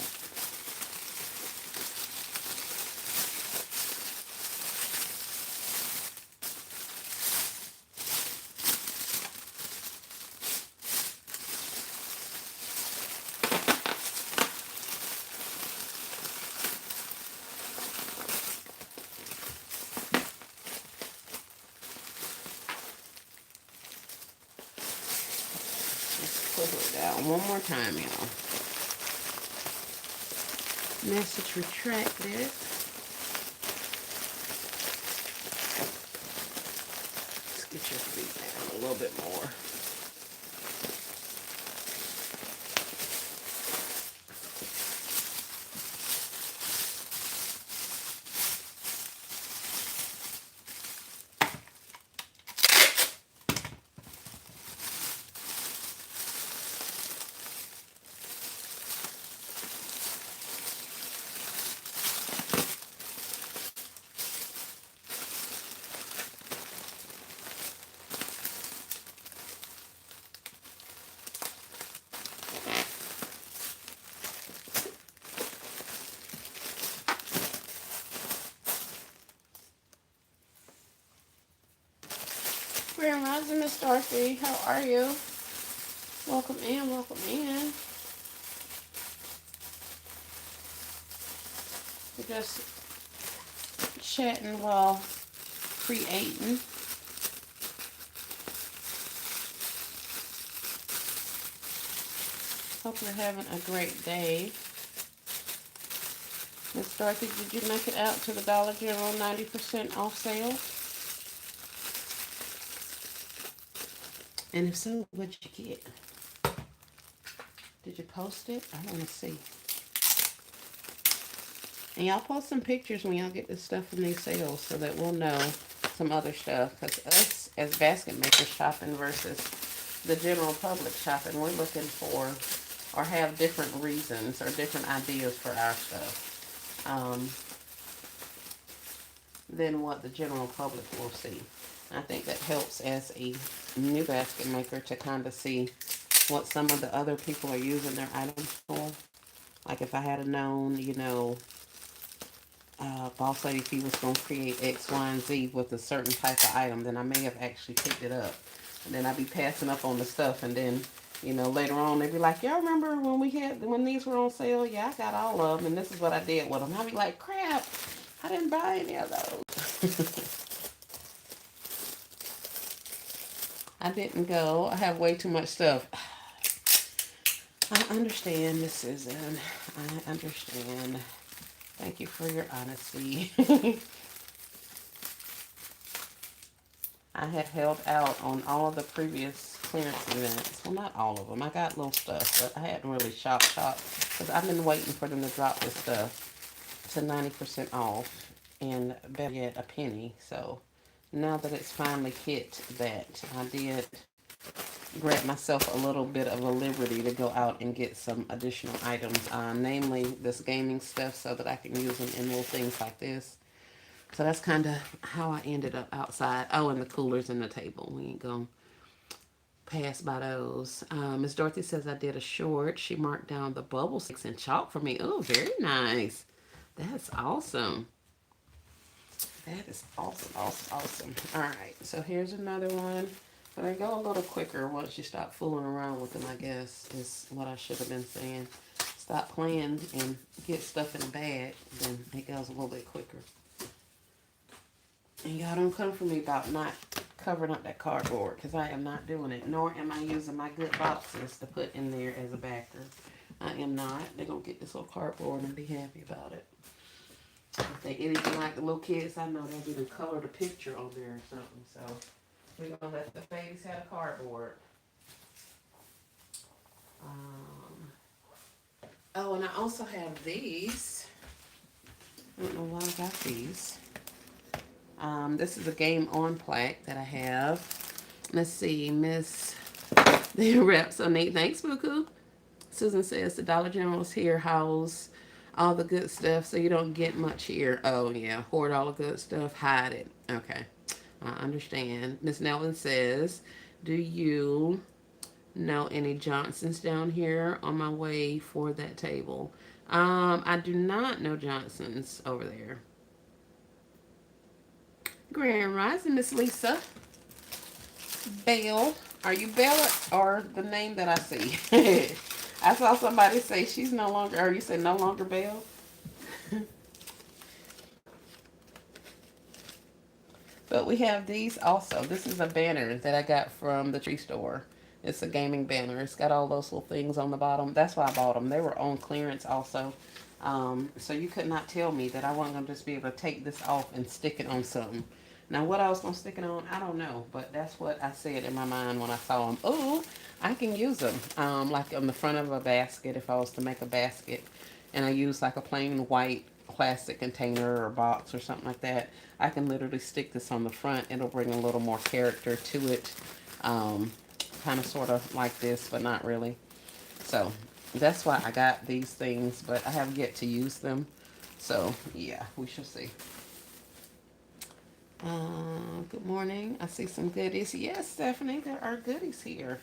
Pull it down one more time, y'all. Message retracted. Let's get your feet down a little bit more. Grand Rising, Miss Dorothy. How are you? Welcome in, welcome in. We're just chatting while creating. Hope you're having a great day. Miss Dorothy, did you make it out to the Dollar General 90% off sale? And if so, what'd you get? Did you post it? I want to see. And y'all post some pictures when y'all get this stuff from these sales so that we'll know some other stuff. Because us as basket makers shopping versus the general public shopping, we're looking for or have different reasons or different ideas for our stuff than what the general public will see. I think that helps as a new basket maker to kind of see what some of the other people are using their items for. Like if I had known, Boss Lady P was going to create X, Y, and Z with a certain type of item, then I may have actually picked it up. And then I'd be passing up on the stuff, and then, later on they'd be like, y'all remember when these were on sale? Yeah, I got all of them, and this is what I did with them. I'd be like, crap, I didn't buy any of those. I didn't go. I have way too much stuff. I understand, Miss Susan. I understand. Thank you for your honesty. I had held out on all of the previous clearance events. Well, not all of them. I got little stuff, but I hadn't really shopped because I've been waiting for them to drop this stuff to 90% off and better yet, a penny. So now that it's finally hit that, I did grant myself a little bit of a liberty to go out and get some additional items, namely this gaming stuff so that I can use them in little things like this. So that's kind of how I ended up outside. Oh, and the coolers and the table. We ain't going to pass by those. Miss Dorothy says I did a short. She marked down the bubble sticks in chalk for me. Oh, very nice. That's awesome. That is awesome, awesome, awesome. All right, so here's another one. But I go a little quicker once you stop fooling around with them, I guess, is what I should have been saying. Stop playing and get stuff in a bag, then it goes a little bit quicker. And y'all don't come for me about not covering up that cardboard, because I am not doing it. Nor am I using my good boxes to put in there as a backer. I am not. They're going to get this little cardboard and be happy about it. If they anything like the little kids, I know they'll even color the picture on there or something. So we're going to let the babies have a cardboard. Oh, and I also have these. I don't know why I got these. This is a Game On plaque that I have. Let's see, Miss the rep. So Nate, thanks, Buku. Susan says the Dollar General's here house all the good stuff, so you don't get much here. Oh yeah, hoard all the good stuff, hide it. Okay, I understand. Miss Nelson says, do you know any Johnsons down here on my way for that table? I do not know Johnsons over there. Grand Rising, Miss Lisa. Belle. Are you Bella or the name that I see? I saw somebody say she's no longer, or you said no longer Belle? But we have these also. This is a banner that I got from the tree store. It's a gaming banner. It's got all those little things on the bottom. That's why I bought them. They were on clearance also. So you could not tell me that I wasn't going to just be able to take this off and stick it on something. Now, what I was going to stick it on, I don't know. But that's what I said in my mind when I saw them. Oh, I can use them. Like on the front of a basket, if I was to make a basket. And I use like a plain white plastic container or box or something like that. I can literally stick this on the front. It'll bring a little more character to it. Kind of sort of like this, but not really. So that's why I got these things, but I have yet to use them. So yeah, we shall see. Good morning. I see some goodies. Yes, Stephanie, there are goodies here.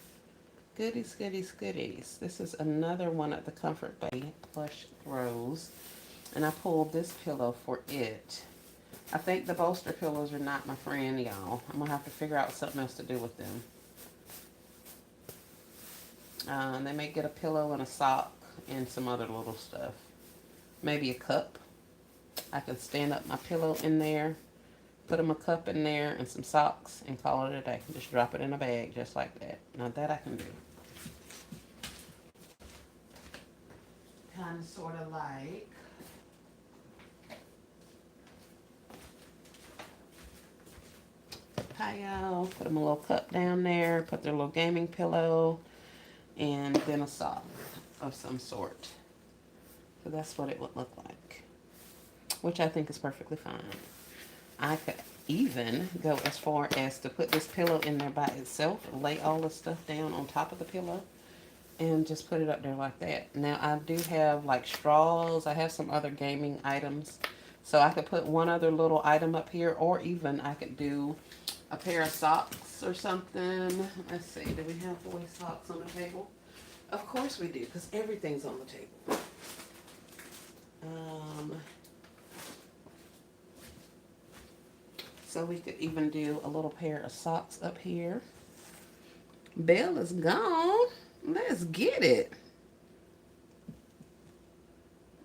Goodies, goodies, goodies. This is another one of the Comfort Bay plush throws. And I pulled this pillow for it. I think the bolster pillows are not my friend, y'all. I'm going to have to figure out something else to do with them. They may get a pillow and a sock and some other little stuff. Maybe a cup. I can stand up my pillow in there, put him a cup in there and some socks and call it a day. Just drop it in a bag just like that. Now that I can do. Kind of sort of like Pio. Put them a little cup down there, put their little gaming pillow, and then a sock of some sort. So that's what it would look like, which I think is perfectly fine. I could even go as far as to put this pillow in there by itself, lay all the stuff down on top of the pillow, and just put it up there like that. Now, I do have like straws. I have some other gaming items. So I could put one other little item up here, or even I could do a pair of socks or something. Let's see, do we have boy socks on the table? Of course we do, because everything's on the table. So we could even do a little pair of socks up here. Belle is gone. Let's get it.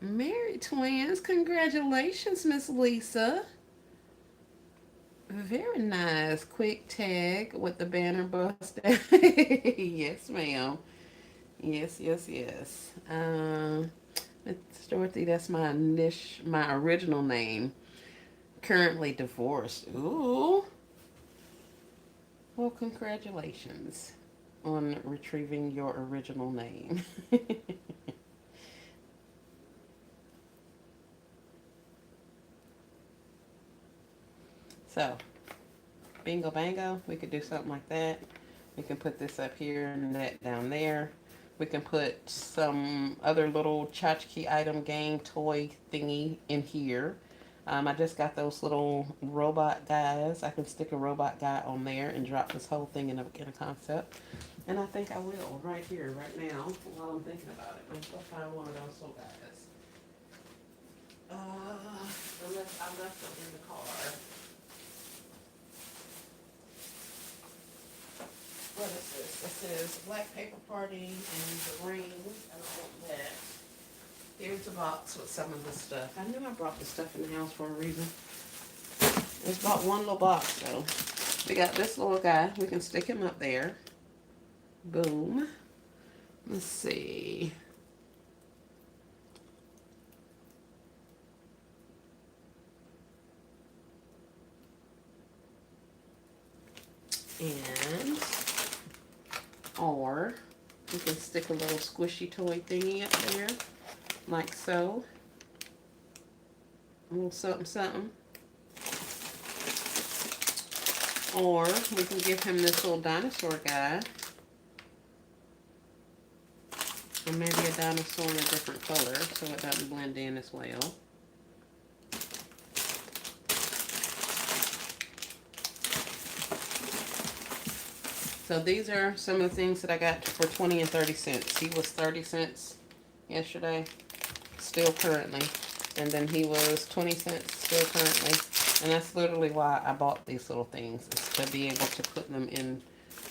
Married twins. Congratulations, Miss Lisa. Very nice. Quick tag with the banner bust. Yes, ma'am. Yes, yes, yes. Miss Dorothy, that's my original name. Currently divorced. Ooh. Well, congratulations on retrieving your original name. So, bingo bango, we could do something like that. We can put this up here and that down there. We can put some other little tchotchke item game toy thingy in here. I just got those little robot guys. I can stick a robot guy on there and drop this whole thing in a concept. And I think I will right here, right now, while I'm thinking about it. I'm going to find one of those little guys. Unless I left them in the car. What is this? It says Black Paper Party and the Rings. I don't want that. Here's a box with some of the stuff. I knew I brought this stuff in the house for a reason. Just bought one little box though. We got this little guy. We can stick him up there. Boom. Let's see. And, or we can stick a little squishy toy thingy up there, like so. A little something, something. Or we can give him this little dinosaur guy. Or maybe a dinosaur in a different color so it doesn't blend in as well. So these are some of the things that I got for 20 and 30 cents. He was 30 cents yesterday, still currently. And then he was 20 cents, still currently. And that's literally why I bought these little things, is to be able to put them in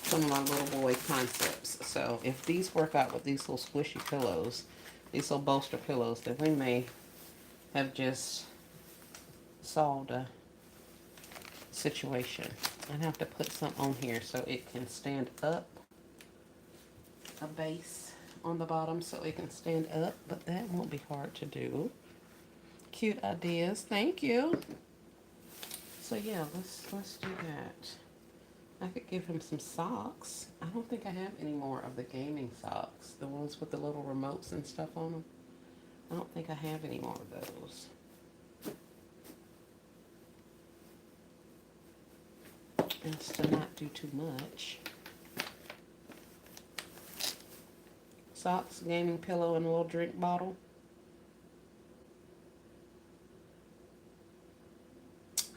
some of my little boy concepts. So if these work out with these little squishy pillows, these little bolster pillows, then we may have just solved a situation. I'd have to put some on here so it can stand up, a base on the bottom so it can stand up, but that won't be hard to do. Cute ideas, thank you. So yeah, let's do that. I could give him some socks. I don't think I have any more of the gaming socks, the ones with the little remotes and stuff on them. I don't think I have any more of those. And to not do too much. Socks, gaming pillow, and a little drink bottle.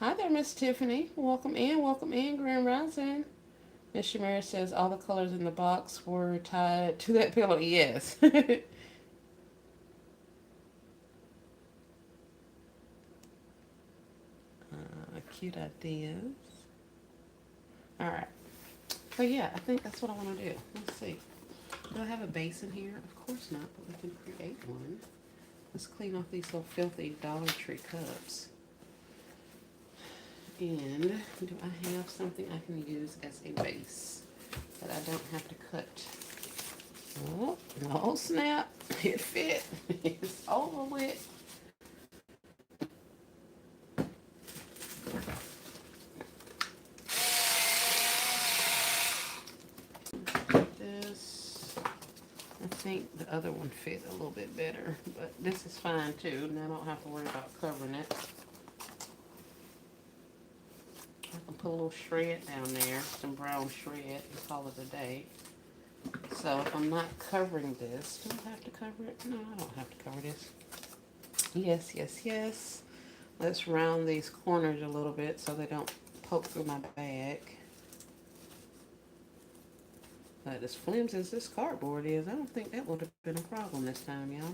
Hi there, Miss Tiffany. Welcome in, Grand Rising. Miss Shamira says all the colors in the box were tied to that pillow. Yes. Cute ideas. All right. So yeah, I think that's what I want to do. Let's see. Do I have a base in here? Of course not, but we can create one. Let's clean off these little filthy Dollar Tree cups. And do I have something I can use as a base that I don't have to cut? Oh, oh snap. It fit. It's over with. This, I think the other one fit a little bit better, but this is fine too. Now I don't have to worry about covering it. I can put a little shred down there, some brown shred, and call it a day. So if I'm not covering this, do I have to cover it? No, I don't have to cover this. Yes, yes, yes. Let's round these corners a little bit so they don't poke through my bag. But as flimsy as this cardboard is, I don't think that would have been a problem this time, y'all.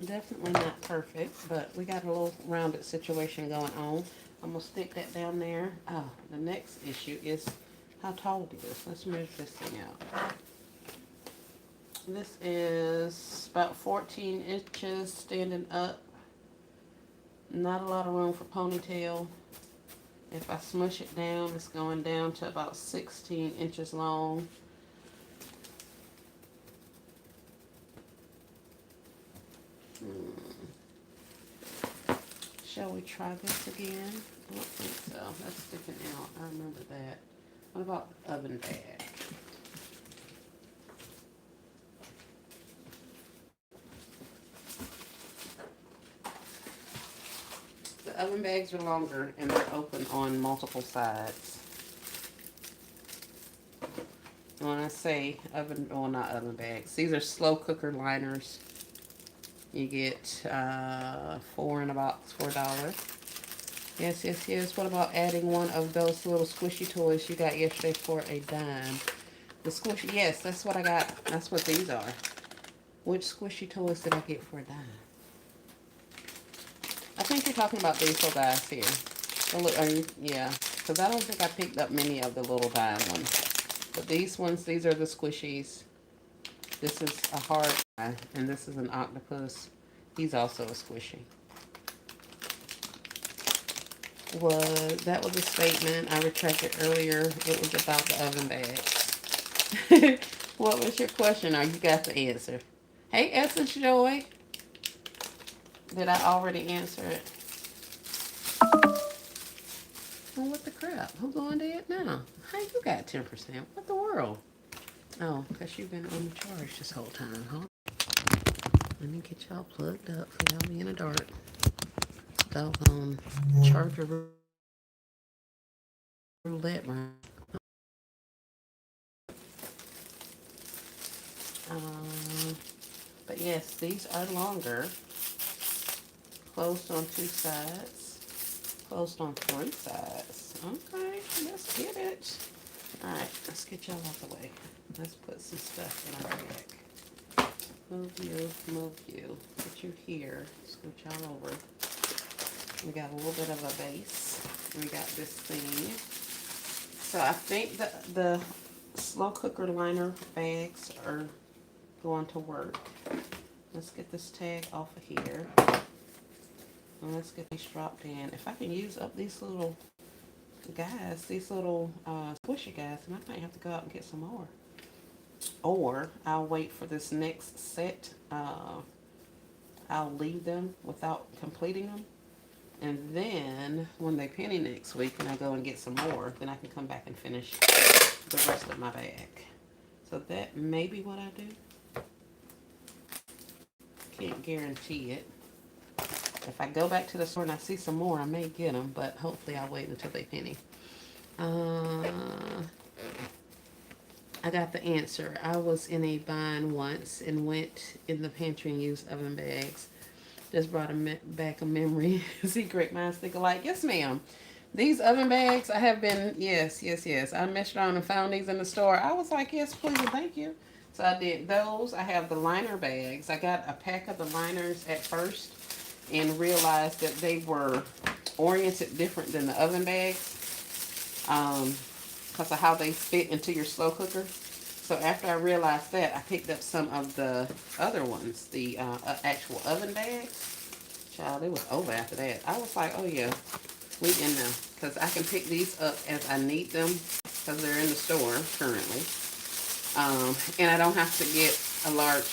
Definitely not perfect, but we got a little rounded situation going on. I'm going to stick that down there. Oh, the next issue is how tall it is. Let's measure this thing out. This is about 14 inches standing up. Not a lot of room for ponytail. If I smush it down, it's going down to about 16 inches long. Shall we try this again? I don't think so. That's sticking out. I remember that. What about the oven bag? The oven bags are longer and they're open on multiple sides. When I say oven, well, not oven bags, these are slow cooker liners. You get 4 in a box for $1. Yes, yes, yes. What about adding one of those little squishy toys you got yesterday for a dime? The squishy, yes, that's what I got. That's what these are. Which squishy toys did I get for a dime? I think you're talking about these little guys here. Oh, look, yeah, because I don't think I picked up many of the little dime ones. But these ones, these are the squishies. This is a hard guy, and this is an octopus. He's also a squishy. That was a statement I retracted earlier. It was about the oven bags. What was your question? Or you got the answer? Hey, Essence Joy. Did I already answer it? Well, what the crap? Who going dead now? How you got 10%? What the world? Oh, because you've been on the charge this whole time, huh? Let me get y'all plugged up for y'all be in the dark. Doggone charger roulette round. But yes, these are longer. Closed on 2 sides. Closed on 3 sides. Okay, let's get it. Alright, let's get y'all out the way. Let's put some stuff in our bag. Move you. Put you here. Scooch y'all over. We got a little bit of a base. We got this thing. So I think that the slow cooker liner bags are going to work. Let's get this tag off of here. And let's get these dropped in. If I can use up these little guys, these little squishy guys, then I might have to go out and get some more. Or I'll wait for this next set. I'll leave them without completing them. And then when they penny next week and I go and get some more, then I can come back and finish the rest of my bag. So that may be what I do. Can't guarantee it. If I go back to the store and I see some more, I may get them, but hopefully I'll wait until they penny. I got the answer. I was in a bind once and went in the pantry and used oven bags. Just brought back a memory. See, great minds think alike. Yes, ma'am. These oven bags, I have been, yes. I messed around and found these in the store. I was like, yes, please and thank you. So I did those. I have the liner bags. I got a pack of the liners at first and realized that they were oriented different than the oven bags. Because of how they fit into your slow cooker. So after I realized that, I picked up some of the other ones, the actual oven bags. Child, it was over after that. I was like, oh yeah, we in now. Because I can pick these up as I need them because they're in the store currently. And I don't have to get a large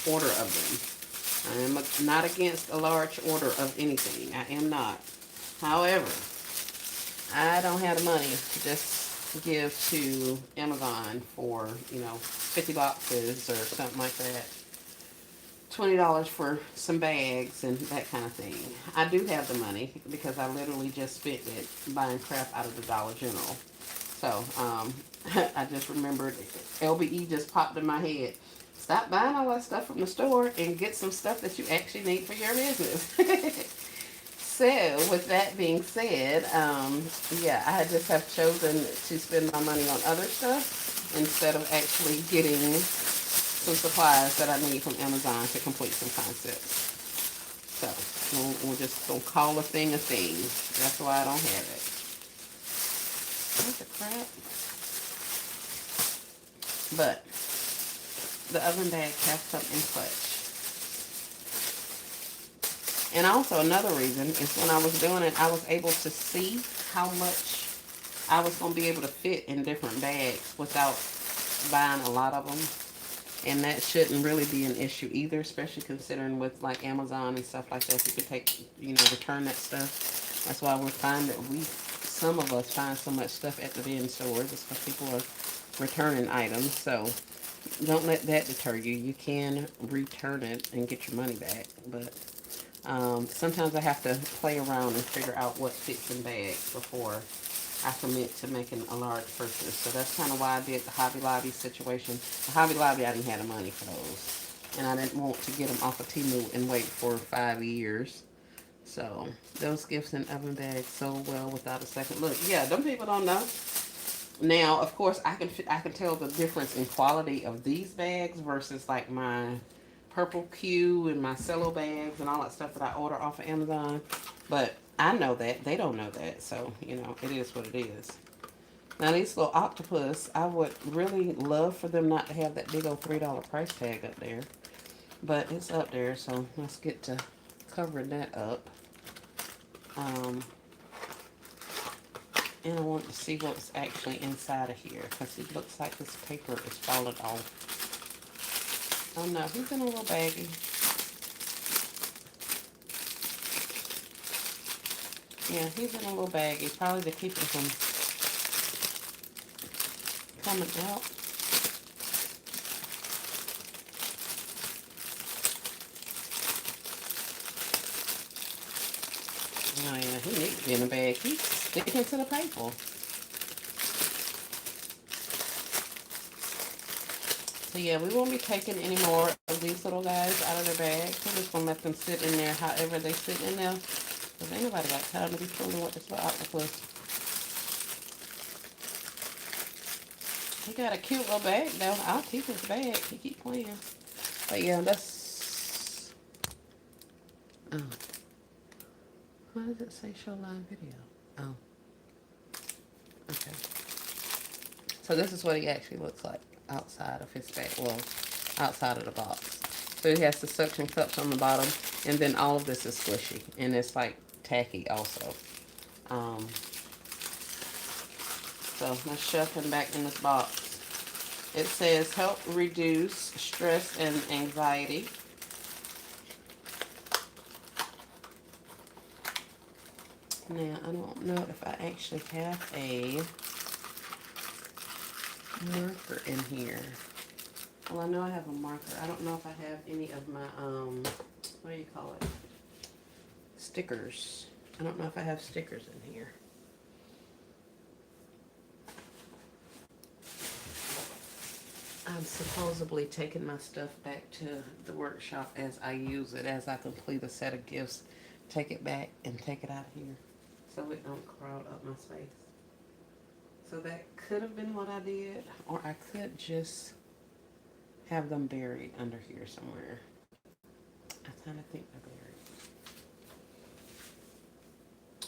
order of them. I am not against a large order of anything. I am not. However, I don't have the money to just give to Amazon for, 50 boxes or something like that. $20 for some bags and that kind of thing. I do have the money because I literally just spent it buying crap out of the Dollar General. So, I just remembered LBE just popped in my head. Stop buying all that stuff from the store and get some stuff that you actually need for your business. So, with that being said, yeah, I just have chosen to spend my money on other stuff instead of actually getting some supplies that I need from Amazon to complete some concepts. So, we're just going to call a thing a thing. That's why I don't have it. What the crap? But, the oven bag has come in clutch. And also another reason is when I was doing it, I was able to see how much I was going to be able to fit in different bags without buying a lot of them. And that shouldn't really be an issue either, especially considering with like Amazon and stuff like that. You could take, return that stuff. That's why we find that some of us find so much stuff at the bin stores. It's because people are returning items. So don't let that deter you. You can return it and get your money back. But sometimes I have to play around and figure out what fits in bags before I commit to making a large purchase. So that's kind of why I did the Hobby Lobby situation. The Hobby Lobby, I didn't have the money for those. And I didn't want to get them off of Temu and wait for 5 years. So those gifts in oven bags sold well without a second look. Yeah, them people don't know. Now, of course, I can tell the difference in quality of these bags versus like my Purple Q and my Cello bags and all that stuff that I order off of Amazon. But I know that. They don't know that. So, it is what it is. Now, these little octopus, I would really love for them not to have that big old $3 price tag up there. But it's up there, so let's get to covering that up. And I want to see what's actually inside of here, because it looks like this paper is falling off. Oh no, he's in a little baggie. Yeah, he's in a little baggie, probably to keep him from coming out. Oh yeah, he needs to be in a bag. He's sticking to the paper. So yeah, we won't be taking any more of these little guys out of their bags. We're just going to let them sit in there however they sit in there. Because ain't nobody got time to be fooling with this little octopus. He got a cute little bag though. I'll keep his bag. He keep playing. But yeah, that's... Oh. Why does it say show live video? Oh. Okay. So this is what he actually looks like outside of his bag. Well, outside of the box. So he has the suction cups on the bottom, and then all of this is squishy, and it's like tacky also. So let's shove him back in this box. It says help reduce stress and anxiety. Now, I don't know if I actually have a marker in here. Well, I know I have a marker. I don't know if I have any of my, what do you call it? Stickers. I don't know if I have stickers in here. I'm supposedly taking my stuff back to the workshop as I use it, as I complete a set of gifts. Take it back and take it out of here so it don't crowd up my space. So that could have been what I did, or I could just have them buried under here somewhere. I kind of think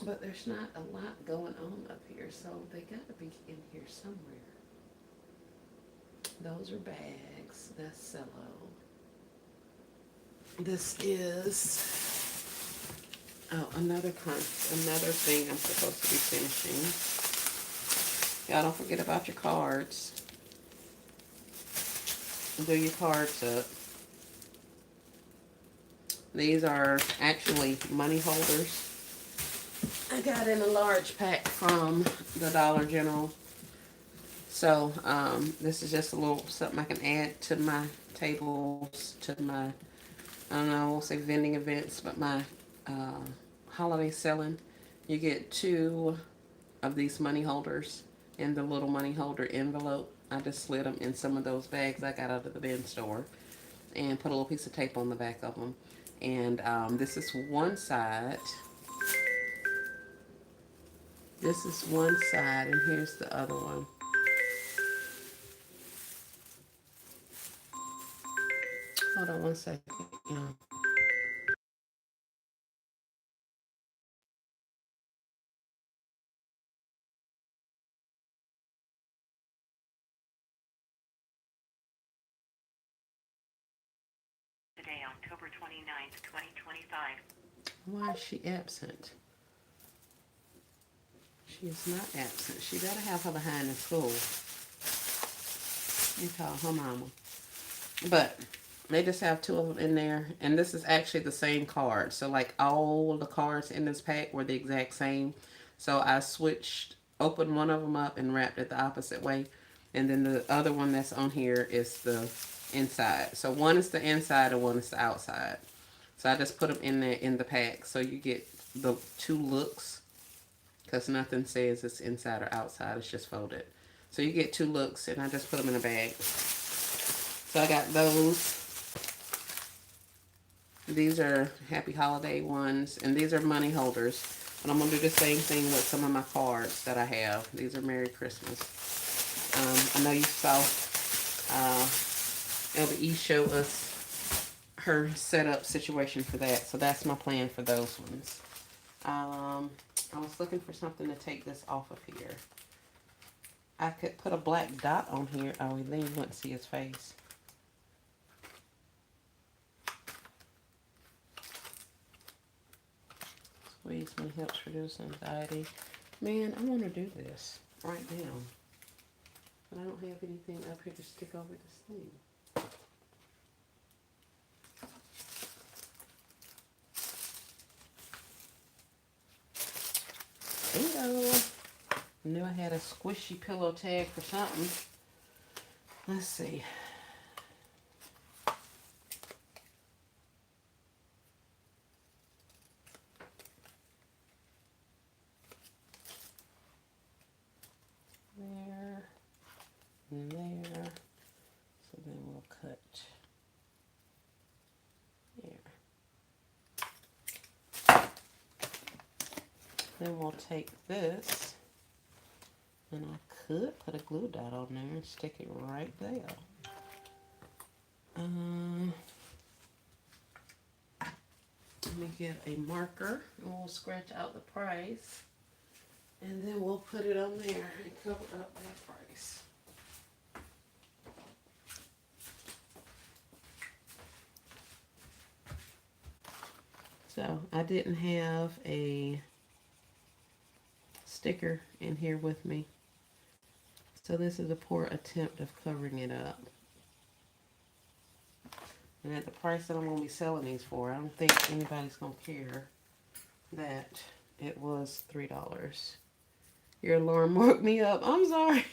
they're But there's not a lot going on up here, so they got to be in here somewhere. Those are bags. That's cello. This is another thing I'm supposed to be finishing. Y'all don't forget about your cards. Do your cards up. These are actually money holders. I got in a large pack from the Dollar General. So this is just a little something I can add to my tables, to my, I don't know, I won't say vending events, but my holiday selling. You get 2 of these money holders in the little money holder envelope. I just slid them in some of those bags I got out of the bin store and put a little piece of tape on the back of them. And this is one side. This is one side, and here's the other one. Hold on one second. Yeah. Today, October 29th, 2025. Why is she absent? She is not absent. She better have her behind in school. You call her mama. But they just have 2 of them in there. And this is actually the same card. So like all the cards in this pack were the exact same. So I opened one of them up and wrapped it the opposite way. And then the other one that's on here is the inside. So one is the inside and one is the outside. So I just put them in there in the pack. So you get the 2 looks. Because nothing says it's inside or outside. It's just folded. So you get 2 looks, and I just put them in a bag. So I got those. These are Happy Holiday ones. And these are money holders. And I'm going to do the same thing with some of my cards that I have. These are Merry Christmas. I know you saw LBE show us her setup situation for that. So that's my plan for those ones. I was looking for something to take this off of here. I could put a black dot on here. Oh, then you wouldn't see his face. Squeeze me helps reduce anxiety. Man, I want to do this right now. But I don't have anything up here to stick over this thing. Bingo. Knew I had a squishy pillow tag for something. Let's see. There. And there. So then we'll cut there. Then we'll take this. And I could put a glue dot on there and stick it right there. Let me get a marker and we'll scratch out the price. And then we'll put it on there and cover up that price. So I didn't have a sticker in here with me. So this is a poor attempt of covering it up. And at the price that I'm going to be selling these for, I don't think anybody's going to care that it was $3. Your alarm woke me up. I'm sorry.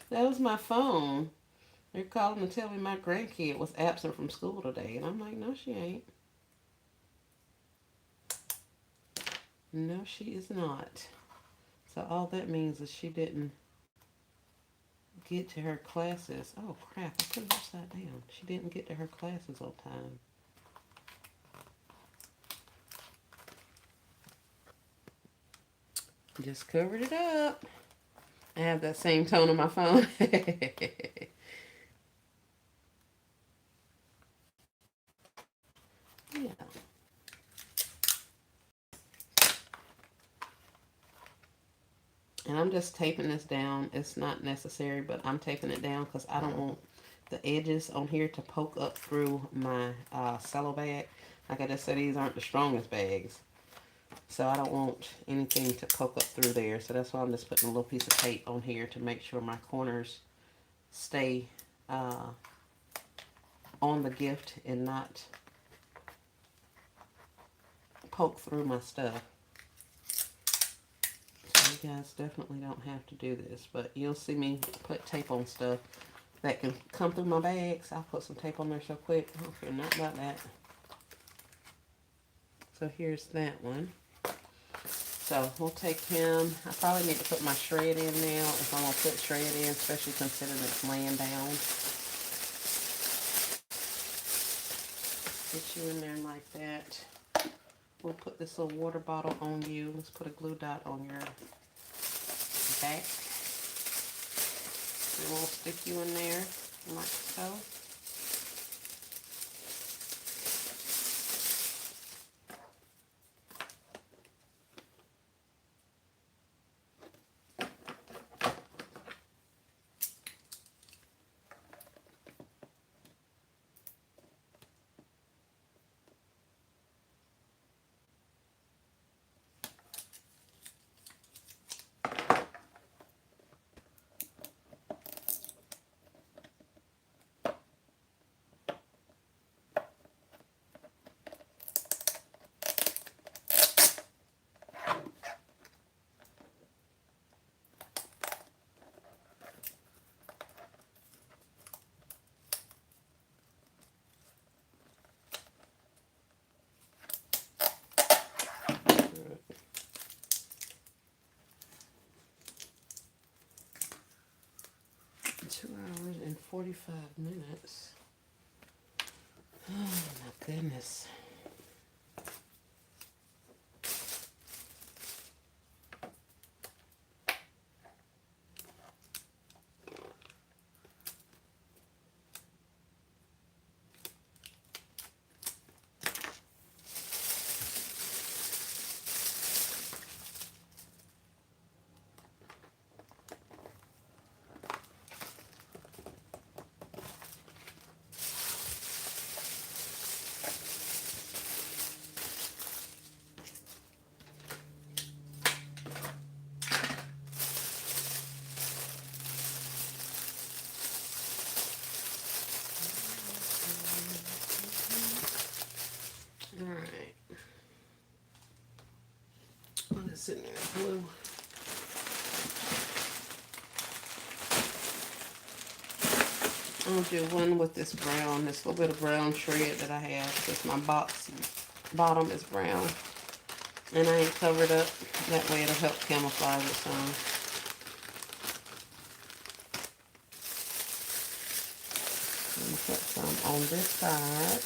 That was my phone. They're calling to tell me my grandkid was absent from school today. And I'm like, no, she ain't. No, she is not. So all that means is she didn't get to her classes. Oh, crap. I put it upside down. She didn't get to her classes on time. Just covered it up. I have that same tone on my phone. Yeah. And I'm just taping this down. It's not necessary, but I'm taping it down because I don't want the edges on here to poke up through my cello bag. Like I just said, these aren't the strongest bags. So I don't want anything to poke up through there. So that's why I'm just putting a little piece of tape on here to make sure my corners stay on the gift and not poke through my stuff. So you guys definitely don't have to do this, but you'll see me put tape on stuff that can come through my bags. I'll put some tape on there so quick. I don't care nothing about that. So here's that one. So we'll take him. I probably need to put my shred in now if I'm going to put shred in, especially considering it's laying down. Get you in there like that. We'll put this little water bottle on you. Let's put a glue dot on your back. And we'll stick you in there like so. Two hours and 45 minutes. Oh my goodness. Alright. What is in there? Blue. I'm going to do one with this brown, this little bit of brown shred that I have, because my box bottom is brown. And I ain't covered up. That way it'll help camouflage it some. Put some on this side.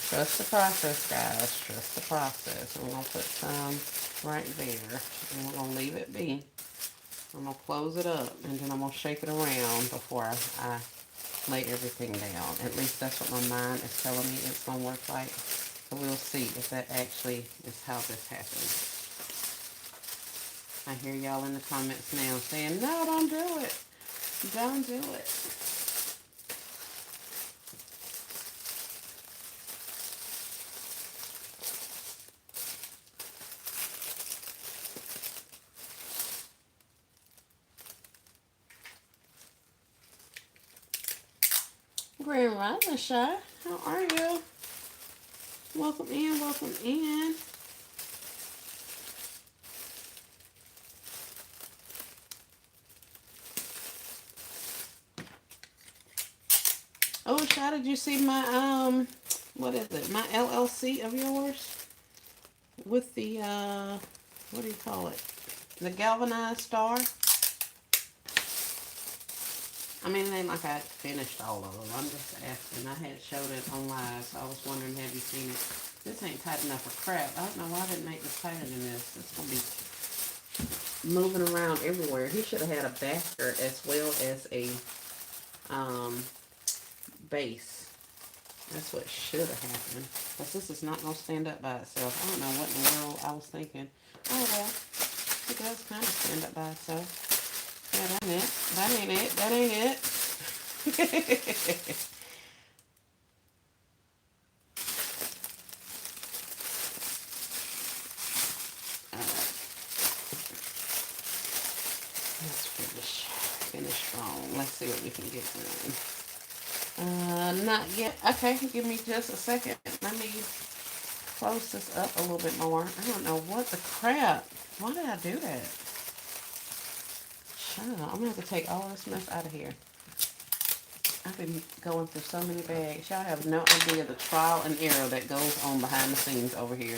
Trust the process, guys. Trust the process. I'm going to put some right there. And we're going to leave it be. I'm going to close it up. And then I'm going to shake it around before I lay everything down. At least that's what my mind is telling me it's going to work like. So we'll see if that actually is how this happens. I hear y'all in the comments now saying, no, don't do it. Don't do it. Grand Rising Shy, how are you? Welcome in, welcome in. Oh, Shy, did you see my, what is it? My LLC of yours? With the, what do you call it? The galvanized star? I mean, it ain't like I finished all of them. I'm just asking. I had showed it on live, so I was wondering, have you seen it? This ain't tight enough for crap. I don't know why I didn't make this tighter than this. It's going to be moving around everywhere. He should have had a backer as well as a base. That's what should have happened. Because this is not going to stand up by itself. I don't know what in the world I was thinking. Oh, well. Look does kind of stand up by itself. Yeah, that ain't it. That ain't it. That ain't it. Let's finish strong. Let's see what we can get done. Not yet. Okay, give me just a second. Let me close this up a little bit more. I don't know what the crap. Why did I do that? I'm gonna have to take all this mess out of here. I've been going through so many bags. Y'all have no idea the trial and error that goes on behind the scenes over here.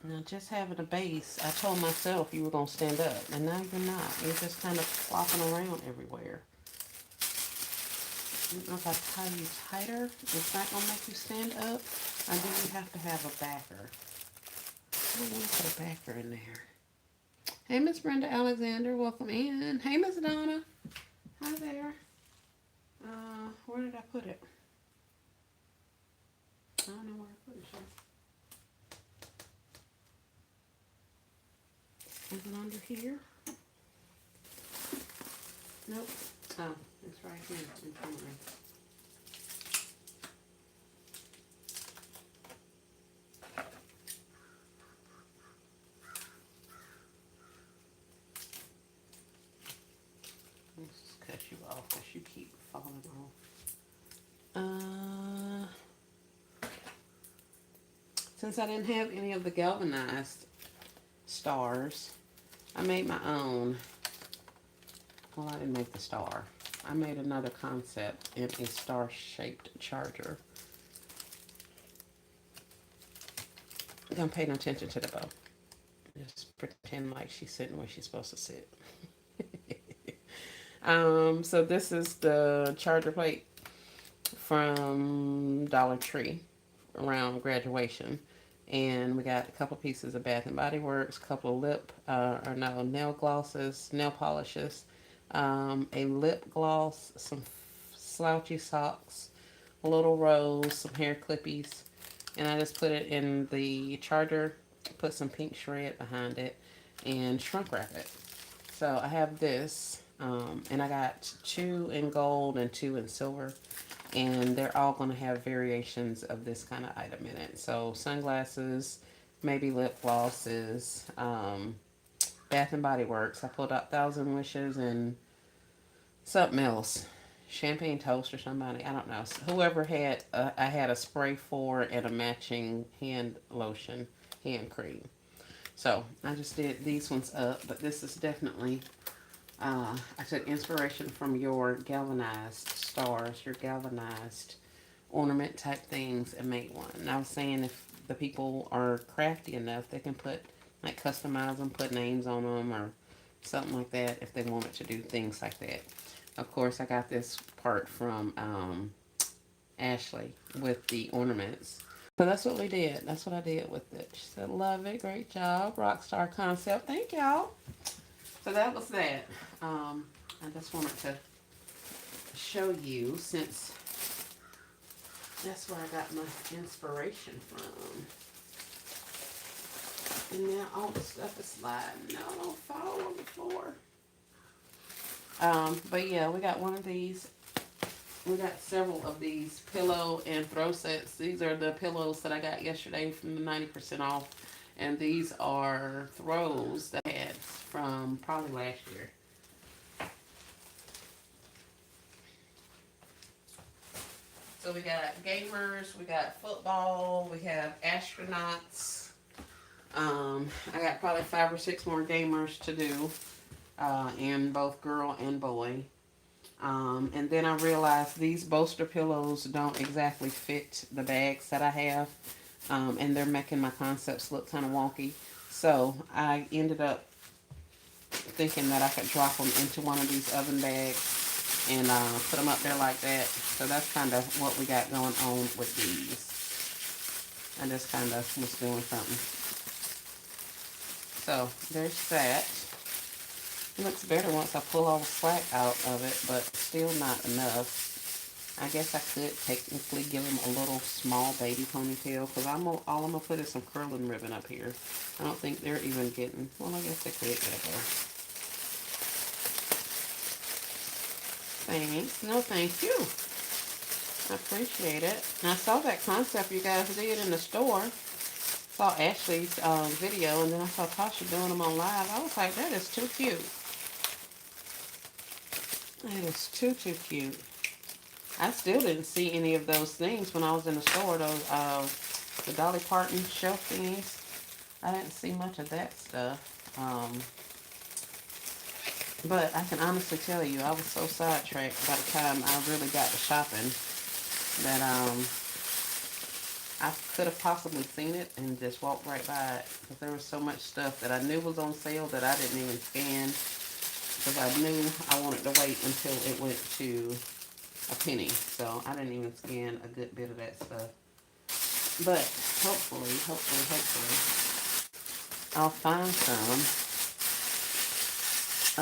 Now, just having a base, I told myself you were going to stand up, and now you're not. You're just kind of flopping around everywhere. I don't know if I tie you tighter, is that going to make you stand up? Or do you have to have a backer? I don't want to put a backer in there. Hey, Miss Brenda Alexander, welcome in. Hey, Miss Donna. Hi there. Where did I put it? I don't know where I put it, sir. Is it under here? Nope. Oh, it's right here in front of me. Let's just cut you off because you keep falling off. Since I didn't have any of the galvanized stars, I made my own. Well, I didn't make the star. I made another concept in a star-shaped charger. Don't pay no attention to the bow. Just pretend like she's sitting where she's supposed to sit. So this is the charger plate from Dollar Tree around graduation. And we got a couple pieces of Bath and Body Works, a couple of nail glosses, nail polishes, a lip gloss, some slouchy socks, a little rose, some hair clippies, and I just put it in the charger, put some pink shred behind it, and shrunk wrap it. So I have this, and I got 2 in gold and 2 in silver, and they're all going to have variations of this kind of item in it. So sunglasses, maybe lip glosses, Bath and Body Works. I pulled out Thousand Wishes and something else, champagne toast or somebody. I don't know. Whoever had, I had a spray for and a matching hand lotion, hand cream. So I just did these ones up, but this is definitely. I took inspiration from your galvanized stars, your galvanized ornament type things, and made one. And I was saying if the people are crafty enough, they can put, like, customize them, put names on them, or something like that if they wanted to do things like that. Of course, I got this part from Ashley with the ornaments. So that's what we did. That's what I did with it. She said, love it. Great job. Rockstar concept. Thank y'all. So that was that. I just wanted to show you, since that's where I got my inspiration from. And now all the stuff is sliding. No, don't fall on the floor. But yeah, we got one of these. We got several of these pillow and throw sets. These are the pillows that I got yesterday from the 90% off. And these are throws that I had from probably last year. So we got gamers, we got football, we have astronauts. I got probably 5 or 6 more gamers to do, in both girl and boy. And then I realized these bolster pillows don't exactly fit the bags that I have. And they're making my concepts look kind of wonky. So I ended up thinking that I could drop them into one of these oven bags and put them up there like that. So that's kind of what we got going on with these. I just kind of was doing something. So there's that. It looks better once I pull all the slack out of it, but still not enough. I guess I could technically give him a little small baby ponytail because all I'm gonna put is some curling ribbon up here. I don't think they're even getting. Well, I guess they could get a bow. Thanks. No, thank you. I appreciate it. And I saw that concept you guys did in the store. Saw Ashley's video, and then I saw Tasha doing them on live. I was like, that is too cute. That is too cute. I still didn't see any of those things when I was in the store. Those the Dolly Parton shelf thingies. I didn't see much of that stuff. But I can honestly tell you, I was so sidetracked by the time I really got to shopping that I could have possibly seen it and just walked right by it. Because there was so much stuff that I knew was on sale that I didn't even scan. Because I knew I wanted to wait until it went to a penny. So I didn't even scan a good bit of that stuff. But hopefully, I'll find some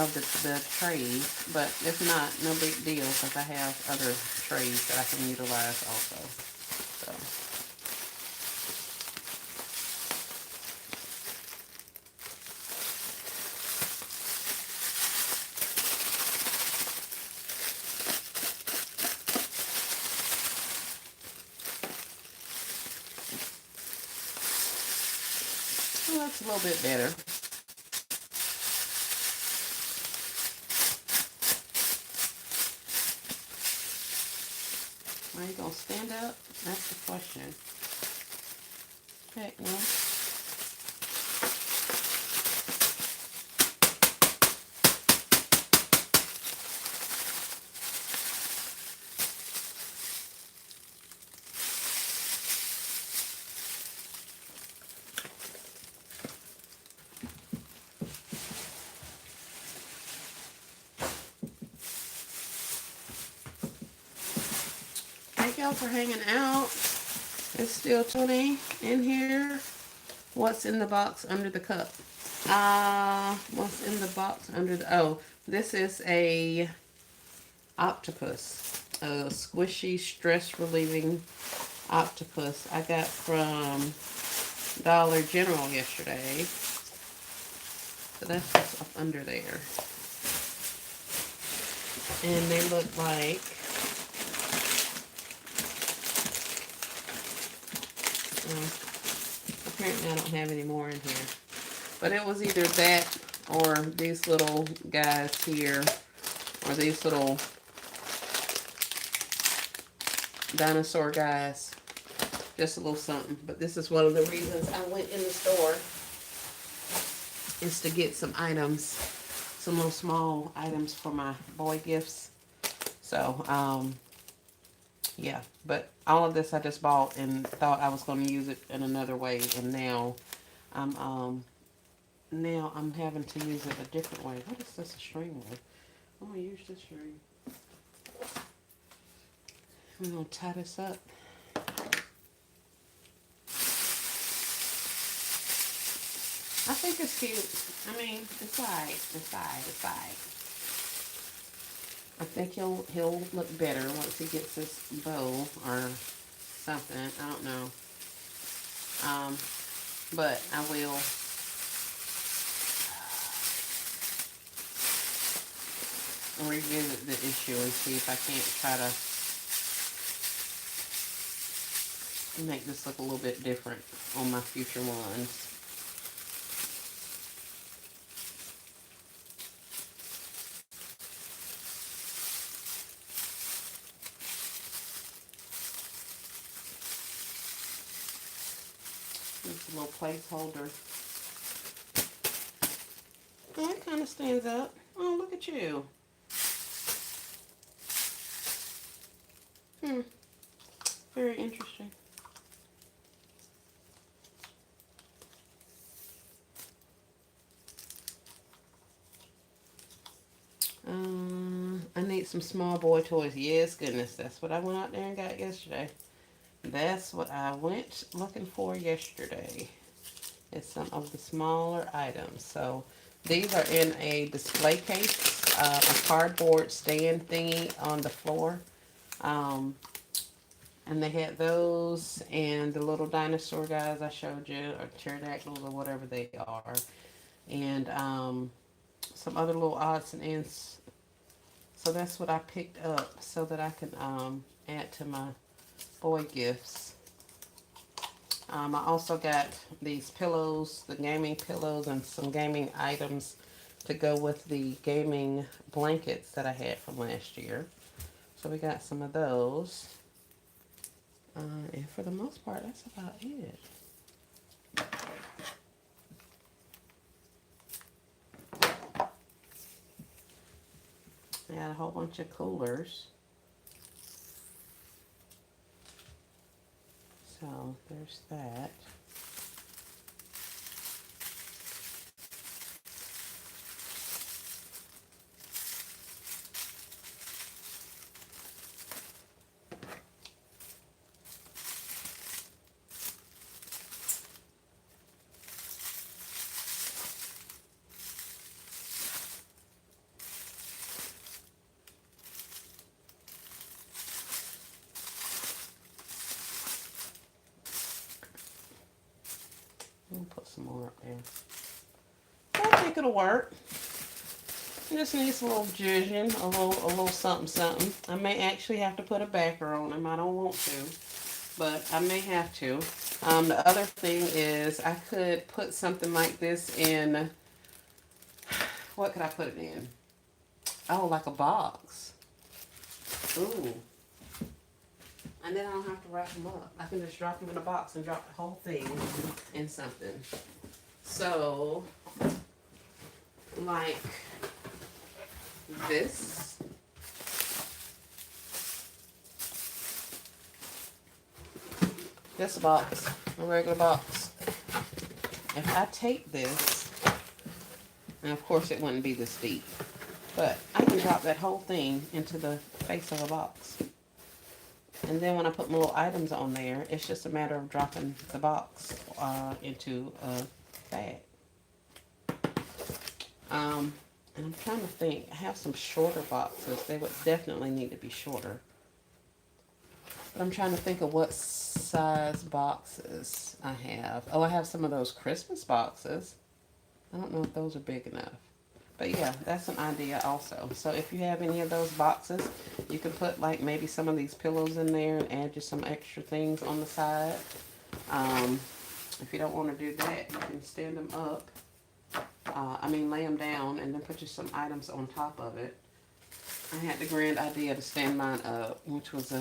of the trays. But if not, no big deal because I have other trays that I can utilize also. So. Well, that's a little bit better. Are you going to stand up? That's the question. Heck no. Thank y'all for hanging out. It's still Tony in here. What's in the box under the cup? What's in the box under the... Oh, this is a octopus. A squishy, stress-relieving octopus I got from Dollar General yesterday. So that's what's up under there. And they look like... apparently I don't have any more in here. But it was either that or these little guys here. Or these little dinosaur guys. Just a little something. But this is one of the reasons I went in the store. Is to get some items. Some little small items for my boy gifts. So, yeah. But all of this I just bought and thought I was going to use it in another way. And now I'm having to use it a different way. What is this a string with? I'm going to use this string. I'm going to tie this up. I think it's cute. I mean, it's alright. I think he'll look better once he gets this bow or something. I don't know. But I will revisit the issue and see if I can't try to make this look a little bit different on my future ones. It's a little placeholder. Oh, it kind of stands up. Oh, look at you. Very interesting. I need some small boy toys. Yes, goodness. That's what I went out there and got yesterday. That's what I went looking for yesterday. It's some of the smaller items. So these are in a display case, a cardboard stand thingy on the floor. Um, and they had those and the little dinosaur guys I showed you, or pterodactyls or whatever they are. And some other little odds and ends. So that's what I picked up so that I can add to my boy gifts. I also got these pillows, the gaming pillows, and some gaming items to go with the gaming blankets that I had from last year. So we got some of those. And for the most part, that's about it. I got a whole bunch of coolers. So there's that. I'll put some more up there. I think it'll work. It just needs a little judging, a little something, something. I may actually have to put a backer on them. I don't want to, but I may have to. The other thing is I could put something like this in, what could I put it in? Oh, like a box. Ooh. And then I don't have to wrap them up. I can just drop them in a box and drop the whole thing in something. So, like this. This box, a regular box. If I take this, and of course it wouldn't be this deep, but I can drop that whole thing into the face of a box. And then when I put my little items on there, it's just a matter of dropping the box into a bag. And I'm trying to think, I have some shorter boxes. They would definitely need to be shorter. But I'm trying to think of what size boxes I have. Oh, I have some of those Christmas boxes. I don't know if those are big enough. But yeah, that's an idea also. So if you have any of those boxes, you can put like maybe some of these pillows in there and add just some extra things on the side. If you don't want to do that, you can stand them up. Lay them down and then put just some items on top of it. I had the grand idea to stand mine up, which was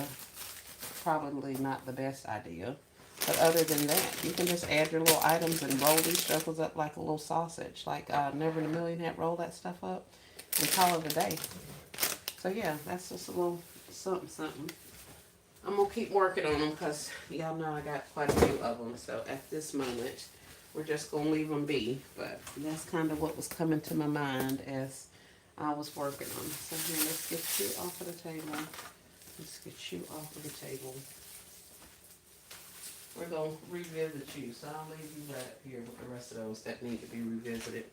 probably not the best idea. But other than that, you can just add your little items and roll these circles up like a little sausage. Like Never in a Million had rolled that stuff up and call it a day. So yeah, that's just a little something, something. I'm going to keep working on them because y'all know I got quite a few of them. So at this moment, we're just going to leave them be. But that's kind of what was coming to my mind as I was working on it. So here, let's get you off of the table. Let's get you off of the table. We're going to revisit you, so I'll leave you right here with the rest of those that need to be revisited.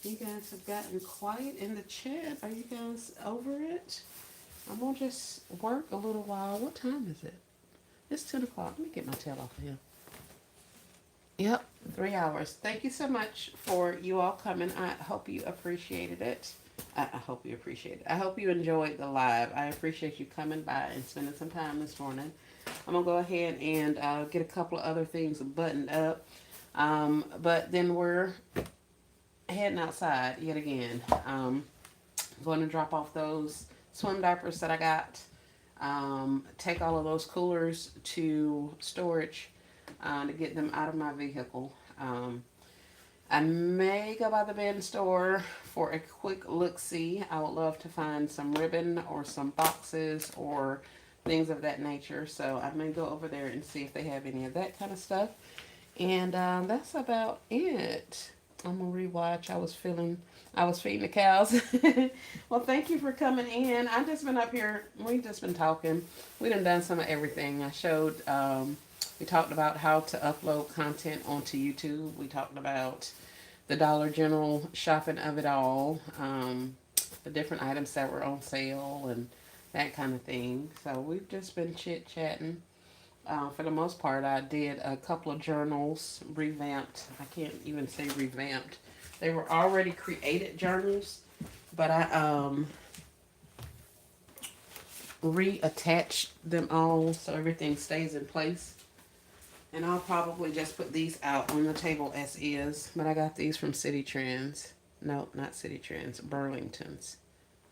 You guys have gotten quiet in the chat. Are you guys over it? I'm going to just work a little while. What time is it? It's 10 o'clock. Let me get my tail off of here. Yep, 3 hours. Thank you so much for you all coming. I hope you appreciated it. I hope you appreciate it. I hope you enjoyed the live. I appreciate you coming by and spending some time this morning. I'm going to go ahead and get a couple of other things buttoned up. But then we're heading outside yet again. Going to drop off those swim diapers that I got. Take all of those coolers to storage to get them out of my vehicle. I may go by the bin store for a quick look-see. I would love to find some ribbon or some boxes or things of that nature. So I may go over there and see if they have any of that kind of stuff. And that's about it. I'm gonna rewatch. I was feeding the cows. Well, thank you for coming in. I've just been up here. We've just been talking. We done some of everything. I showed We talked about how to upload content onto YouTube. We talked about the Dollar General shopping of it all, the different items that were on sale and that kind of thing. So we've just been chit chatting. For the most part, I did a couple of journals, revamped. I can't even say revamped. They were already created journals, but I reattached them all so everything stays in place. And I'll probably just put these out on the table as is. But I got these from City Trends. No, not City Trends, Burlington's.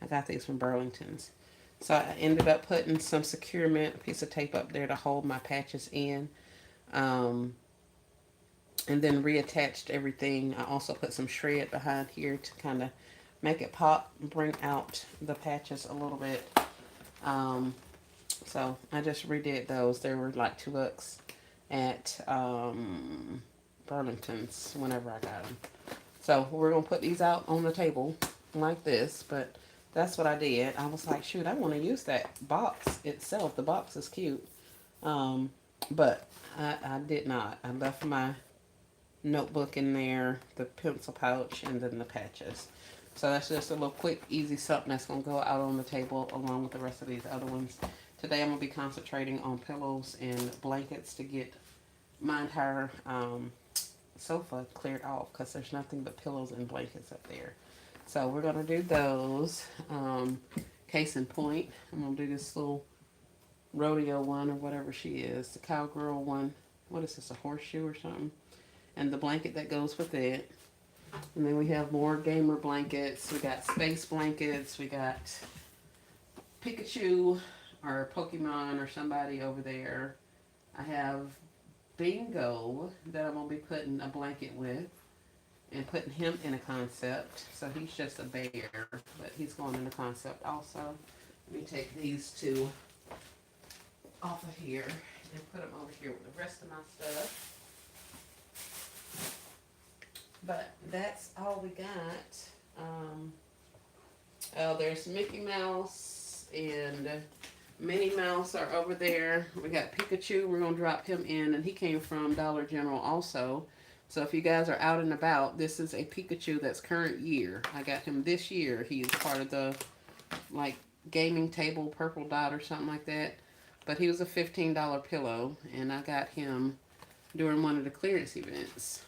I got these from Burlington's. So I ended up putting some securement, a piece of tape up there to hold my patches in. Um, and then reattached everything. I also put some shred behind here to kind of make it pop, bring out the patches a little bit. Um, so I just redid those. They were like $2 at Burlington's whenever I got them. So we're going to put these out on the table like this, but that's what I did. I was like, shoot, I want to use that box itself. The box is cute. But I did not. I left my notebook in there, the pencil pouch, and then the patches. So that's just a little quick, easy something that's going to go out on the table along with the rest of these other ones. Today I'm going to be concentrating on pillows and blankets to get my entire sofa cleared off because there's nothing but pillows and blankets up there. So we're going to do those. Case in point, I'm going to do this little rodeo one or whatever she is, the cowgirl one. What is this, a horseshoe or something? And the blanket that goes with it. And then we have more gamer blankets. We got space blankets. We got Pikachu or Pokemon or somebody over there. I have Bingo that I'm going to be putting a blanket with and putting him in a concept. So he's just a bear, but he's going in a concept also. Let me take these two off of here and put them over here with the rest of my stuff. But that's all we got. Oh, there's Mickey Mouse and Minnie Mouse are over there. We got Pikachu. We're going to drop him in. And he came from Dollar General also. So if you guys are out and about, this is a Pikachu that's current year. I got him this year. He's part of the, like, gaming table purple dot or something like that. But he was a $15 pillow. And I got him during one of the clearance events.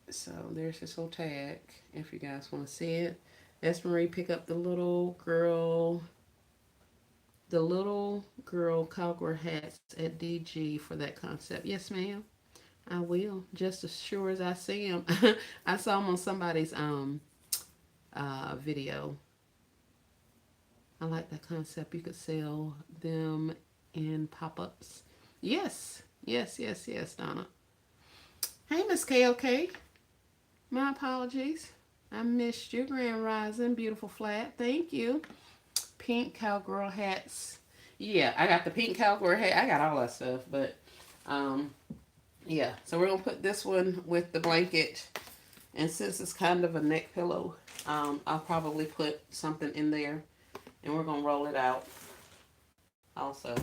So there's his whole tag, if you guys want to see it. Esmery pick up the little girl cowgirl hats at DG for that concept. Yes, ma'am. I will. Just as sure as I see them. I saw them on somebody's video. I like that concept. You could sell them in pop-ups. Yes. Yes, yes, yes, Donna. Hey, Miss KOK. My apologies. I missed you. Grand Rising, beautiful flat. Thank you. Pink cowgirl hats. Yeah, I got the pink cowgirl hat. I got all that stuff, but yeah. So we're gonna put this one with the blanket, and since it's kind of a neck pillow, I'll probably put something in there, and we're gonna roll it out also.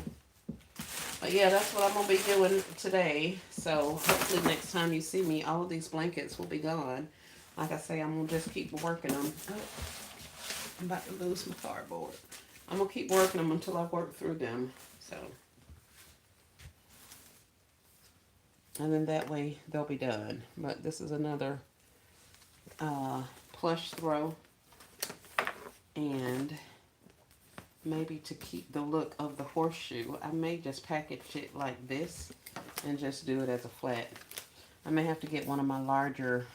But yeah, that's what I'm going to be doing today. So hopefully next time you see me, all of these blankets will be gone. Like I say, I'm going to just keep working them. Oh, I'm about to lose my cardboard. I'm going to keep working them until I work through them. So, and then that way they'll be done. But this is another plush throw. And maybe to keep the look of the horseshoe, I may just package it like this and just do it as a flat. I may have to get one of my larger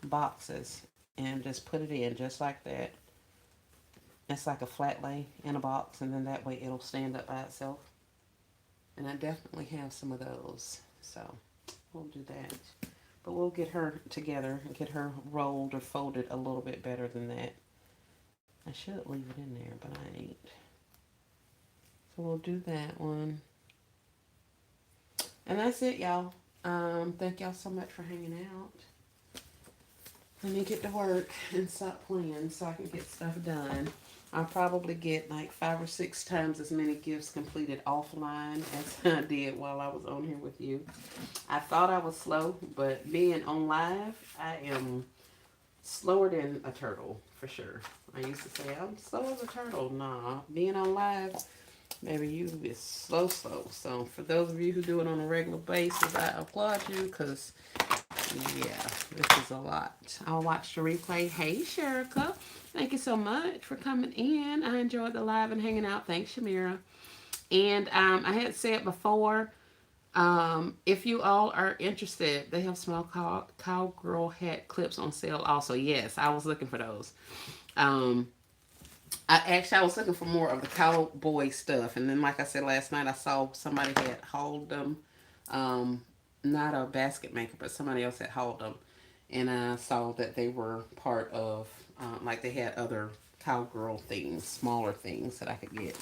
boxes and just put it in just like that. It's like a flat lay in a box, and then that way it'll stand up by itself. And I definitely have some of those, so we'll do that. But we'll get her together and get her rolled or folded a little bit better than that. I should leave it in there, but I ain't. So we'll do that one. And that's it, y'all. Thank y'all so much for hanging out. Let me get to work and stop playing so I can get stuff done. I'll probably get like 5 or 6 times as many gifts completed offline as I did while I was on here with you. I thought I was slow, but being on live, I am slower than a turtle for sure. I used to say I'm slow as a turtle. Nah, being on live, maybe you is slow, slow. So for those of you who do it on a regular basis, I applaud you because yeah, this is a lot. I'll watch the replay. Hey, Sherika. Thank you so much for coming in. I enjoyed the live and hanging out. Thanks, Shamira. And I had said before, if you all are interested, they have small cowgirl hat clips on sale also. Yes, I was looking for those. Um, I was looking for more of the cowboy stuff, and then like I said last night, I saw somebody had hauled them. Um, Not a basket maker, but somebody else had hauled them, and I saw that they were part of like they had other cowgirl things, smaller things that I could get.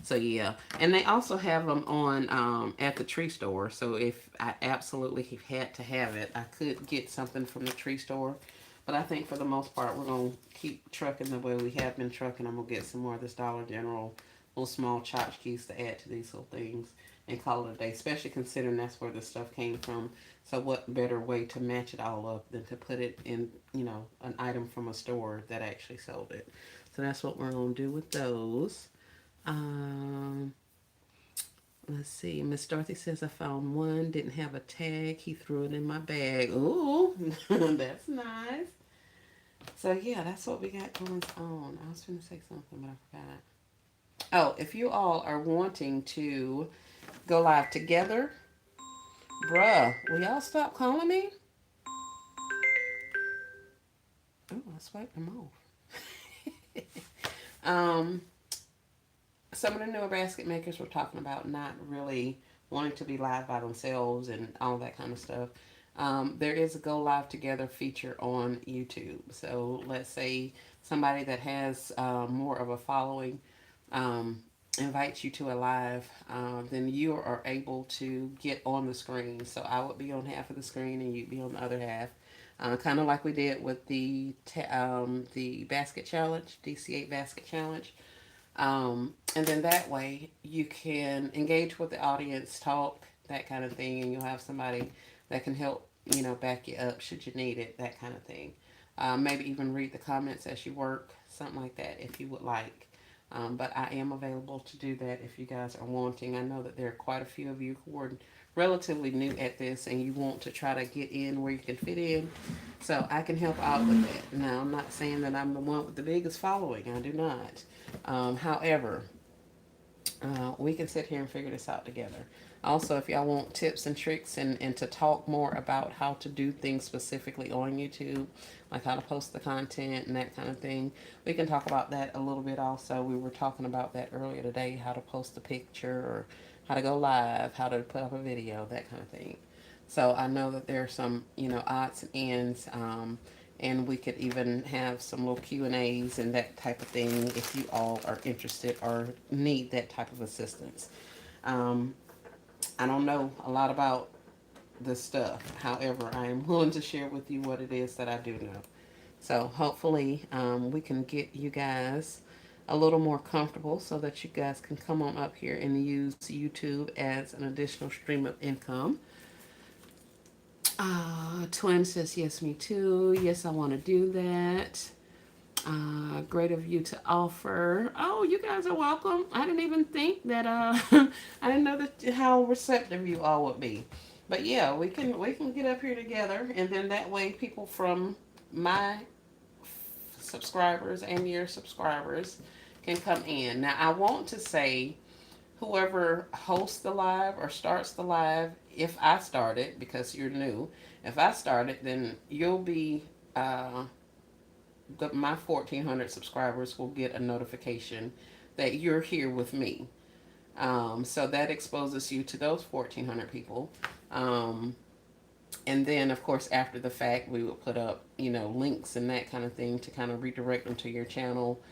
So yeah, and they also have them on at the tree store. So if I absolutely had to have it, I could get something from the tree store. But I think for the most part, we're gonna keep trucking the way we have been trucking. I'm gonna get some more of this Dollar General little small tchotchkes to add to these little things and call it a day. Especially considering that's where the stuff came from. So what better way to match it all up than to put it in, an item from a store that actually sold it. So that's what we're gonna do with those. Um, let's see. Miss Dorothy says I found one, didn't have a tag. He threw it in my bag. Ooh, that's nice. So yeah, that's what we got going on. I was going to say something, but I forgot. Oh, if you all are wanting to go live together, bruh, will y'all stop calling me? Oh, I swiped them off. um, some of the newer basket makers were talking about not really wanting to be live by themselves and all that kind of stuff. There is a go live together feature on YouTube. So let's say somebody that has more of a following um, invites you to a live, then you are able to get on the screen. So I would be on half of the screen and you'd be on the other half. Kind of like we did with the basket challenge, DC8 basket challenge. And then that way you can engage with the audience, talk, that kind of thing, and you'll have somebody that can help, back you up should you need it, that kind of thing. Maybe even read the comments as you work, something like that, if you would like. But I am available to do that if you guys are wanting. I know that there are quite a few of you who are relatively new at this and you want to try to get in where you can fit in. So I can help out with that. Now, I'm not saying that I'm the one with the biggest following. I do not. However, we can sit here and figure this out together. Also, if y'all want tips and tricks and to talk more about how to do things specifically on YouTube, like how to post the content and that kind of thing, we can talk about that a little bit also. We were talking about that earlier today, how to post a picture or how to go live, how to put up a video, that kind of thing. So I know that there are some, odds and ends, and we could even have some little Q&As and that type of thing if you all are interested or need that type of assistance. Um, I don't know a lot about this stuff. However, I am willing to share with you what it is that I do know. So hopefully we can get you guys a little more comfortable so that you guys can come on up here and use YouTube as an additional stream of income. Twin says, yes, me too. Yes, I want to do that. Great of you to offer. Oh, you guys are welcome. I didn't even think that, I didn't know that how receptive you all would be. But yeah, we can get up here together, and then that way people from my subscribers and your subscribers can come in. Now, I want to say whoever hosts the live or starts the live, if I start it, because you're new, if I start it, then you'll be, my 1,400 subscribers will get a notification that you're here with me. So that exposes you to those 1,400 people. And then, of course, after the fact, we will put up, links and that kind of thing to kind of redirect them to your channel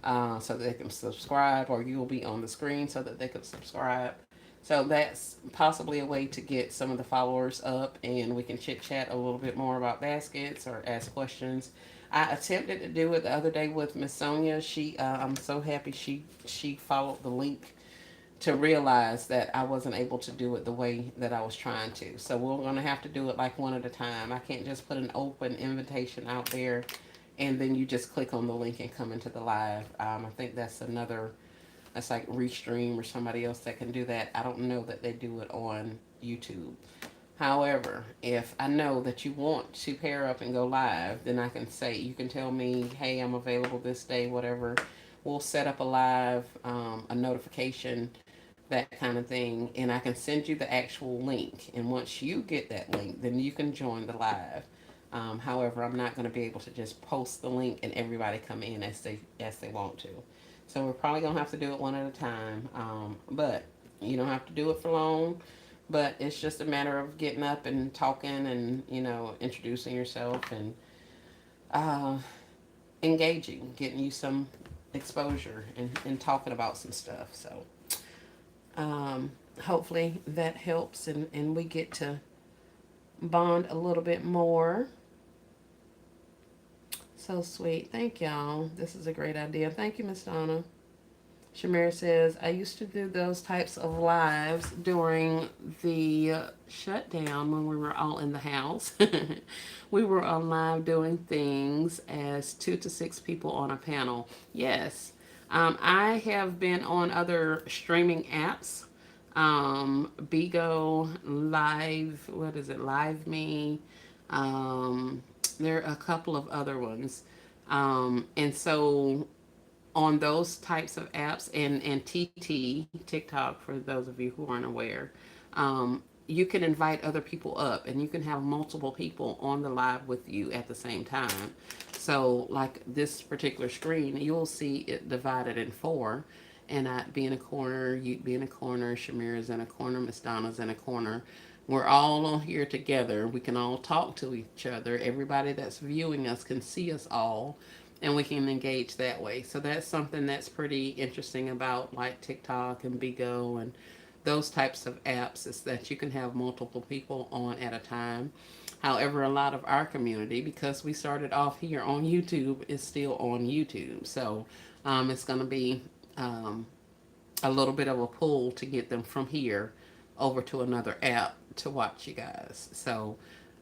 so that they can subscribe, or you'll be on the screen so that they can subscribe. So that's possibly a way to get some of the followers up, and we can chit chat a little bit more about baskets or ask questions. I attempted to do it the other day with Miss Sonia. I'm so happy she followed the link to realize that I wasn't able to do it the way that I was trying to. So we're going to have to do it like one at a time. I can't just put an open invitation out there and then you just click on the link and come into the live. I think that's like Restream or somebody else that can do that. I don't know that they do it on YouTube. However, if I know that you want to pair up and go live, then I can say, you can tell me, hey, I'm available this day, whatever. We'll set up a live, a notification, that kind of thing, and I can send you the actual link. And once you get that link, then you can join the live. However, I'm not going to be able to just post the link and everybody come in as they want to. So we're probably gonna have to do it one at a time. But you don't have to do it for long. But it's just a matter of getting up and talking and introducing yourself and uh, engaging, getting you some exposure and talking about some stuff. So hopefully that helps and we get to bond a little bit more. So sweet. Thank y'all. This is a great idea. Thank you, Miss Donna. Shamir says, I used to do those types of lives during the shutdown when we were all in the house. We were on live doing things as 2 to 6 people on a panel. Yes. I have been on other streaming apps. Bigo, Live, what is it? Live Me. Um, there are a couple of other ones. And so on those types of apps and TT, TikTok, for those of you who aren't aware, you can invite other people up and you can have multiple people on the live with you at the same time. So, like this particular screen, you'll see it divided in four. And I'd be in a corner, you'd be in a corner, Shamira's in a corner, Miss Donna's in a corner. We're all on here together. We can all talk to each other. Everybody that's viewing us can see us all and we can engage that way. So that's something that's pretty interesting about like TikTok and Bigo and those types of apps, is that you can have multiple people on at a time. However, a lot of our community, because we started off here on YouTube, is still on YouTube. So it's going to be um, a little bit of a pull to get them from here over to another app to watch you guys. So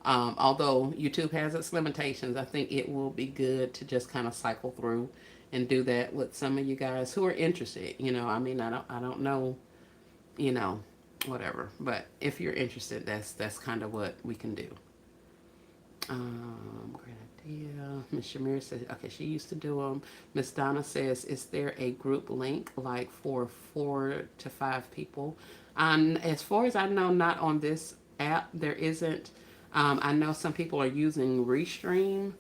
although YouTube has its limitations, I think it will be good to just kind of cycle through and do that with some of you guys who are interested. I mean, I don't know, you know, whatever. But if you're interested, that's kind of what we can do. Great idea. Miss Shamir says, okay, she used to do them. Miss Donna says, is there a group link like for 4 to 5 people? As far as I know, not on this app. There isn't. I know some people are using Restream,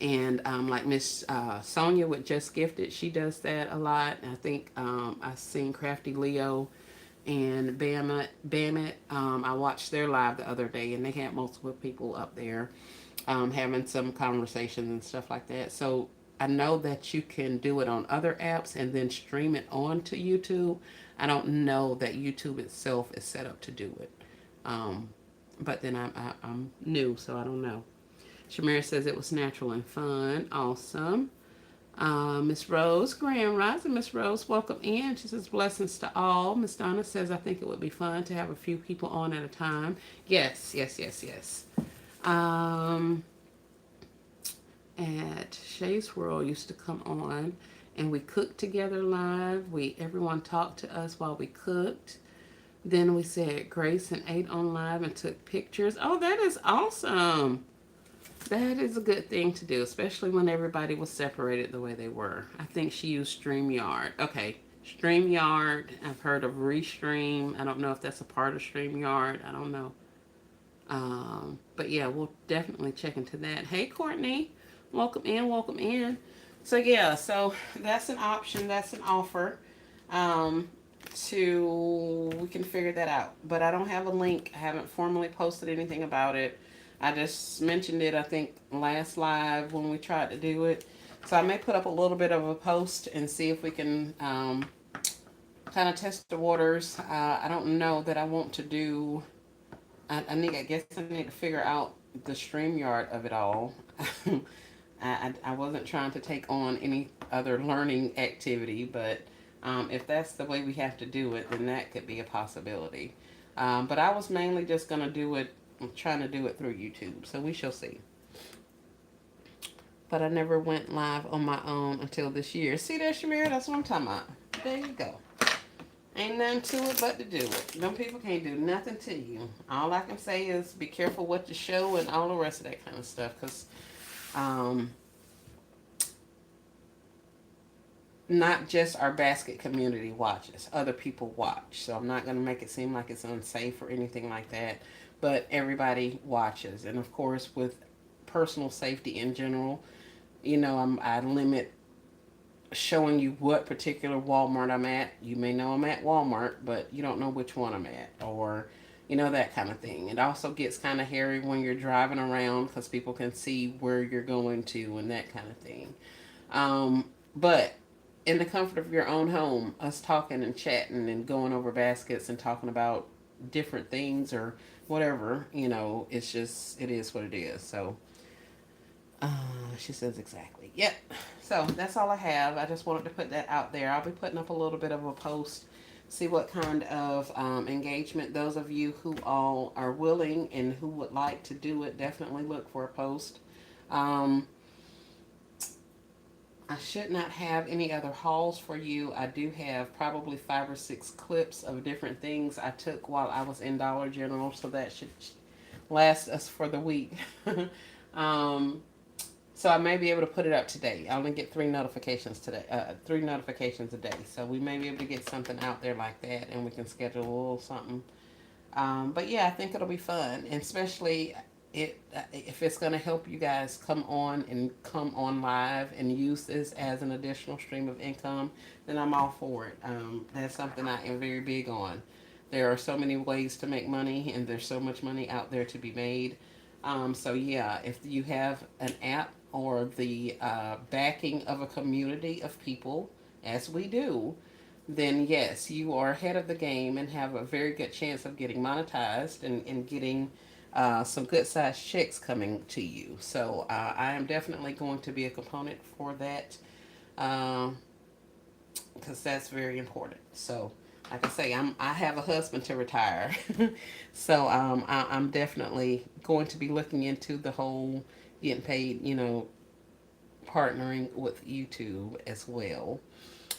and like Miss Sonia with Just Gifted, she does that a lot. I think I've seen Crafty Leo and Bam It. I watched their live the other day, and they had multiple people up there having some conversations and stuff like that. So I know that you can do it on other apps and then stream it onto YouTube. I don't know that YouTube itself is set up to do it. Um, but then I'm new, so I don't know. Shamira says it was natural and fun. Awesome. Miss Rose, Grand Rising, Miss Rose, welcome in. She says blessings to all. Miss Donna says I think it would be fun to have a few people on at a time. Yes, yes, yes, yes. Um, at Shay's World used to come on and we cooked together live. Everyone talked to us while we cooked. Then we said grace and ate on live and took pictures. Oh, that is awesome. That is a good thing to do, especially when everybody was separated the way they were. I think she used StreamYard. Okay, StreamYard. I've heard of Restream. I don't know if that's a part of StreamYard. I don't know. But yeah, we'll definitely check into that. Hey, Courtney. Welcome in, welcome in. So yeah, so that's an option, that's an offer. Um, we can figure that out. But I don't have a link. I haven't formally posted anything about it. I just mentioned it, I think, last live when we tried to do it. So I may put up a little bit of a post and see if we can kind of test the waters. I don't know that I want to do. I guess I need to figure out the StreamYard of it all. I wasn't trying to take on any other learning activity, but if that's the way we have to do it, then that could be a possibility. But I was mainly just going to do it, trying to do it through YouTube. So we shall see. But I never went live on my own until this year. See that, Shamira? That's what I'm talking about. There you go. Ain't nothing to it but to do it. Them people can't do nothing to you. All I can say is be careful what you show and all the rest of that kind of stuff. Because um, not just our basket community watches, other people watch. So I'm not going to make it seem like it's unsafe or anything like that. But everybody watches. And of course, with personal safety in general, I limit showing you what particular Walmart I'm at. You may know I'm at Walmart, but you don't know which one I'm at, or that kind of thing. It also gets kind of hairy when you're driving around because people can see where you're going to and that kind of thing. But in the comfort of your own home, us talking and chatting and going over baskets and talking about different things or whatever, it is what it is. So she says exactly. Yep. So that's all I have. I just wanted to put that out there. I'll be putting up a little bit of a post, see what kind of engagement. Those of you who all are willing and who would like to do it, definitely look for a post. I should not have any other hauls for you. I do have probably 5 or 6 clips of different things I took while I was in Dollar General, so that should last us for the week. um, So I may be able to put it up today. I only get 3 notifications today, 3 notifications a day. So we may be able to get something out there like that, and we can schedule a little something. But yeah, I think it'll be fun, and especially if it's going to help you guys come on live and use this as an additional stream of income, then I'm all for it. That's something I am very big on. There are so many ways to make money, and there's so much money out there to be made. So yeah, if you have an app or the backing of a community of people, as we do, then yes, you are ahead of the game and have a very good chance of getting monetized and getting some good sized checks coming to you. So I am definitely going to be a component for that because that's very important. So like I say, I have a husband to retire, so I'm definitely going to be looking into the whole getting paid, partnering with YouTube as well.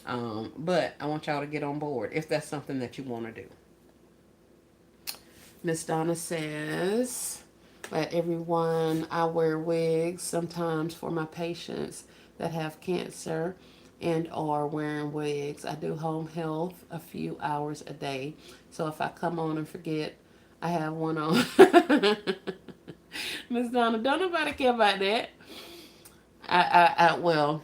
But I want y'all to get on board if that's something that you want to do. Miss Donna says, let everyone, I wear wigs sometimes for my patients that have cancer and are wearing wigs. I do home health a few hours a day. So if I come on and forget, I have one on. Miss Donna, don't nobody care about that. Well,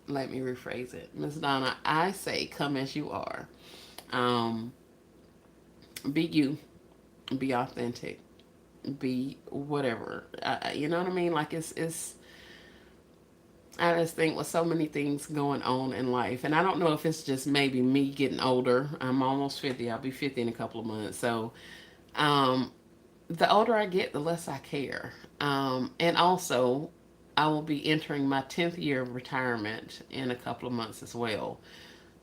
let me rephrase it. Miss Donna, I say come as you are. Um, be you, be authentic, be whatever. You know what I mean? Like it's. I just think with so many things going on in life, and I don't know if it's just maybe me getting older. I'm almost 50. I'll be 50 in a couple of months. So, um, the older I get, the less I care. And also, I will be entering my 10th year of retirement in a couple of months as well.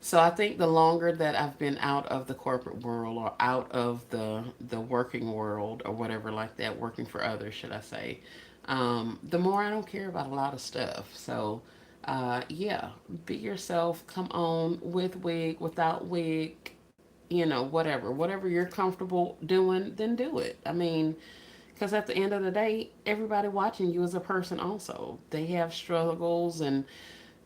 So I think the longer that I've been out of the corporate world or out of the working world or whatever like that, working for others, should I say, the more I don't care about a lot of stuff. So, yeah, be yourself. Come on with wig, without wig, whatever you're comfortable doing, then do it. I mean, because at the end of the day, everybody watching you is a person also. They have struggles and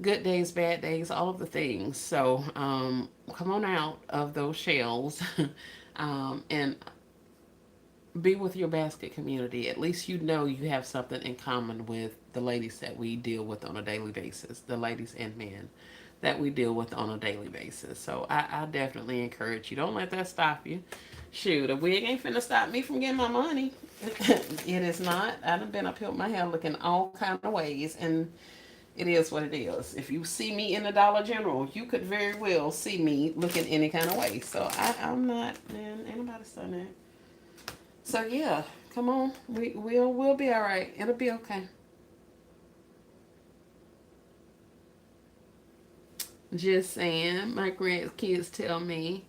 good days, bad days, all of the things. So come on out of those shells and be with your basket community. At least you have something in common with the ladies that we deal with on a daily basis, the ladies and men that we deal with on a daily basis. So I definitely encourage you. Don't let that stop you. Shoot, a wig ain't finna stop me from getting my money. It is not. I done been up here with my hair looking all kind of ways, and it is what it is. If you see me in the Dollar General, you could very well see me looking any kind of way. So I'm not, man, ain't nobody saying that. So yeah, come on. We'll be all right. It'll be okay. Just saying, my grandkids tell me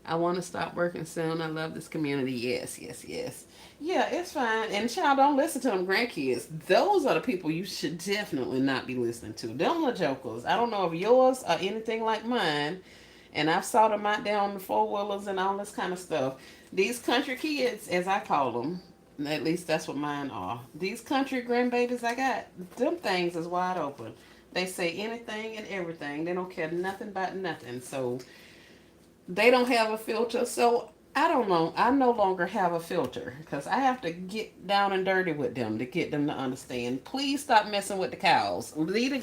I want to stop working soon. I love this community. Yes, yes, yes. Yeah, it's fine. And child, don't listen to them grandkids. Those are the people you should definitely not be listening to. Them the jokers. I don't know if yours are anything like mine. And I've saw them out there on the four wheelers and all this kind of stuff. These country kids, as I call them, at least that's what mine are. These country grandbabies I got, them things is wide open. They say anything and everything. They don't care nothing about nothing. So they don't have a filter. So I don't know. I no longer have a filter because I have to get down and dirty with them to get them to understand. Please stop messing with the cows.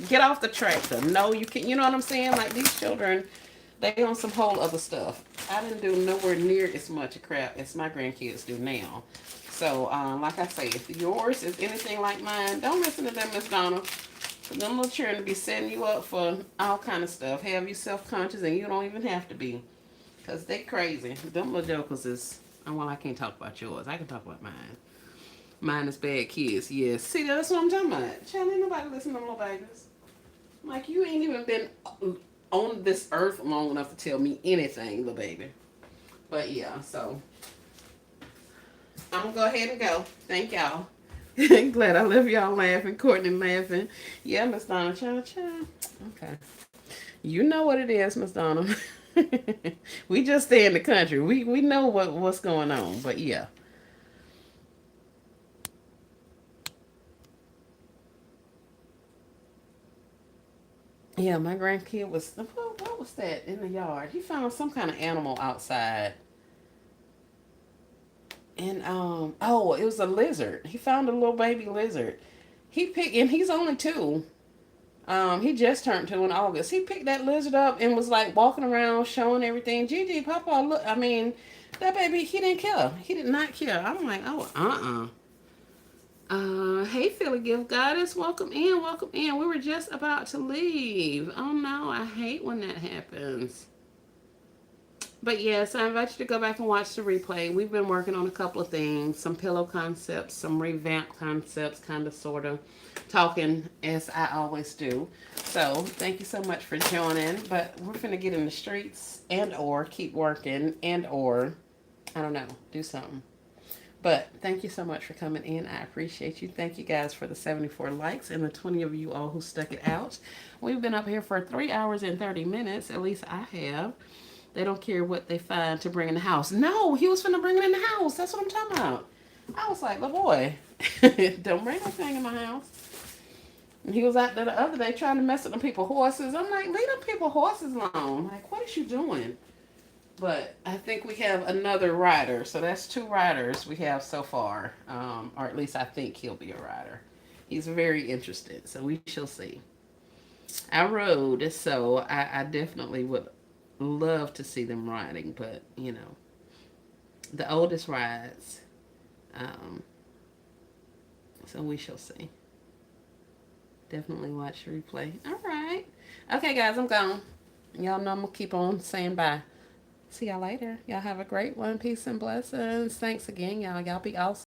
Get off the tractor. No, you can. You know what I'm saying? Like these children, they on some whole other stuff. I didn't do nowhere near as much crap as my grandkids do now. So, like I say, if yours is anything like mine, don't listen to them, Miss Donna. Them little children be setting you up for all kind of stuff. Have you self-conscious and you don't even have to be. Because they crazy. Them little jokers is... Oh, well, I can't talk about yours. I can talk about mine. Mine is bad kids. Yes. See, that's what I'm talking about. Child, ain't nobody listen to them little babies. Like, you ain't even been on this earth long enough to tell me anything, little baby. But, yeah, so... I'm going to go ahead and go. Thank y'all. Glad I left y'all laughing. Courtney laughing. Yeah, Miss Donna. Cha-cha. Okay. You know what it is, Miss Donna. We just stay in the country. We know what's going on. But yeah. Yeah, my grandkid was what was that in the yard? He found some kind of animal outside. And oh, it was a lizard. He found a little baby lizard. He picked and he's only two. He just turned two in August. He picked that lizard up and was like walking around showing everything. Gigi, Papa, look. I mean, that baby, he didn't care. He did not care. I'm like, oh, hey, Philly Gift Goddess, welcome in, welcome in. We were just about to leave. Oh no, I hate when that happens. But yes, I invite you to go back and watch the replay. We've been working on a couple of things, some pillow concepts, some revamp concepts, kind of, sort of, talking as I always do. So thank you so much for joining. But we're gonna get in the streets and or keep working and or I don't know, do something. But thank you so much for coming in. I appreciate you. Thank you guys for the 74 likes and the 20 of you all who stuck it out. We've been up here for 3 hours and 30 minutes. At least I have. They don't care what they find to bring in the house. No, he was finna bring it in the house. That's what I'm talking about. I was like, little boy, don't bring anything in my house. And he was out there the other day trying to mess with them people horses. I'm like, leave them people horses alone. Like, what is you doing? But I think we have another rider. So that's two riders we have so far. Or at least I think he'll be a rider. He's very interested. So we shall see. I rode, so I definitely would love to see them riding. But, you know, the oldest rides. Um, so we shall see. Definitely watch the replay. All right. Okay, guys, I'm gone. Y'all know I'm going to keep on saying bye. See y'all later. Y'all have a great one. Peace and blessings. Thanks again, y'all. Y'all be awesome.